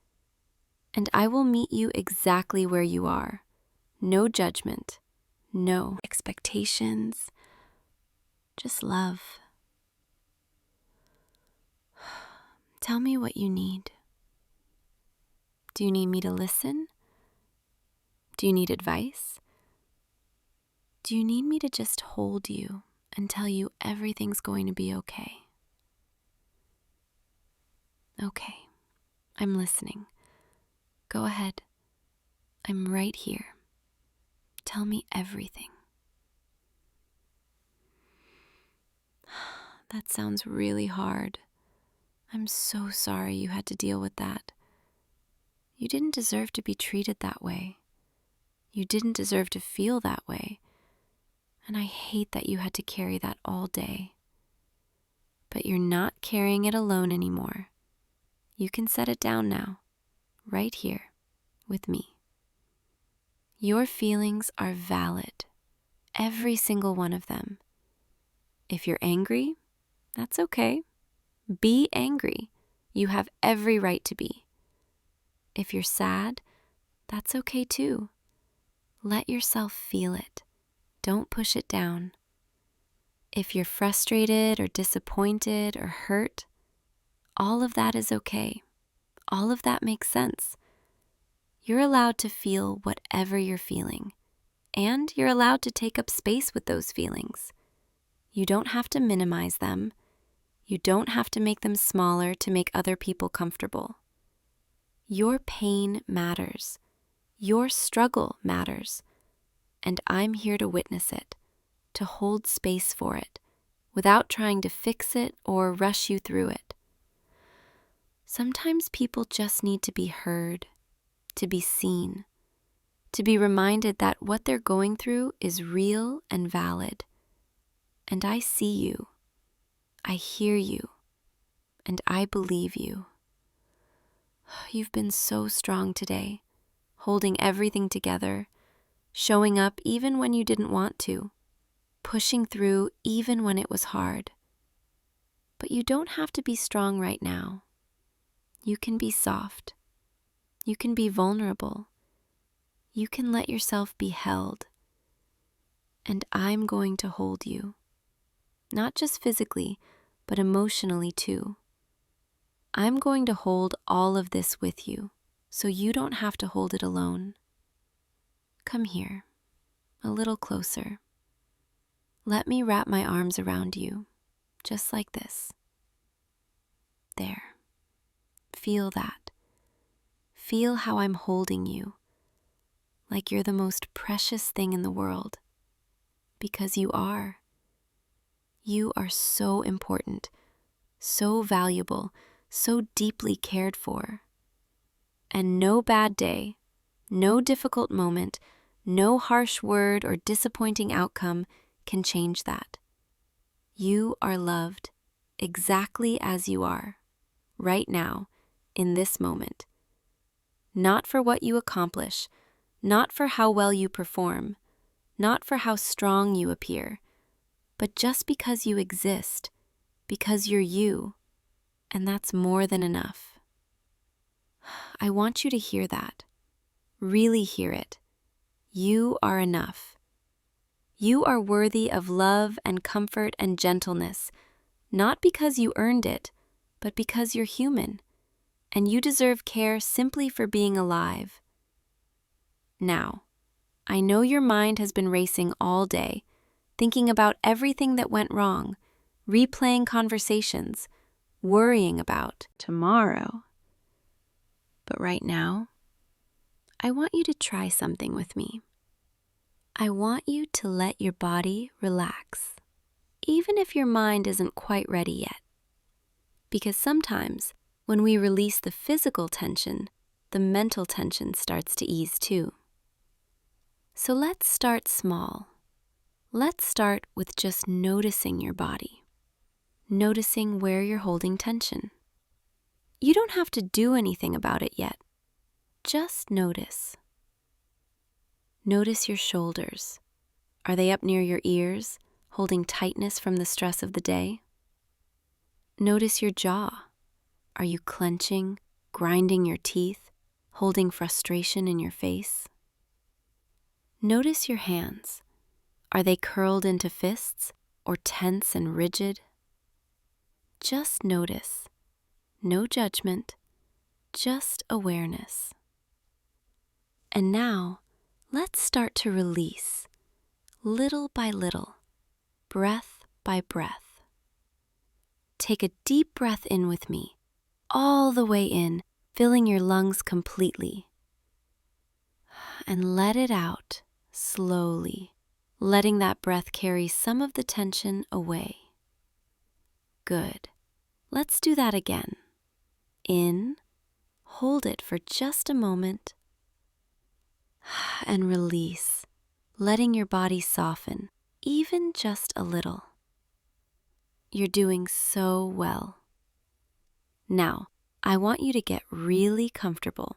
And I will meet you exactly where you are. No judgment, no expectations, just love. Tell me what you need. Do you need me to listen? Do you need advice? Do you need me to just hold you and tell you everything's going to be okay? Okay, I'm listening. Go ahead. I'm right here. Tell me everything. That sounds really hard. I'm so sorry you had to deal with that. You didn't deserve to be treated that way. You didn't deserve to feel that way. And I hate that you had to carry that all day. But you're not carrying it alone anymore. You can set it down now, right here. with me. Your feelings are valid, every single one of them. If you're angry, that's okay. Be angry. You have every right to be. If you're sad, that's okay too. Let yourself feel it. Don't push it down. If you're frustrated or disappointed or hurt, all of that is okay. All of that makes sense. You're allowed to feel whatever you're feeling, and you're allowed to take up space with those feelings. You don't have to minimize them. You don't have to make them smaller to make other people comfortable. Your pain matters. Your struggle matters. And I'm here to witness it, to hold space for it, without trying to fix it or rush you through it. Sometimes people just need to be heard, to be seen, to be reminded that what they're going through is real and valid. And I see you, I hear you, and I believe you. You've been so strong today, holding everything together, showing up even when you didn't want to, pushing through even when it was hard. But you don't have to be strong right now. You can be soft. You can be vulnerable. You can let yourself be held. And I'm going to hold you, not just physically, but emotionally too. I'm going to hold all of this with you, so you don't have to hold it alone. Come here, a little closer. Let me wrap my arms around you, just like this. There. Feel that. Feel how I'm holding you, like you're the most precious thing in the world, because you are. You are so important, so valuable, so deeply cared for. And no bad day, no difficult moment, no harsh word or disappointing outcome can change that. You are loved exactly as you are, right now, in this moment. Not for what you accomplish, not for how well you perform, not for how strong you appear, but just because you exist, because you're you, and that's more than enough. I want you to hear that. Really hear it. You are enough. You are worthy of love and comfort and gentleness, not because you earned it, but because you're human, and you deserve care simply for being alive. Now, I know your mind has been racing all day, thinking about everything that went wrong, replaying conversations, worrying about tomorrow. But right now, I want you to try something with me. I want you to let your body relax, even if your mind isn't quite ready yet. Because sometimes, when we release the physical tension, the mental tension starts to ease too. So let's start small. Let's start with just noticing your body, noticing where you're holding tension. You don't have to do anything about it yet. Just notice. Notice your shoulders. Are they up near your ears, holding tightness from the stress of the day? Notice your jaw. Are you clenching, grinding your teeth, holding frustration in your face? Notice your hands. Are they curled into fists or tense and rigid? Just notice. No judgment, just awareness. And now, let's start to release, little by little, breath by breath. Take a deep breath in with me, all the way in, filling your lungs completely. And let it out slowly, letting that breath carry some of the tension away. Good. Let's do that again. In, hold it for just a moment, and release, letting your body soften, even just a little. You're doing so well. Now, I want you to get really comfortable.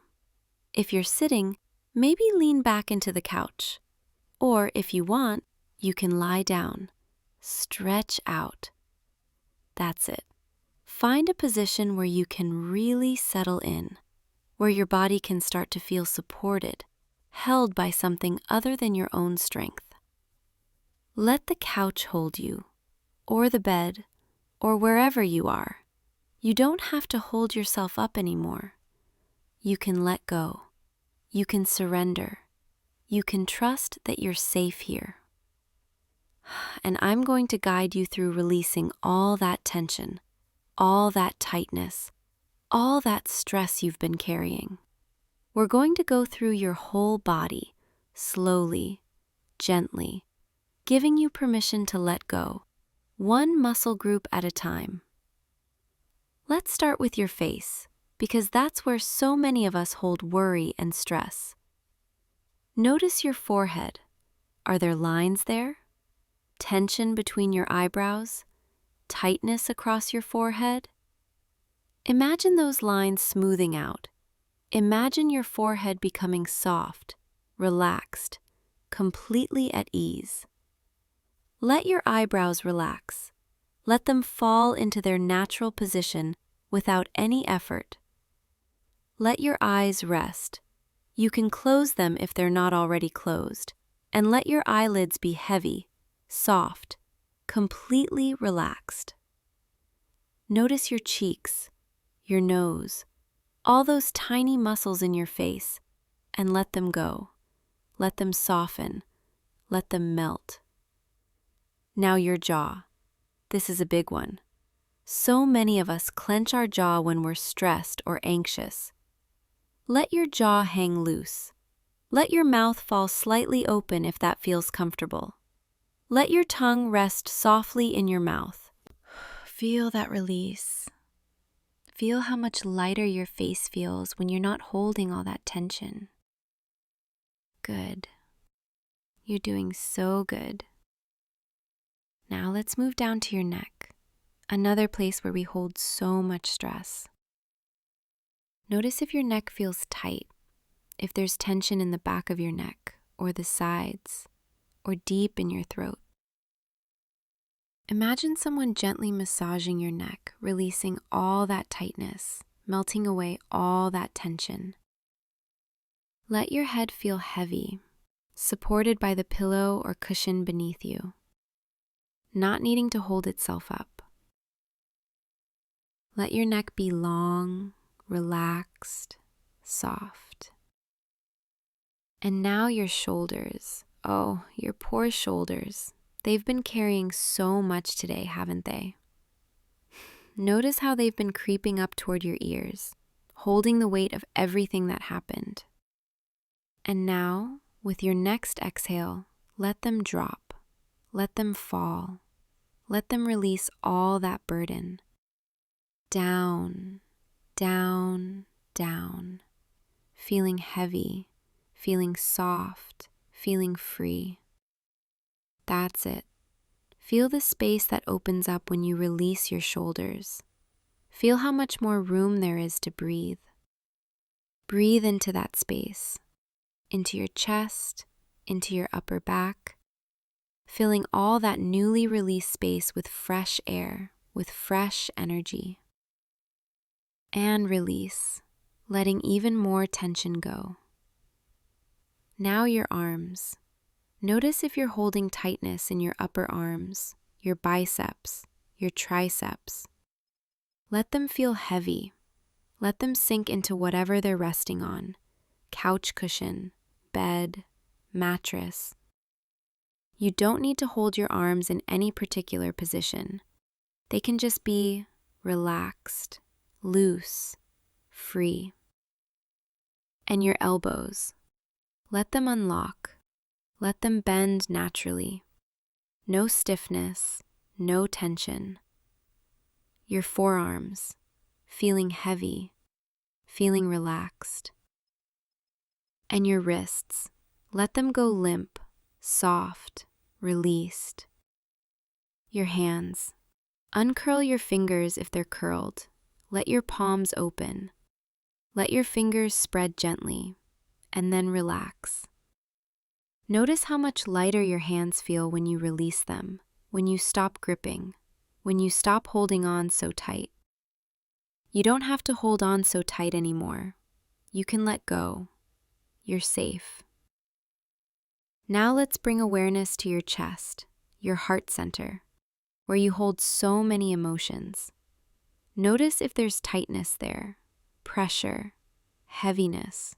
If you're sitting, maybe lean back into the couch. Or if you want, you can lie down. Stretch out. That's it. Find a position where you can really settle in, where your body can start to feel supported, held by something other than your own strength. Let the couch hold you, or the bed, or wherever you are. You don't have to hold yourself up anymore. You can let go. You can surrender. You can trust that you're safe here. And I'm going to guide you through releasing all that tension, all that tightness, all that stress you've been carrying. We're going to go through your whole body, slowly, gently, giving you permission to let go, one muscle group at a time. Let's start with your face, because that's where so many of us hold worry and stress. Notice your forehead. Are there lines there? Tension between your eyebrows? Tightness across your forehead? Imagine those lines smoothing out. Imagine your forehead becoming soft, relaxed, completely at ease. Let your eyebrows relax. Let them fall into their natural position without any effort. Let your eyes rest. You can close them if they're not already closed, and let your eyelids be heavy, soft, completely relaxed. Notice your cheeks, your nose, all those tiny muscles in your face, and let them go. Let them soften. Let them melt. Now your jaw. This is a big one. So many of us clench our jaw when we're stressed or anxious. Let your jaw hang loose. Let your mouth fall slightly open if that feels comfortable. Let your tongue rest softly in your mouth. Feel that release. Feel how much lighter your face feels when you're not holding all that tension. Good. You're doing so good. Now let's move down to your neck, another place where we hold so much stress. Notice if your neck feels tight, if there's tension in the back of your neck, or the sides, or deep in your throat. Imagine someone gently massaging your neck, releasing all that tightness, melting away all that tension. Let your head feel heavy, supported by the pillow or cushion beneath you, not needing to hold itself up. Let your neck be long, relaxed, soft. And now your shoulders. Oh, your poor shoulders. They've been carrying so much today, haven't they? Notice how they've been creeping up toward your ears, holding the weight of everything that happened. And now, with your next exhale, let them drop. Let them fall. Let them release all that burden. Down, down, down. Feeling heavy, feeling soft, feeling free. That's it. Feel the space that opens up when you release your shoulders. Feel how much more room there is to breathe. Breathe into that space, into your chest, into your upper back, filling all that newly released space with fresh air, with fresh energy. And release, letting even more tension go. Now your arms. Notice if you're holding tightness in your upper arms, your biceps, your triceps. Let them feel heavy. Let them sink into whatever they're resting on. Couch cushion, bed, mattress. You don't need to hold your arms in any particular position. They can just be relaxed, loose, free. And your elbows. Let them unlock. Let them bend naturally. No stiffness, no tension. Your forearms, feeling heavy, feeling relaxed. And your wrists, let them go limp, soft, released. Your hands, uncurl your fingers if they're curled. Let your palms open. Let your fingers spread gently, and then relax. Notice how much lighter your hands feel when you release them, when you stop gripping, when you stop holding on so tight. You don't have to hold on so tight anymore. You can let go. You're safe. Now let's bring awareness to your chest, your heart center, where you hold so many emotions. Notice if there's tightness there, pressure, heaviness.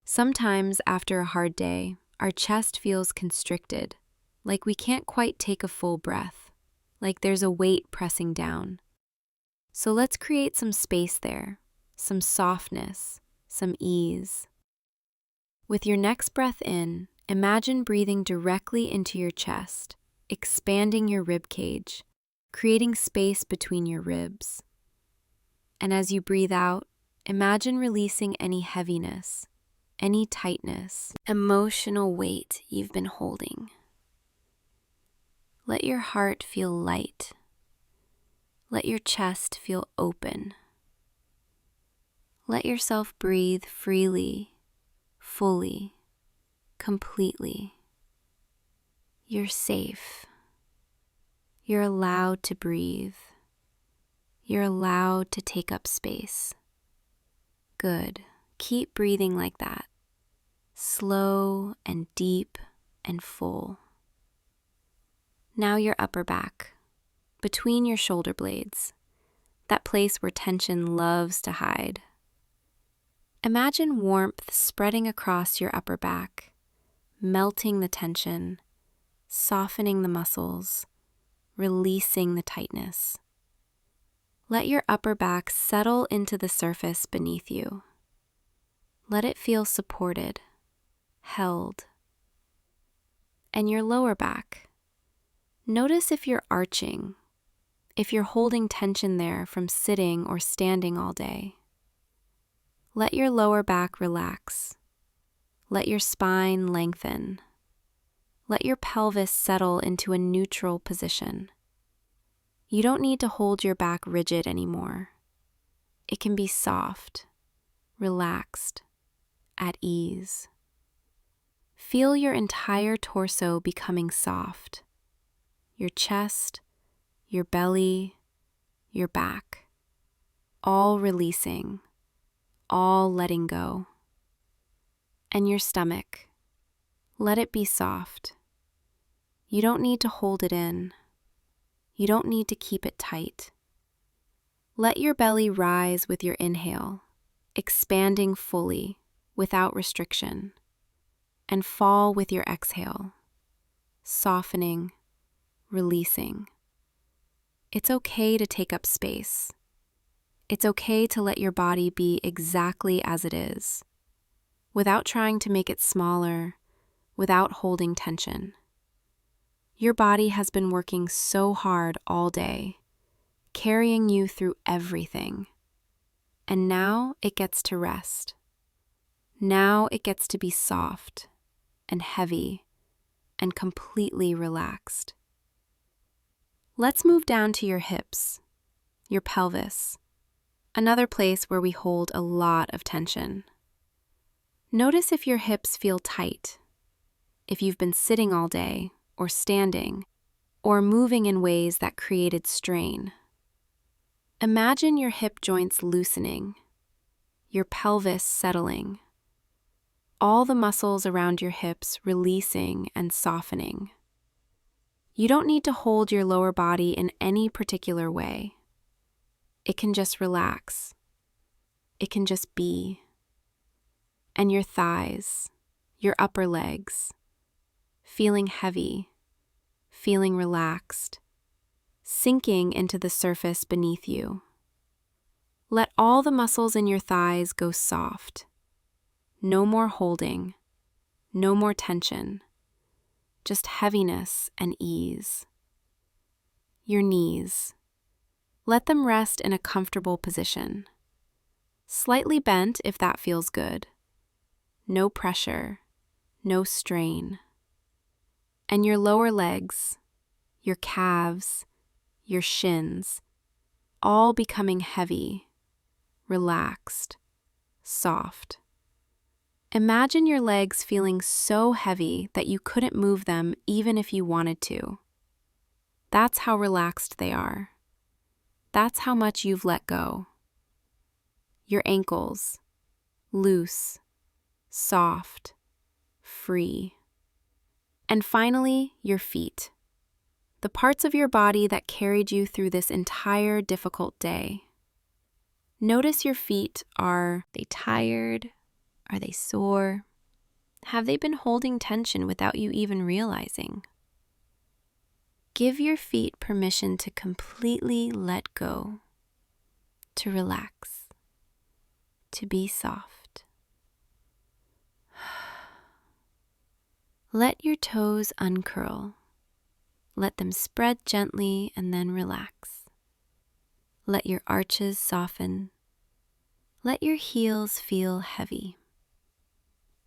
Sometimes after a hard day, our chest feels constricted, like we can't quite take a full breath, like there's a weight pressing down. So let's create some space there, some softness, some ease. With your next breath in, imagine breathing directly into your chest, expanding your rib cage, creating space between your ribs. And as you breathe out, imagine releasing any heaviness, any tightness, emotional weight you've been holding. Let your heart feel light. Let your chest feel open. Let yourself breathe freely, fully, completely. You're safe. You're allowed to breathe. You're allowed to take up space. Good. Keep breathing like that. Slow and deep and full. Now your upper back, between your shoulder blades, that place where tension loves to hide. Imagine warmth spreading across your upper back, melting the tension, softening the muscles, releasing the tightness. Let your upper back settle into the surface beneath you. Let it feel supported, held. And your lower back. Notice if you're arching, if you're holding tension there from sitting or standing all day. Let your lower back relax. Let your spine lengthen. Let your pelvis settle into a neutral position. You don't need to hold your back rigid anymore. It can be soft, relaxed, at ease. Feel your entire torso becoming soft. Your chest, your belly, your back, all releasing, all letting go. And your stomach, let it be soft. You don't need to hold it in. You don't need to keep it tight. Let your belly rise with your inhale, expanding fully, without restriction, and fall with your exhale, softening, releasing. It's okay to take up space. It's okay to let your body be exactly as it is, without trying to make it smaller, without holding tension. Your body has been working so hard all day, carrying you through everything. And now it gets to rest. Now it gets to be soft and heavy and completely relaxed. Let's move down to your hips, your pelvis, another place where we hold a lot of tension. Notice if your hips feel tight, if you've been sitting all day or standing or moving in ways that created strain. Imagine your hip joints loosening, your pelvis settling, all the muscles around your hips releasing and softening. You don't need to hold your lower body in any particular way. It can just relax. It can just be. And your thighs, your upper legs, feeling heavy, feeling relaxed, sinking into the surface beneath you. Let all the muscles in your thighs go soft. No more holding, no more tension, just heaviness and ease. Your knees. Let them rest in a comfortable position. Slightly bent if that feels good. No pressure, no strain. And your lower legs, your calves, your shins, all becoming heavy, relaxed, soft. Imagine your legs feeling so heavy that you couldn't move them even if you wanted to. That's how relaxed they are. That's how much you've let go. Your ankles, loose, soft, free. And finally, your feet, the parts of your body that carried you through this entire difficult day. Notice your feet. Are they tired? Are they sore? Have they been holding tension without you even realizing? Give your feet permission to completely let go, to relax, to be soft. Let your toes uncurl. Let them spread gently and then relax. Let your arches soften. Let your heels feel heavy.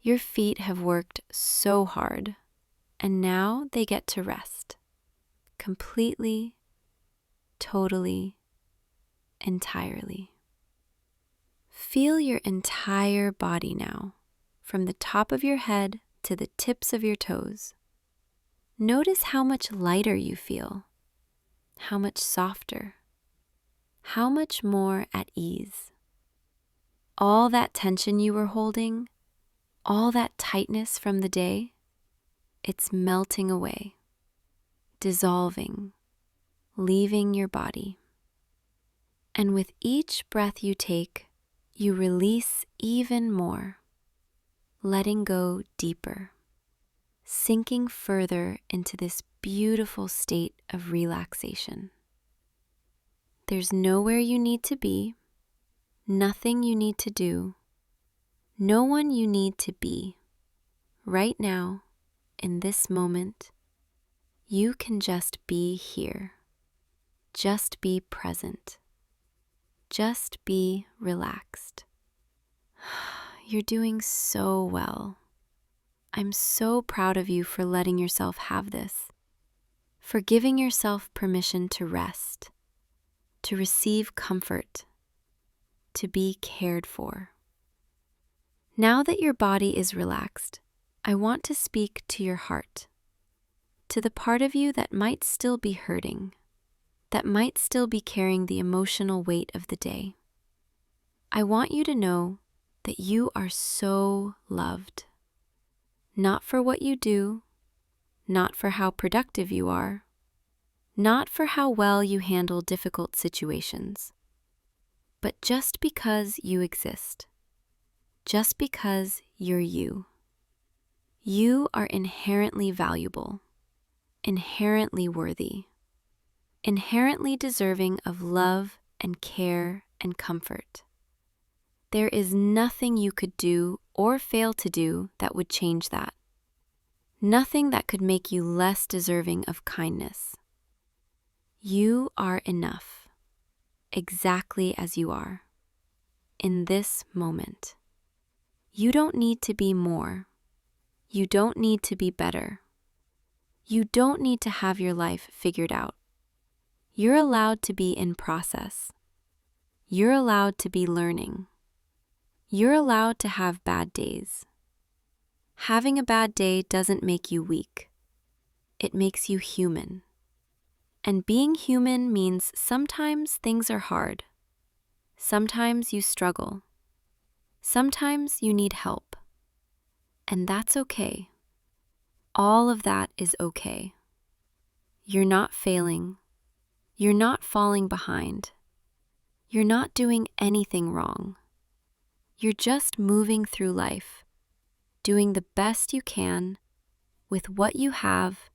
Your feet have worked so hard, and now they get to rest. Completely, totally, entirely. Feel your entire body now, from the top of your head to the tips of your toes. Notice how much lighter you feel, how much softer, how much more at ease. All that tension you were holding, all that tightness from the day, it's melting away, dissolving, leaving your body. And with each breath you take, you release even more, letting go deeper, sinking further into this beautiful state of relaxation. There's nowhere you need to be, nothing you need to do, no one you need to be. Right now, in this moment, you can just be here. Just be present. Just be relaxed. You're doing so well. I'm so proud of you for letting yourself have this, for giving yourself permission to rest, to receive comfort, to be cared for. Now that your body is relaxed, I want to speak to your heart, to the part of you that might still be hurting, that might still be carrying the emotional weight of the day. I want you to know that you are so loved. Not for what you do, not for how productive you are, not for how well you handle difficult situations, but just because you exist, just because you're you. You are inherently valuable, inherently worthy, inherently deserving of love and care and comfort. There is nothing you could do or fail to do that would change that. Nothing that could make you less deserving of kindness. You are enough, exactly as you are, in this moment. You don't need to be more. You don't need to be better. You don't need to have your life figured out. You're allowed to be in process. You're allowed to be learning. You're allowed to have bad days. Having a bad day doesn't make you weak. It makes you human. And being human means sometimes things are hard. Sometimes you struggle. Sometimes you need help. And that's okay. All of that is okay. You're not failing. You're not falling behind. You're not doing anything wrong. You're just moving through life, doing the best you can with what you have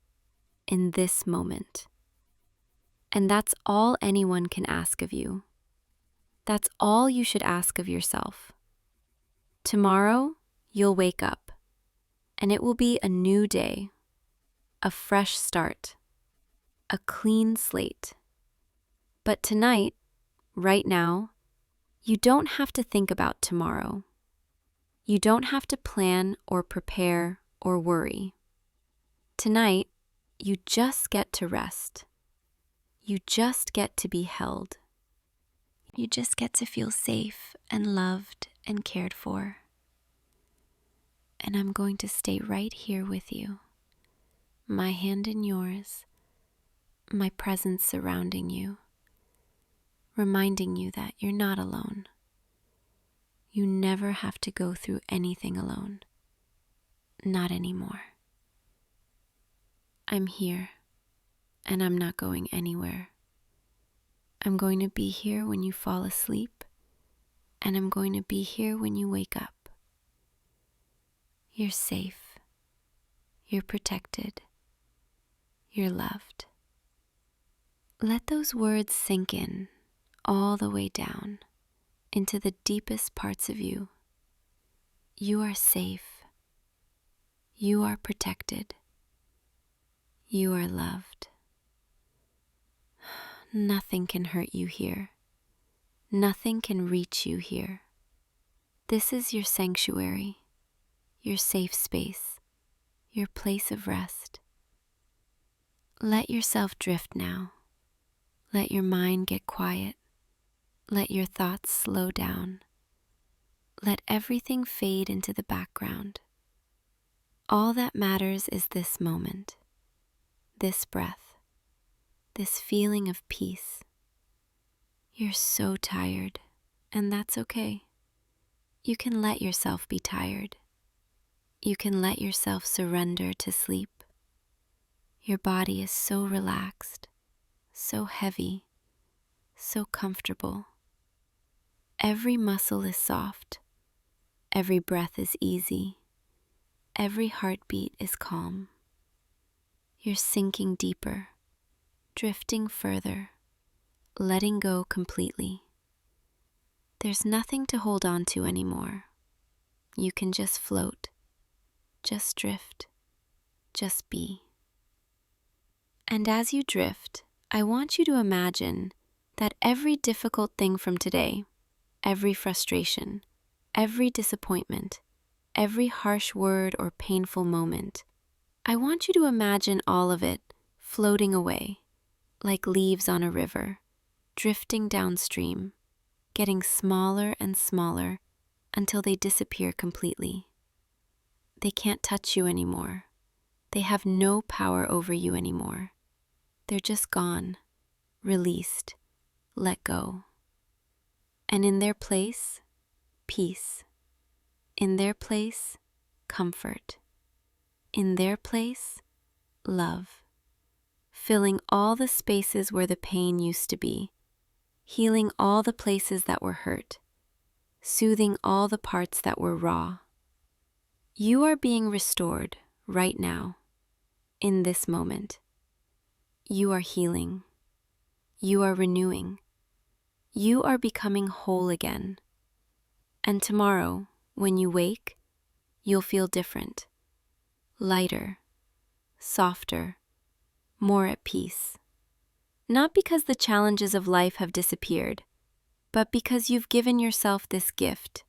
in this moment. And that's all anyone can ask of you. That's all you should ask of yourself. Tomorrow, you'll wake up, and it will be a new day, a fresh start, a clean slate. But tonight, right now, you don't have to think about tomorrow. You don't have to plan or prepare or worry. Tonight, you just get to rest. You just get to be held. You just get to feel safe and loved and cared for. and I'm going to stay right here with you, my hand in yours, my presence surrounding you, reminding you that you're not alone. You never have to go through anything alone. Not anymore. I'm here, and I'm not going anywhere. I'm going to be here when you fall asleep, and I'm going to be here when you wake up. You're safe. You're protected. You're loved. Let those words sink in all the way down into the deepest parts of you. You are safe. You are protected. You are loved. Nothing can hurt you here. Nothing can reach you here. This is your sanctuary, your safe space, your place of rest. Let yourself drift now. Let your mind get quiet. Let your thoughts slow down. Let everything fade into the background. All that matters is this moment, this breath, this feeling of peace. You're so tired, and that's okay. You can let yourself be tired. You can let yourself surrender to sleep. Your body is so relaxed, so heavy, so comfortable. Every muscle is soft. Every breath is easy. Every heartbeat is calm. You're sinking deeper, drifting further, letting go completely. There's nothing to hold on to anymore. You can just float, just drift, just be. And as you drift, I want you to imagine that every difficult thing from today, every frustration, every disappointment, every harsh word or painful moment, I want you to imagine all of it floating away, like leaves on a river, drifting downstream, getting smaller and smaller until they disappear completely. They can't touch you anymore. They have no power over you anymore. They're just gone, released, let go. And in their place, peace. In their place, comfort. In their place, love. Filling all the spaces where the pain used to be, healing all the places that were hurt, soothing all the parts that were raw. You are being restored right now, in this moment. You are healing. You are renewing. You are becoming whole again. And tomorrow, when you wake, you'll feel different, lighter, softer, more at peace. Not because the challenges of life have disappeared, but because you've given yourself this gift,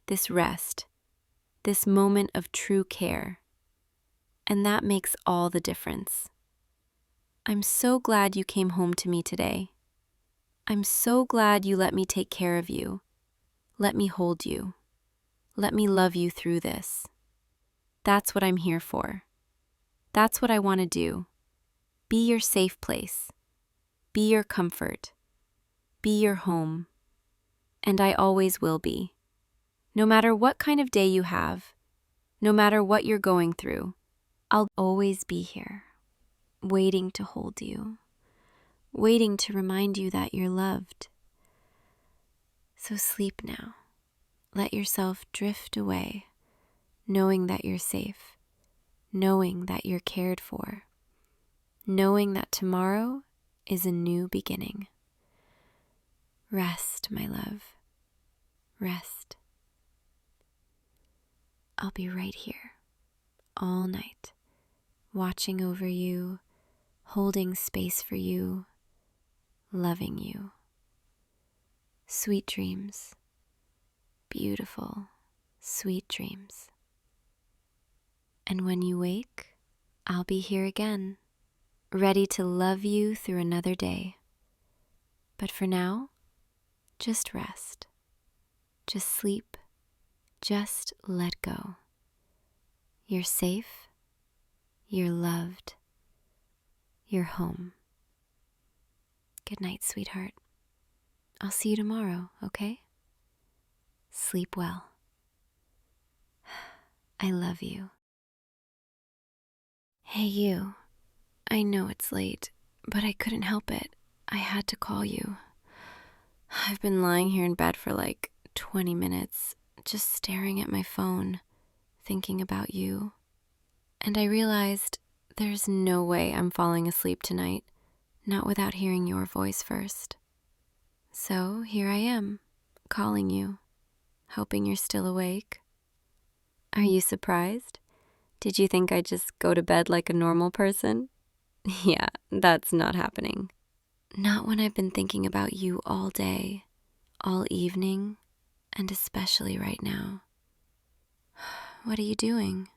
this rest, this moment of true care. And that makes all the difference. I'm so glad you came home to me today. I'm so glad you let me take care of you. Let me hold you. Let me love you through this. That's what I'm here for. That's what I want to do. Be your safe place. Be your comfort. Be your home. And I always will be. No matter what kind of day you have, no matter what you're going through, I'll always be here, waiting to hold you, waiting to remind you that you're loved. So sleep now. Let yourself drift away, knowing that you're safe, knowing that you're cared for, knowing that tomorrow is a new beginning. Rest, my love. Rest. I'll be right here all night, watching over you, holding space for you, loving you. Sweet dreams. Beautiful, sweet dreams. And when you wake, I'll be here again, ready to love you through another day. But for now, just rest. Just sleep. Just let go. You're safe, you're loved, you're home. Good night, sweetheart. I'll see you tomorrow, okay? Sleep well. I love you. Hey, you. I know it's late, but I couldn't help it. I had to call you. I've been lying here in bed for like 20 minutes, just staring at my phone, thinking about you. And I realized there's no way I'm falling asleep tonight, not without hearing your voice first. So here I am, calling you, hoping you're still awake. Are you surprised? Did you think I'd just go to bed like a normal person? Yeah, that's not happening. Not when I've been thinking about you all day, all evening, and especially right now. What are you doing?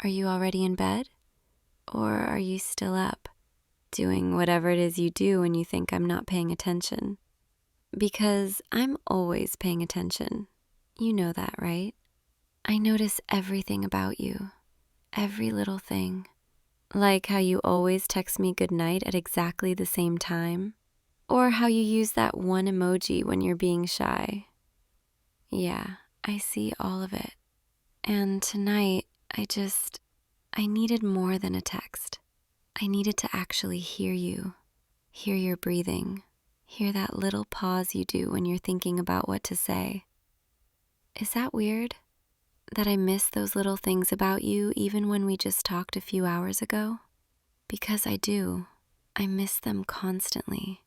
Are you already in bed? Or are you still up, doing whatever it is you do when you think I'm not paying attention? Because I'm always paying attention. You know that, right? I notice everything about you, every little thing. Like how you always text me goodnight at exactly the same time, or how you use that one emoji when you're being shy. Yeah, I see all of it. And tonight, I needed more than a text. I needed to actually hear you, hear your breathing, hear that little pause you do when you're thinking about what to say. Is that weird? That I miss those little things about you even when we just talked a few hours ago? Because I do. I miss them constantly.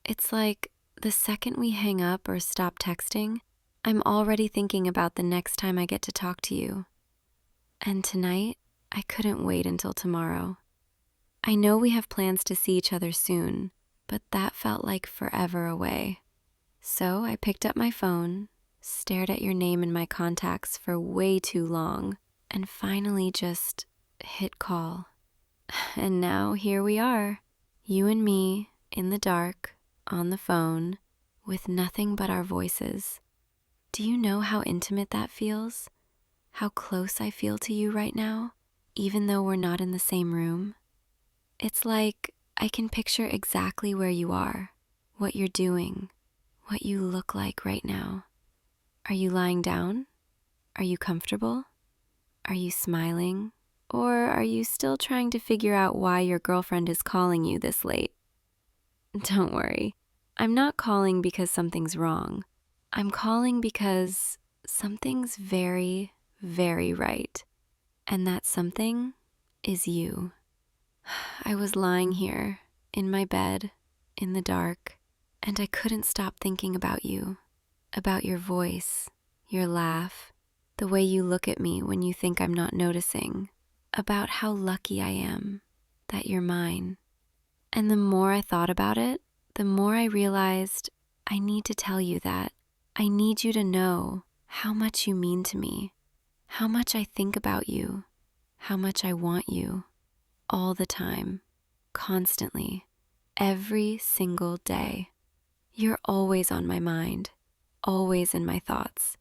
It's like the second we hang up or stop texting, I'm already thinking about the next time I get to talk to you. And tonight, I couldn't wait until tomorrow. I know we have plans to see each other soon, but that felt like forever away. So I picked up my phone, stared at your name in my contacts for way too long, and finally just hit call. And now here we are, you and me in the dark, on the phone, with nothing but our voices. Do you know how intimate that feels? How close I feel to you right now, even though we're not in the same room? It's like I can picture exactly where you are, what you're doing, what you look like right now. Are you lying down? Are you comfortable? Are you smiling? Or are you still trying to figure out why your girlfriend is calling you this late? Don't worry, I'm not calling because something's wrong. I'm calling because something's very, very right. And that something is you. I was lying here in my bed in the dark, and I couldn't stop thinking about you, about your voice, your laugh, the way you look at me when you think I'm not noticing, about how lucky I am that you're mine. And the more I thought about it, the more I realized I need to tell you that. I need you to know how much you mean to me, how much I think about you, how much I want you, all the time, constantly, every single day. You're always on my mind, always in my thoughts.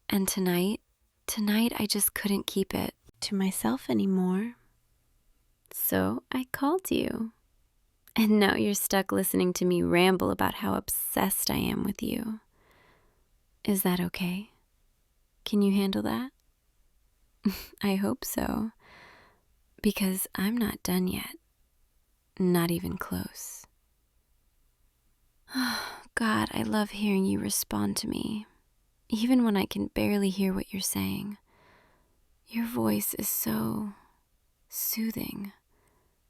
And tonight I just couldn't keep it to myself anymore. So I called you. And now you're stuck listening to me ramble about how obsessed I am with you. Is that okay? Can you handle that? I hope so. Because I'm not done yet. Not even close. God, I love hearing you respond to me, even when I can barely hear what you're saying. Your voice is so soothing,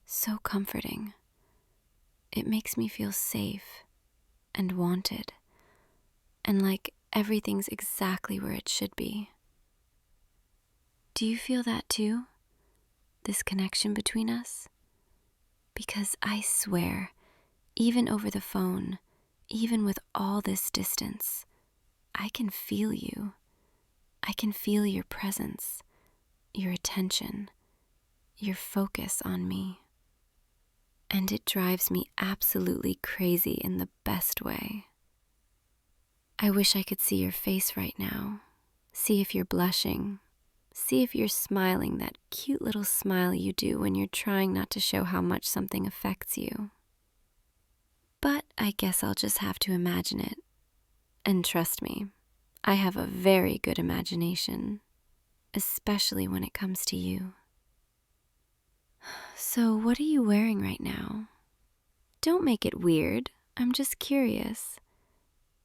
so comforting. It makes me feel safe and wanted, and like everything's exactly where it should be. Do you feel that too? This connection between us? Because I swear, even over the phone, even with all this distance, I can feel you. I can feel your presence, your attention, your focus on me. And it drives me absolutely crazy in the best way. I wish I could see your face right now, see if you're blushing, See if you're smiling that cute little smile you do when you're trying not to show how much something affects you. But I guess I'll just have to imagine it. And trust me, I have a very good imagination, especially when it comes to you. So what are you wearing right now? Don't make it weird. I'm just curious.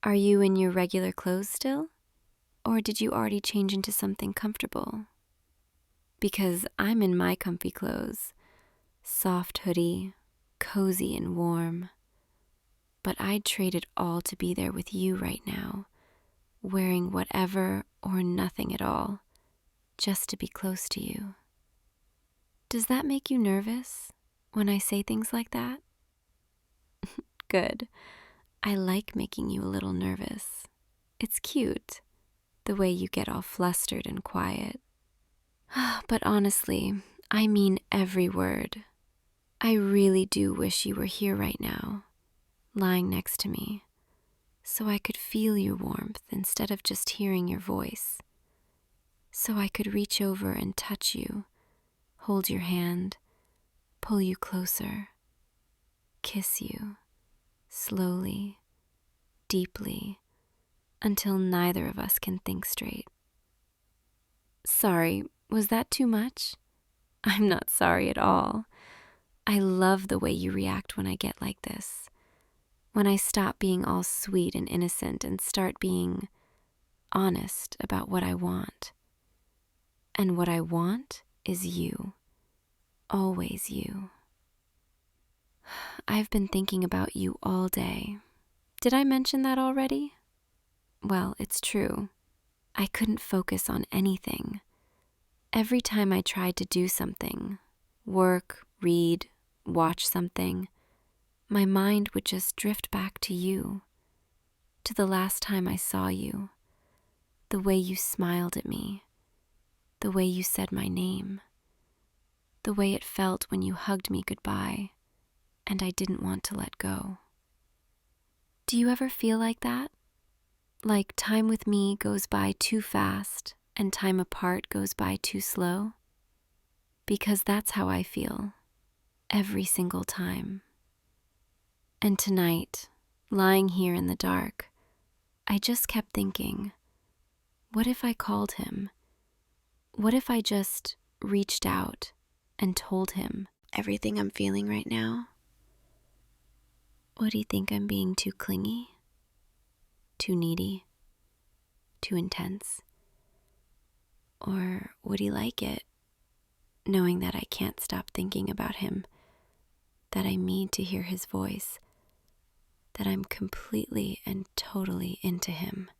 Are you in your regular clothes still? Or did you already change into something comfortable? Because I'm in my comfy clothes. Soft hoodie, cozy and warm. But I'd trade it all to be there with you right now, wearing whatever or nothing at all, just to be close to you. Does that make you nervous when I say things like that? Good. I like making you a little nervous. It's cute, the way you get all flustered and quiet. But honestly, I mean every word. I really do wish you were here right now, lying next to me, so I could feel your warmth instead of just hearing your voice. So I could reach over and touch you, hold your hand, pull you closer, kiss you, slowly, deeply, until neither of us can think straight. Sorry, was that too much? I'm not sorry at all. I love the way you react when I get like this. When I stop being all sweet and innocent and start being honest about what I want. And what I want is you. Always you. I've been thinking about you all day. Did I mention that already? Well, it's true. I couldn't focus on anything. Every time I tried to do something, work, read, watch something, my mind would just drift back to you, to the last time I saw you, the way you smiled at me, the way you said my name, the way it felt when you hugged me goodbye and I didn't want to let go. Do you ever feel like that? Like time with me goes by too fast and time apart goes by too slow? Because that's how I feel every single time. And tonight, lying here in the dark, I just kept thinking, what if I called him? What if I just reached out and told him everything I'm feeling right now? Would he think I'm being too clingy? Too needy? Too intense? Or would he like it, knowing that I can't stop thinking about him, that I need to hear his voice, that I'm completely and totally into him?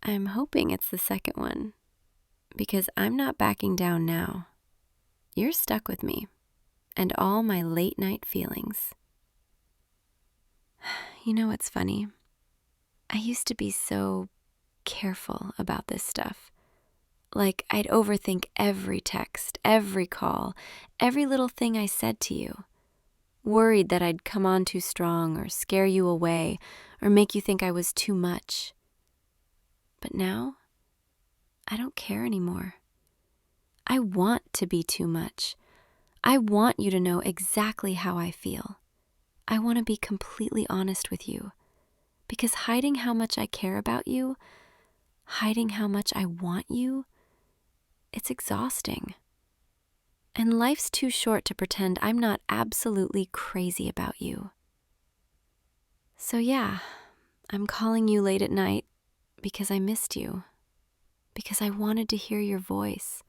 I'm hoping it's the second one, because I'm not backing down now. You're stuck with me and all my late night feelings. You know what's funny? I used to be so careful about this stuff. Like I'd overthink every text, every call, every little thing I said to you. Worried that I'd come on too strong or scare you away or make you think I was too much. But now, I don't care anymore. I want to be too much. I want you to know exactly how I feel. I want to be completely honest with you. Because hiding how much I care about you, hiding how much I want you, it's exhausting. And life's too short to pretend I'm not absolutely crazy about you. So yeah, I'm calling you late at night because I missed you. Because I wanted to hear your voice.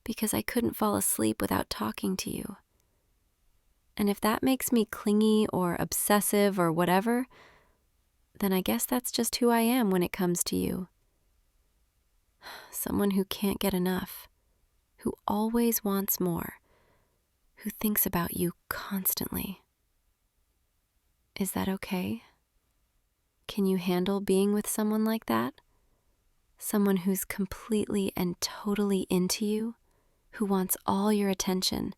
Because I couldn't fall asleep without talking to you. And if that makes me clingy or obsessive or whatever, then I guess that's just who I am when it comes to you. Someone who can't get enough, who always wants more, who thinks about you constantly. Is that okay? Can you handle being with someone like that? Someone who's completely and totally into you, who wants all your attention,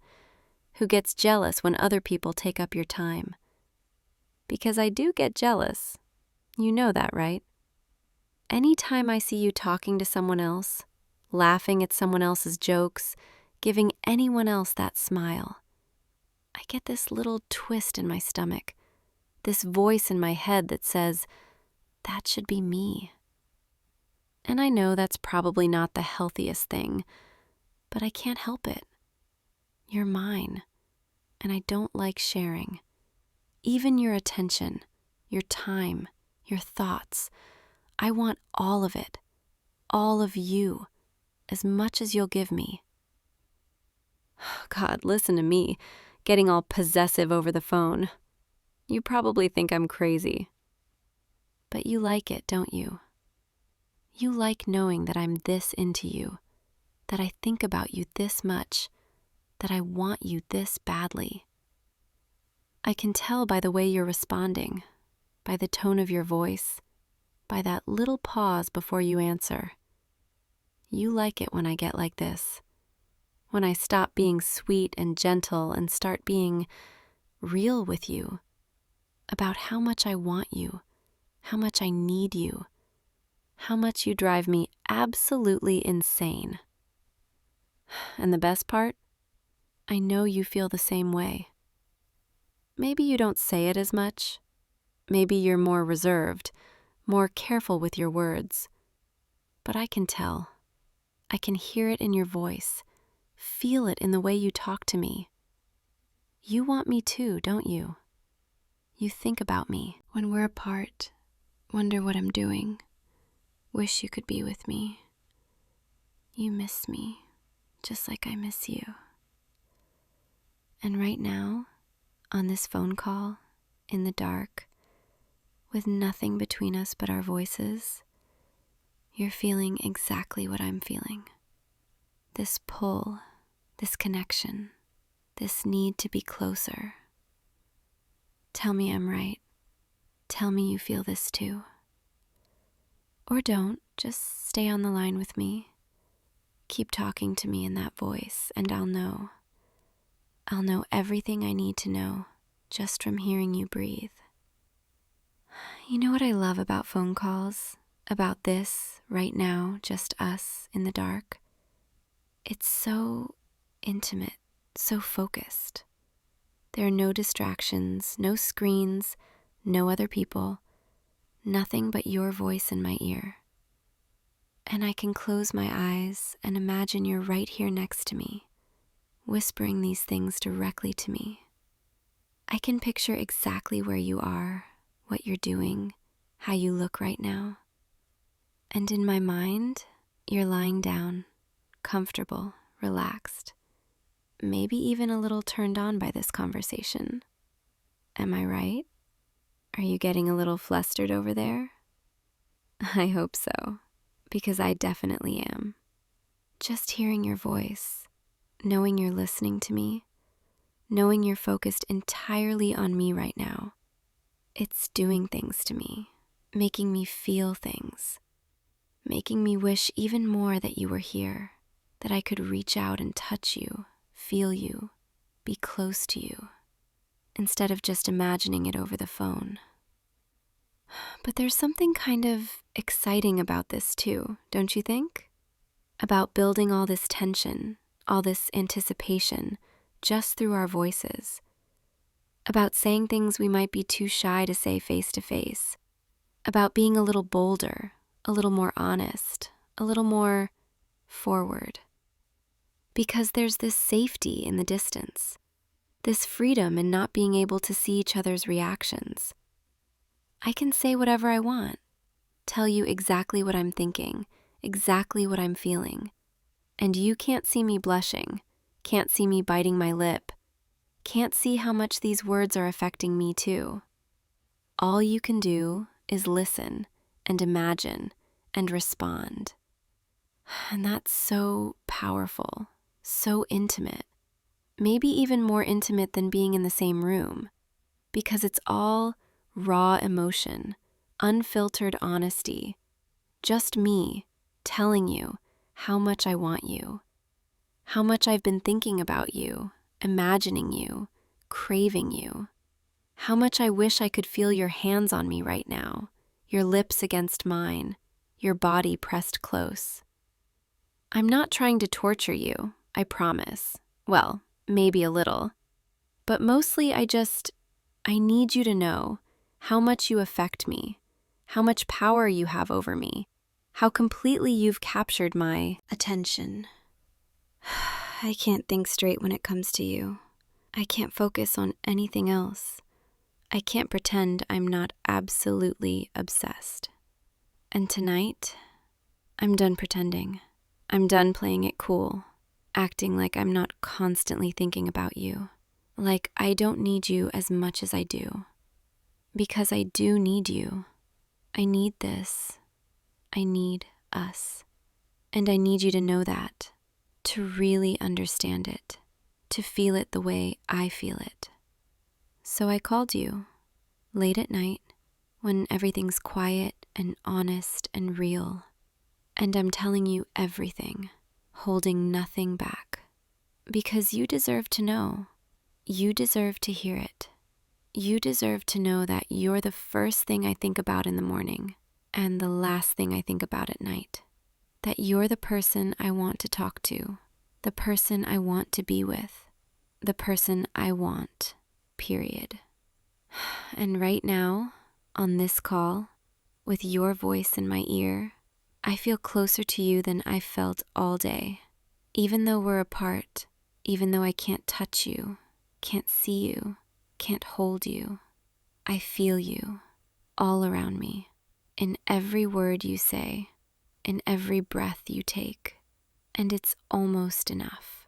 who gets jealous when other people take up your time. Because I do get jealous. You know that, right? Anytime I see you talking to someone else, laughing at someone else's jokes, giving anyone else that smile. I get this little twist in my stomach, this voice in my head that says, that should be me. And I know that's probably not the healthiest thing, but I can't help it. You're mine, and I don't like sharing. Even your attention, your time, your thoughts. I want all of it, all of you, as much as you'll give me. God, listen to me, getting all possessive over the phone. You probably think I'm crazy. But you like it, don't you? You like knowing that I'm this into you, that I think about you this much, that I want you this badly. I can tell by the way you're responding, by the tone of your voice, by that little pause before you answer. You like it when I get like this, when I stop being sweet and gentle and start being real with you, about how much I want you, how much I need you, how much you drive me absolutely insane. And the best part? I know you feel the same way. Maybe you don't say it as much. Maybe you're more reserved, more careful with your words. But I can tell. I can hear it in your voice, feel it in the way you talk to me. You want me too, don't you? You think about me. When we're apart, wonder what I'm doing. Wish you could be with me. You miss me, just like I miss you. And right now, on this phone call, in the dark, with nothing between us but our voices, you're feeling exactly what I'm feeling. This pull, this connection, this need to be closer. Tell me I'm right. Tell me you feel this too. Or don't, just stay on the line with me. Keep talking to me in that voice, and I'll know. I'll know everything I need to know just from hearing you breathe. You know what I love about phone calls? About this, right now, just us in the dark? It's so intimate, so focused. There are no distractions, no screens, no other people, nothing but your voice in my ear. And I can close my eyes and imagine you're right here next to me, whispering these things directly to me. I can picture exactly where you are, what you're doing, how you look right now. And in my mind, you're lying down, comfortable, relaxed, maybe even a little turned on by this conversation. Am I right? Are you getting a little flustered over there? I hope so, because I definitely am. Just hearing your voice, knowing you're listening to me, knowing you're focused entirely on me right now, it's doing things to me, making me feel things, making me wish even more that you were here, that I could reach out and touch you, feel you, be close to you, instead of just imagining it over the phone. But there's something kind of exciting about this too, don't you think? About building all this tension, all this anticipation, just through our voices. About saying things we might be too shy to say face to face. About being a little bolder, a little more honest, a little more forward. Because there's this safety in the distance, this freedom in not being able to see each other's reactions. I can say whatever I want, tell you exactly what I'm thinking, exactly what I'm feeling. And you can't see me blushing, can't see me biting my lip, can't see how much these words are affecting me too. All you can do is listen and imagine and respond. And that's so powerful, so intimate, maybe even more intimate than being in the same room, because it's all raw emotion, unfiltered honesty, just me telling you how much I want you, how much I've been thinking about you, imagining you, craving you, how much I wish I could feel your hands on me right now, your lips against mine, your body pressed close. I'm not trying to torture you, I promise. Well, maybe a little. But mostly I need you to know how much you affect me, how much power you have over me, how completely you've captured my attention. I can't think straight when it comes to you. I can't focus on anything else. I can't pretend I'm not absolutely obsessed. And tonight, I'm done pretending. I'm done playing it cool, acting like I'm not constantly thinking about you, like I don't need you as much as I do. Because I do need you. I need this. I need us. And I need you to know that, to really understand it, to feel it the way I feel it. So I called you, late at night, when everything's quiet and honest and real, and I'm telling you everything, holding nothing back. Because you deserve to know. You deserve to hear it. You deserve to know that you're the first thing I think about in the morning and the last thing I think about at night. That you're the person I want to talk to, the person I want to be with, the person I want, period. And right now, on this call, with your voice in my ear, I feel closer to you than I've felt all day. Even though we're apart, even though I can't touch you, can't see you, can't hold you, I feel you all around me, in every word you say, in every breath you take. And it's almost enough.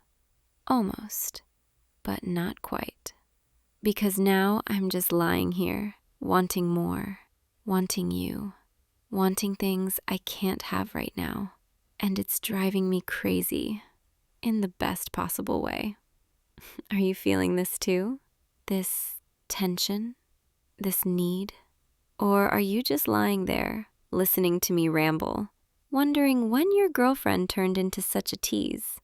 Almost, but not quite. Because now I'm just lying here, wanting more, wanting you, wanting things I can't have right now. And it's driving me crazy, in the best possible way. Are you feeling this too? This tension? This need? Or are you just lying there, listening to me ramble, wondering when your girlfriend turned into such a tease?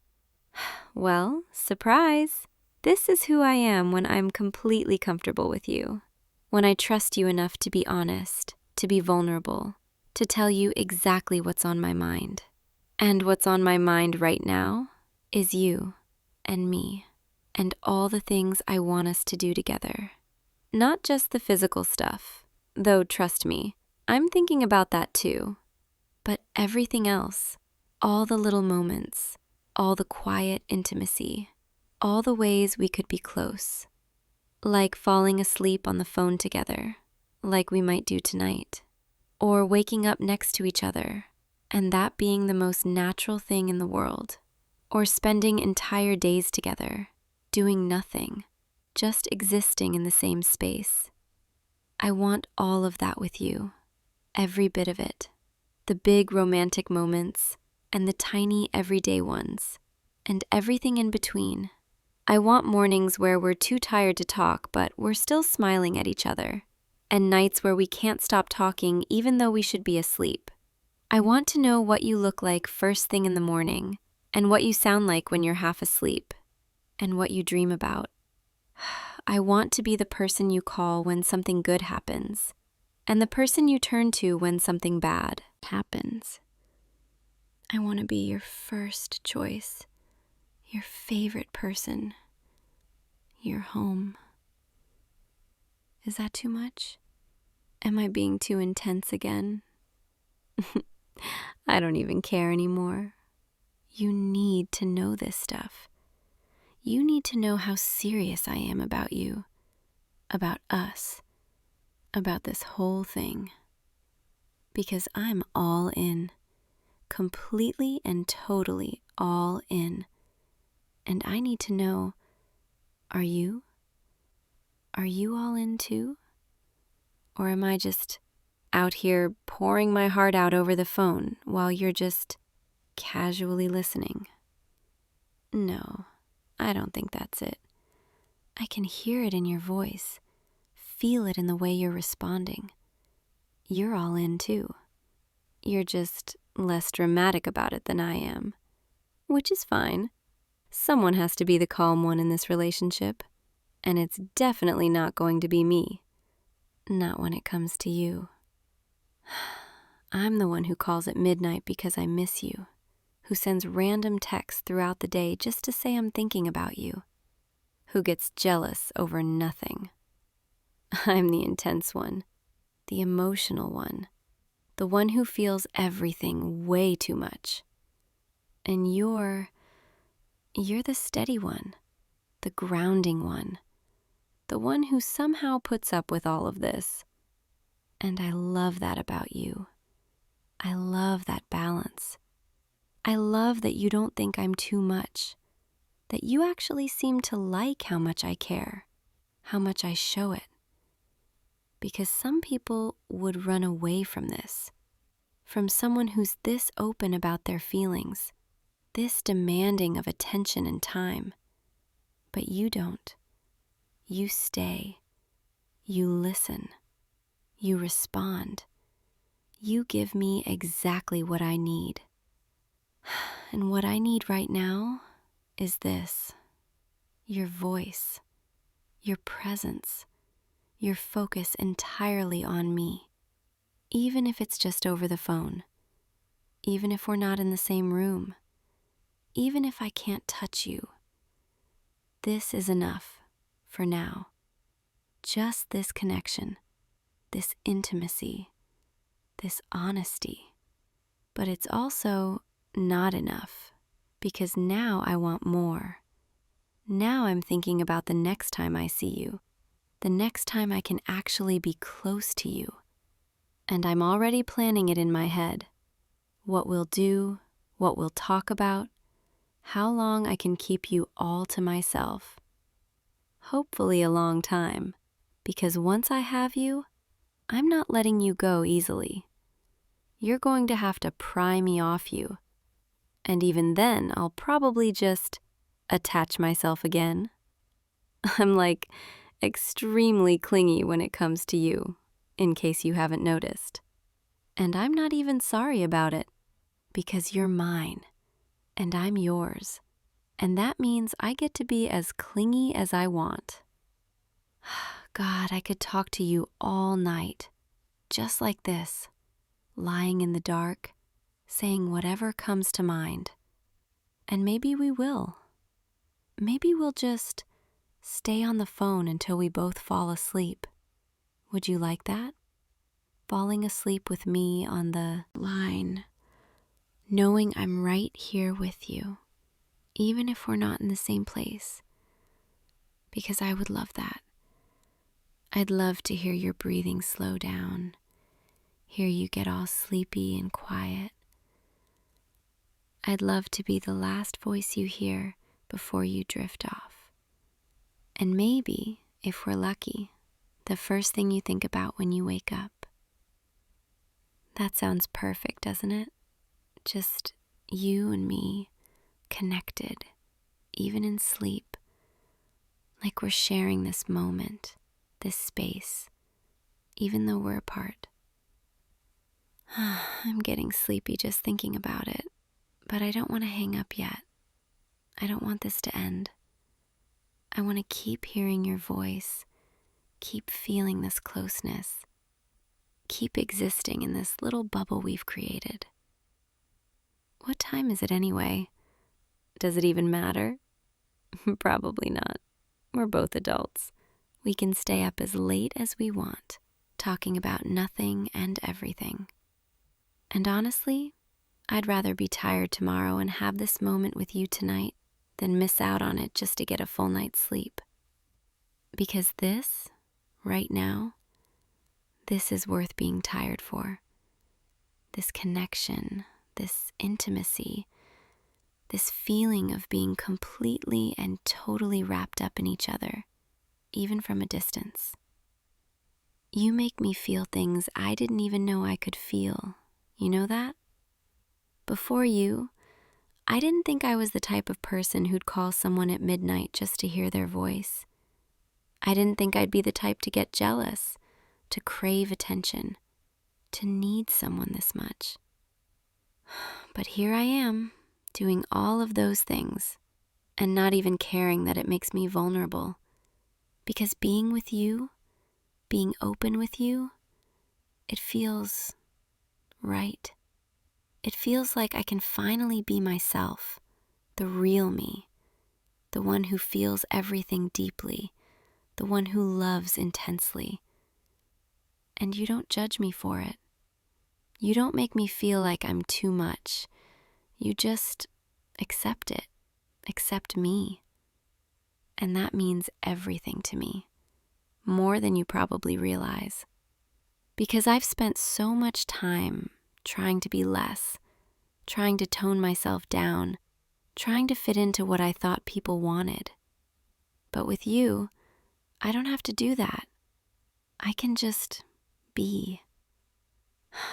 Well, surprise! This is who I am when I'm completely comfortable with you. When I trust you enough to be honest, to be vulnerable, to tell you exactly what's on my mind. And what's on my mind right now is you and me and all the things I want us to do together. Not just the physical stuff, though trust me, I'm thinking about that too. But everything else, all the little moments, all the quiet intimacy, all the ways we could be close. Like falling asleep on the phone together, like we might do tonight. Or waking up next to each other, and that being the most natural thing in the world. Or spending entire days together, doing nothing, just existing in the same space. I want all of that with you, every bit of it. The big romantic moments, and the tiny everyday ones, and everything in between. I want mornings where we're too tired to talk, but we're still smiling at each other. And nights where we can't stop talking even though we should be asleep. I want to know what you look like first thing in the morning, and what you sound like when you're half asleep, and what you dream about. I want to be the person you call when something good happens, and the person you turn to when something bad happens. I want to be your first choice, your favorite person, your home. Is that too much? Am I being too intense again? I don't even care anymore. You need to know this stuff. You need to know how serious I am about you, about us, about this whole thing. Because I'm all in, completely and totally all in. And I need to know, are you? Are you all in too? Or am I just out here pouring my heart out over the phone while you're just casually listening? No, I don't think that's it. I can hear it in your voice, feel it in the way you're responding. You're all in too. You're just less dramatic about it than I am, which is fine. Someone has to be the calm one in this relationship, and it's definitely not going to be me. Not when it comes to you. I'm the one who calls at midnight because I miss you, who sends random texts throughout the day just to say I'm thinking about you, who gets jealous over nothing. I'm the intense one, the emotional one, the one who feels everything way too much. And you're the steady one, the grounding one, the one who somehow puts up with all of this. And I love that about you. I love that balance. I love that you don't think I'm too much, that you actually seem to like how much I care, how much I show it. Because some people would run away from this, from someone who's this open about their feelings, this demanding of attention and time. But you don't. You stay. You listen. You respond. You give me exactly what I need. And what I need right now is this: your voice, your presence, your focus entirely on me. Even if it's just over the phone, even if we're not in the same room, even if I can't touch you. This is enough for now. Just this connection, this intimacy, this honesty. But it's also not enough, because now I want more. Now I'm thinking about the next time I see you, the next time I can actually be close to you. And I'm already planning it in my head. What we'll do, what we'll talk about, how long I can keep you all to myself. Hopefully a long time, because once I have you, I'm not letting you go easily. You're going to have to pry me off you. And even then, I'll probably just attach myself again. I'm like extremely clingy when it comes to you, in case you haven't noticed. And I'm not even sorry about it, because you're mine, and I'm yours. And that means I get to be as clingy as I want. God, I could talk to you all night, just like this, lying in the dark, saying whatever comes to mind. And maybe we will. Maybe we'll just stay on the phone until we both fall asleep. Would you like that? Falling asleep with me on the line, knowing I'm right here with you, even if we're not in the same place. Because I would love that. I'd love to hear your breathing slow down, hear you get all sleepy and quiet. I'd love to be the last voice you hear before you drift off. And maybe, if we're lucky, the first thing you think about when you wake up. That sounds perfect, doesn't it? Just you and me, connected, even in sleep, like we're sharing this moment, this space, even though we're apart. I'm getting sleepy just thinking about it, but I don't want to hang up yet. I don't want this to end. I want to keep hearing your voice, keep feeling this closeness, keep existing in this little bubble we've created. What time is it anyway? Does it even matter? Probably not. We're both adults. We can stay up as late as we want, talking about nothing and everything. And honestly, I'd rather be tired tomorrow and have this moment with you tonight than miss out on it just to get a full night's sleep. Because this, right now, this is worth being tired for. This connection, this intimacy, this feeling of being completely and totally wrapped up in each other, even from a distance. You make me feel things I didn't even know I could feel. You know that? Before you, I didn't think I was the type of person who'd call someone at midnight just to hear their voice. I didn't think I'd be the type to get jealous, to crave attention, to need someone this much. But here I am, doing all of those things, and not even caring that it makes me vulnerable. Because being with you, being open with you, it feels right. It feels like I can finally be myself, the real me, the one who feels everything deeply, the one who loves intensely. And you don't judge me for it. You don't make me feel like I'm too much. You just accept it, accept me. And that means everything to me, more than you probably realize. Because I've spent so much time trying to be less, trying to tone myself down, trying to fit into what I thought people wanted. But with you, I don't have to do that. I can just be.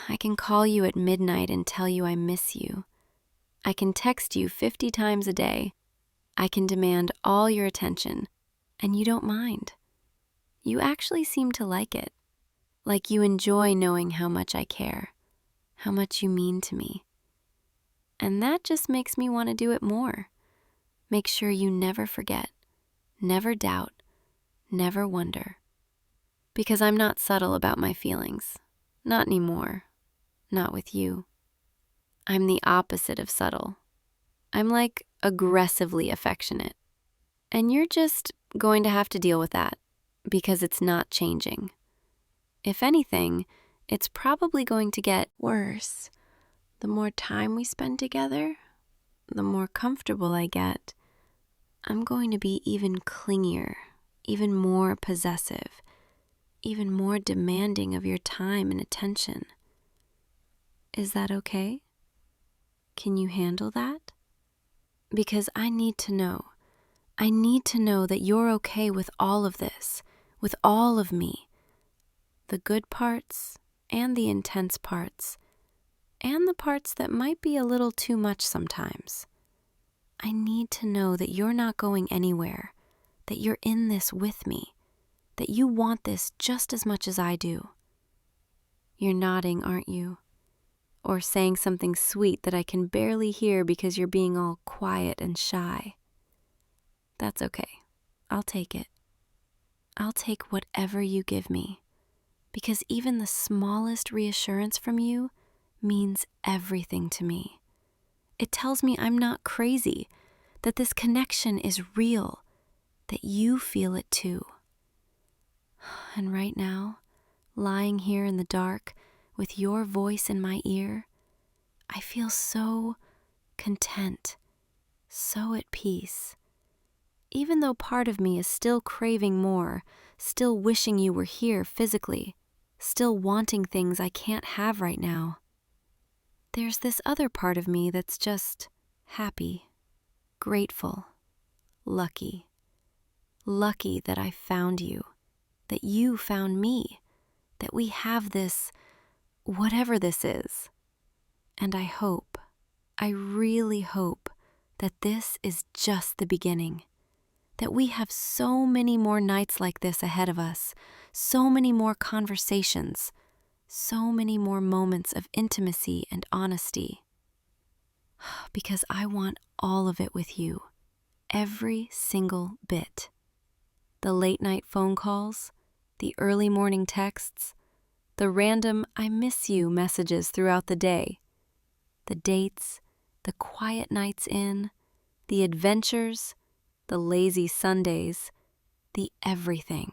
I can call you at midnight and tell you I miss you. I can text you 50 times a day. I can demand all your attention, and you don't mind. You actually seem to like it. Like you enjoy knowing how much I care, how much you mean to me. And that just makes me want to do it more. Make sure you never forget, never doubt, never wonder. Because I'm not subtle about my feelings. Not anymore. Not with you. I'm the opposite of subtle. I'm like aggressively affectionate. And you're just going to have to deal with that because it's not changing. If anything, it's probably going to get worse. The more time we spend together, the more comfortable I get. I'm going to be even clingier, even more possessive, even more demanding of your time and attention. Is that okay? Can you handle that? Because I need to know. I need to know that you're okay with all of this, with all of me. The good parts and the intense parts, and the parts that might be a little too much sometimes. I need to know that you're not going anywhere, that you're in this with me, that you want this just as much as I do. You're nodding, aren't you? Or saying something sweet that I can barely hear because you're being all quiet and shy. That's okay. I'll take it. I'll take whatever you give me, because even the smallest reassurance from you means everything to me. It tells me I'm not crazy, that this connection is real, that you feel it too. And right now, lying here in the dark with your voice in my ear, I feel so content, so at peace. Even though part of me is still craving more, still wishing you were here physically, still wanting things I can't have right now, there's this other part of me that's just happy, grateful, lucky. Lucky that I found you, that you found me, that we have this, whatever this is. And I hope, I really hope that this is just the beginning, that we have so many more nights like this ahead of us, so many more conversations, so many more moments of intimacy and honesty. Because I want all of it with you, every single bit. The late night phone calls, the early morning texts, the random I miss you messages throughout the day, the dates, the quiet nights in, the adventures, the lazy Sundays, the everything.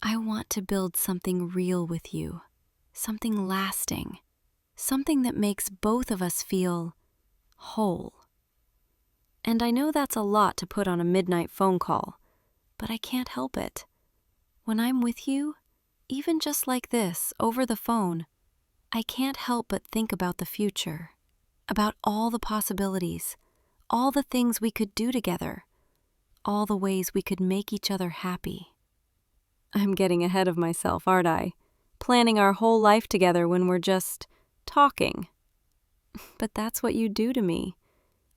I want to build something real with you, something lasting, something that makes both of us feel whole. And I know that's a lot to put on a midnight phone call, but I can't help it. When I'm with you, even just like this, over the phone, I can't help but think about the future, about all the possibilities, all the things we could do together, all the ways we could make each other happy. I'm getting ahead of myself, aren't I? Planning our whole life together when we're just talking. But that's what you do to me.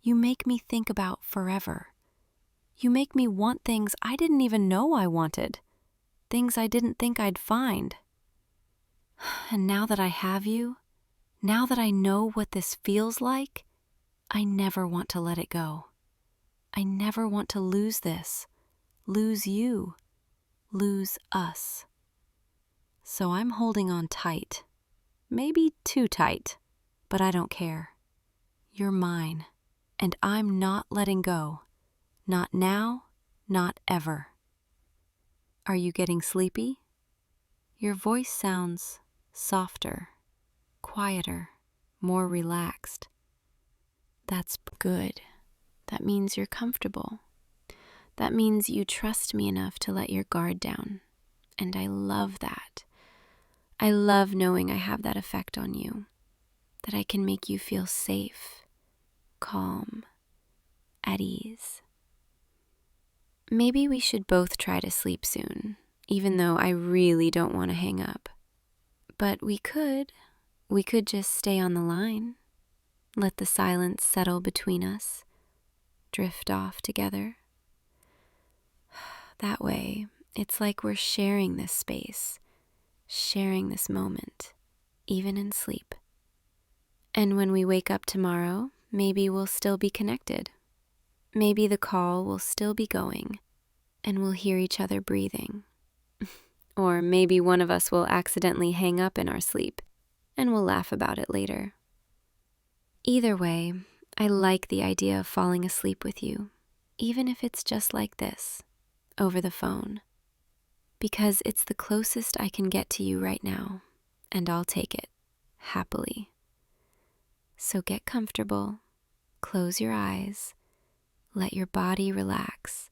You make me think about forever. You make me want things I didn't even know I wanted, things I didn't think I'd find. And now that I have you, now that I know what this feels like, I never want to let it go. I never want to lose this, lose you, lose us. So I'm holding on tight, maybe too tight, but I don't care. You're mine, and I'm not letting go. Not now, not ever. Are you getting sleepy? Your voice sounds softer, quieter, more relaxed. That's good. That means you're comfortable. That means you trust me enough to let your guard down. And I love that. I love knowing I have that effect on you, that I can make you feel safe, calm, at ease. Maybe we should both try to sleep soon, even though I really don't want to hang up. But we could just stay on the line, let the silence settle between us, drift off together. That way, it's like we're sharing this space, sharing this moment, even in sleep. And when we wake up tomorrow, maybe we'll still be connected. Maybe the call will still be going, and we'll hear each other breathing. Or maybe one of us will accidentally hang up in our sleep, and we'll laugh about it later. Either way, I like the idea of falling asleep with you, even if it's just like this, over the phone, because it's the closest I can get to you right now, and I'll take it, happily. So get comfortable, close your eyes, let your body relax,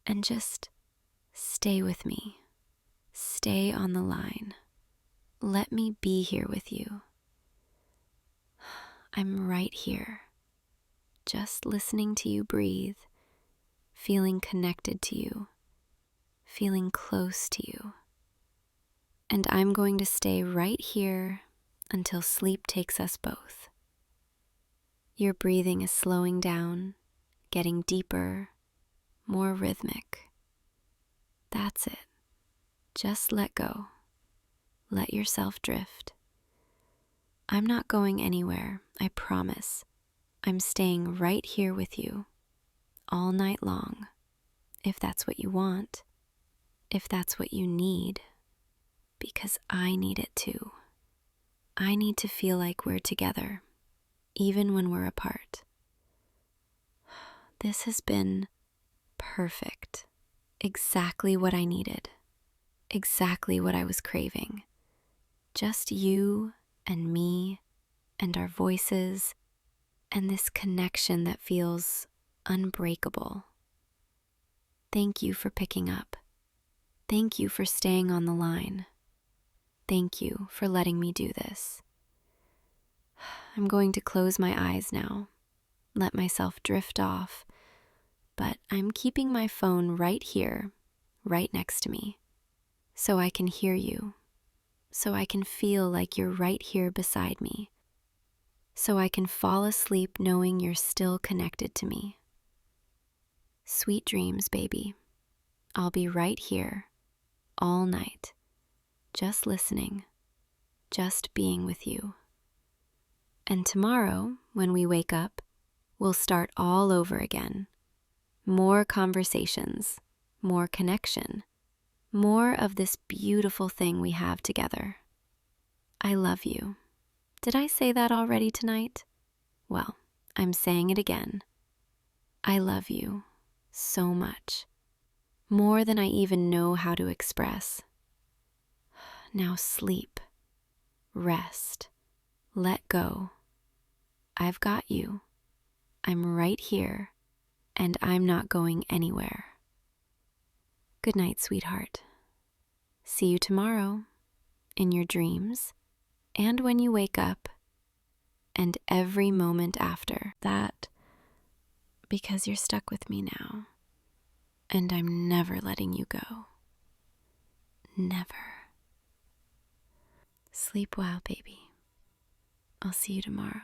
and just stay with me. Stay on the line. Let me be here with you. I'm right here, just listening to you breathe, feeling connected to you, feeling close to you. And I'm going to stay right here until sleep takes us both. Your breathing is slowing down, getting deeper, more rhythmic. That's it. Just let go. Let yourself drift. I'm not going anywhere, I promise. I'm staying right here with you, all night long, if that's what you want, if that's what you need, because I need it too. I need to feel like we're together, even when we're apart. This has been perfect, exactly what I needed, exactly what I was craving. Just you and me and our voices and this connection that feels unbreakable. Thank you for picking up. Thank you for staying on the line. Thank you for letting me do this. I'm going to close my eyes now, let myself drift off, but I'm keeping my phone right here, right next to me, so I can hear you, so I can feel like you're right here beside me, so I can fall asleep knowing you're still connected to me. Sweet dreams, baby. I'll be right here, all night, just listening, just being with you. And tomorrow, when we wake up, we'll start all over again. More conversations, more connection, more of this beautiful thing we have together. I love you. Did I say that already tonight? Well, I'm saying it again. I love you so much, more than I even know how to express. Now sleep, rest, let go. I've got you. I'm right here, and I'm not going anywhere. Good night, sweetheart. See you tomorrow, in your dreams, and when you wake up, and every moment after that, because you're stuck with me now, and I'm never letting you go. Never. Sleep well, baby. I'll see you tomorrow.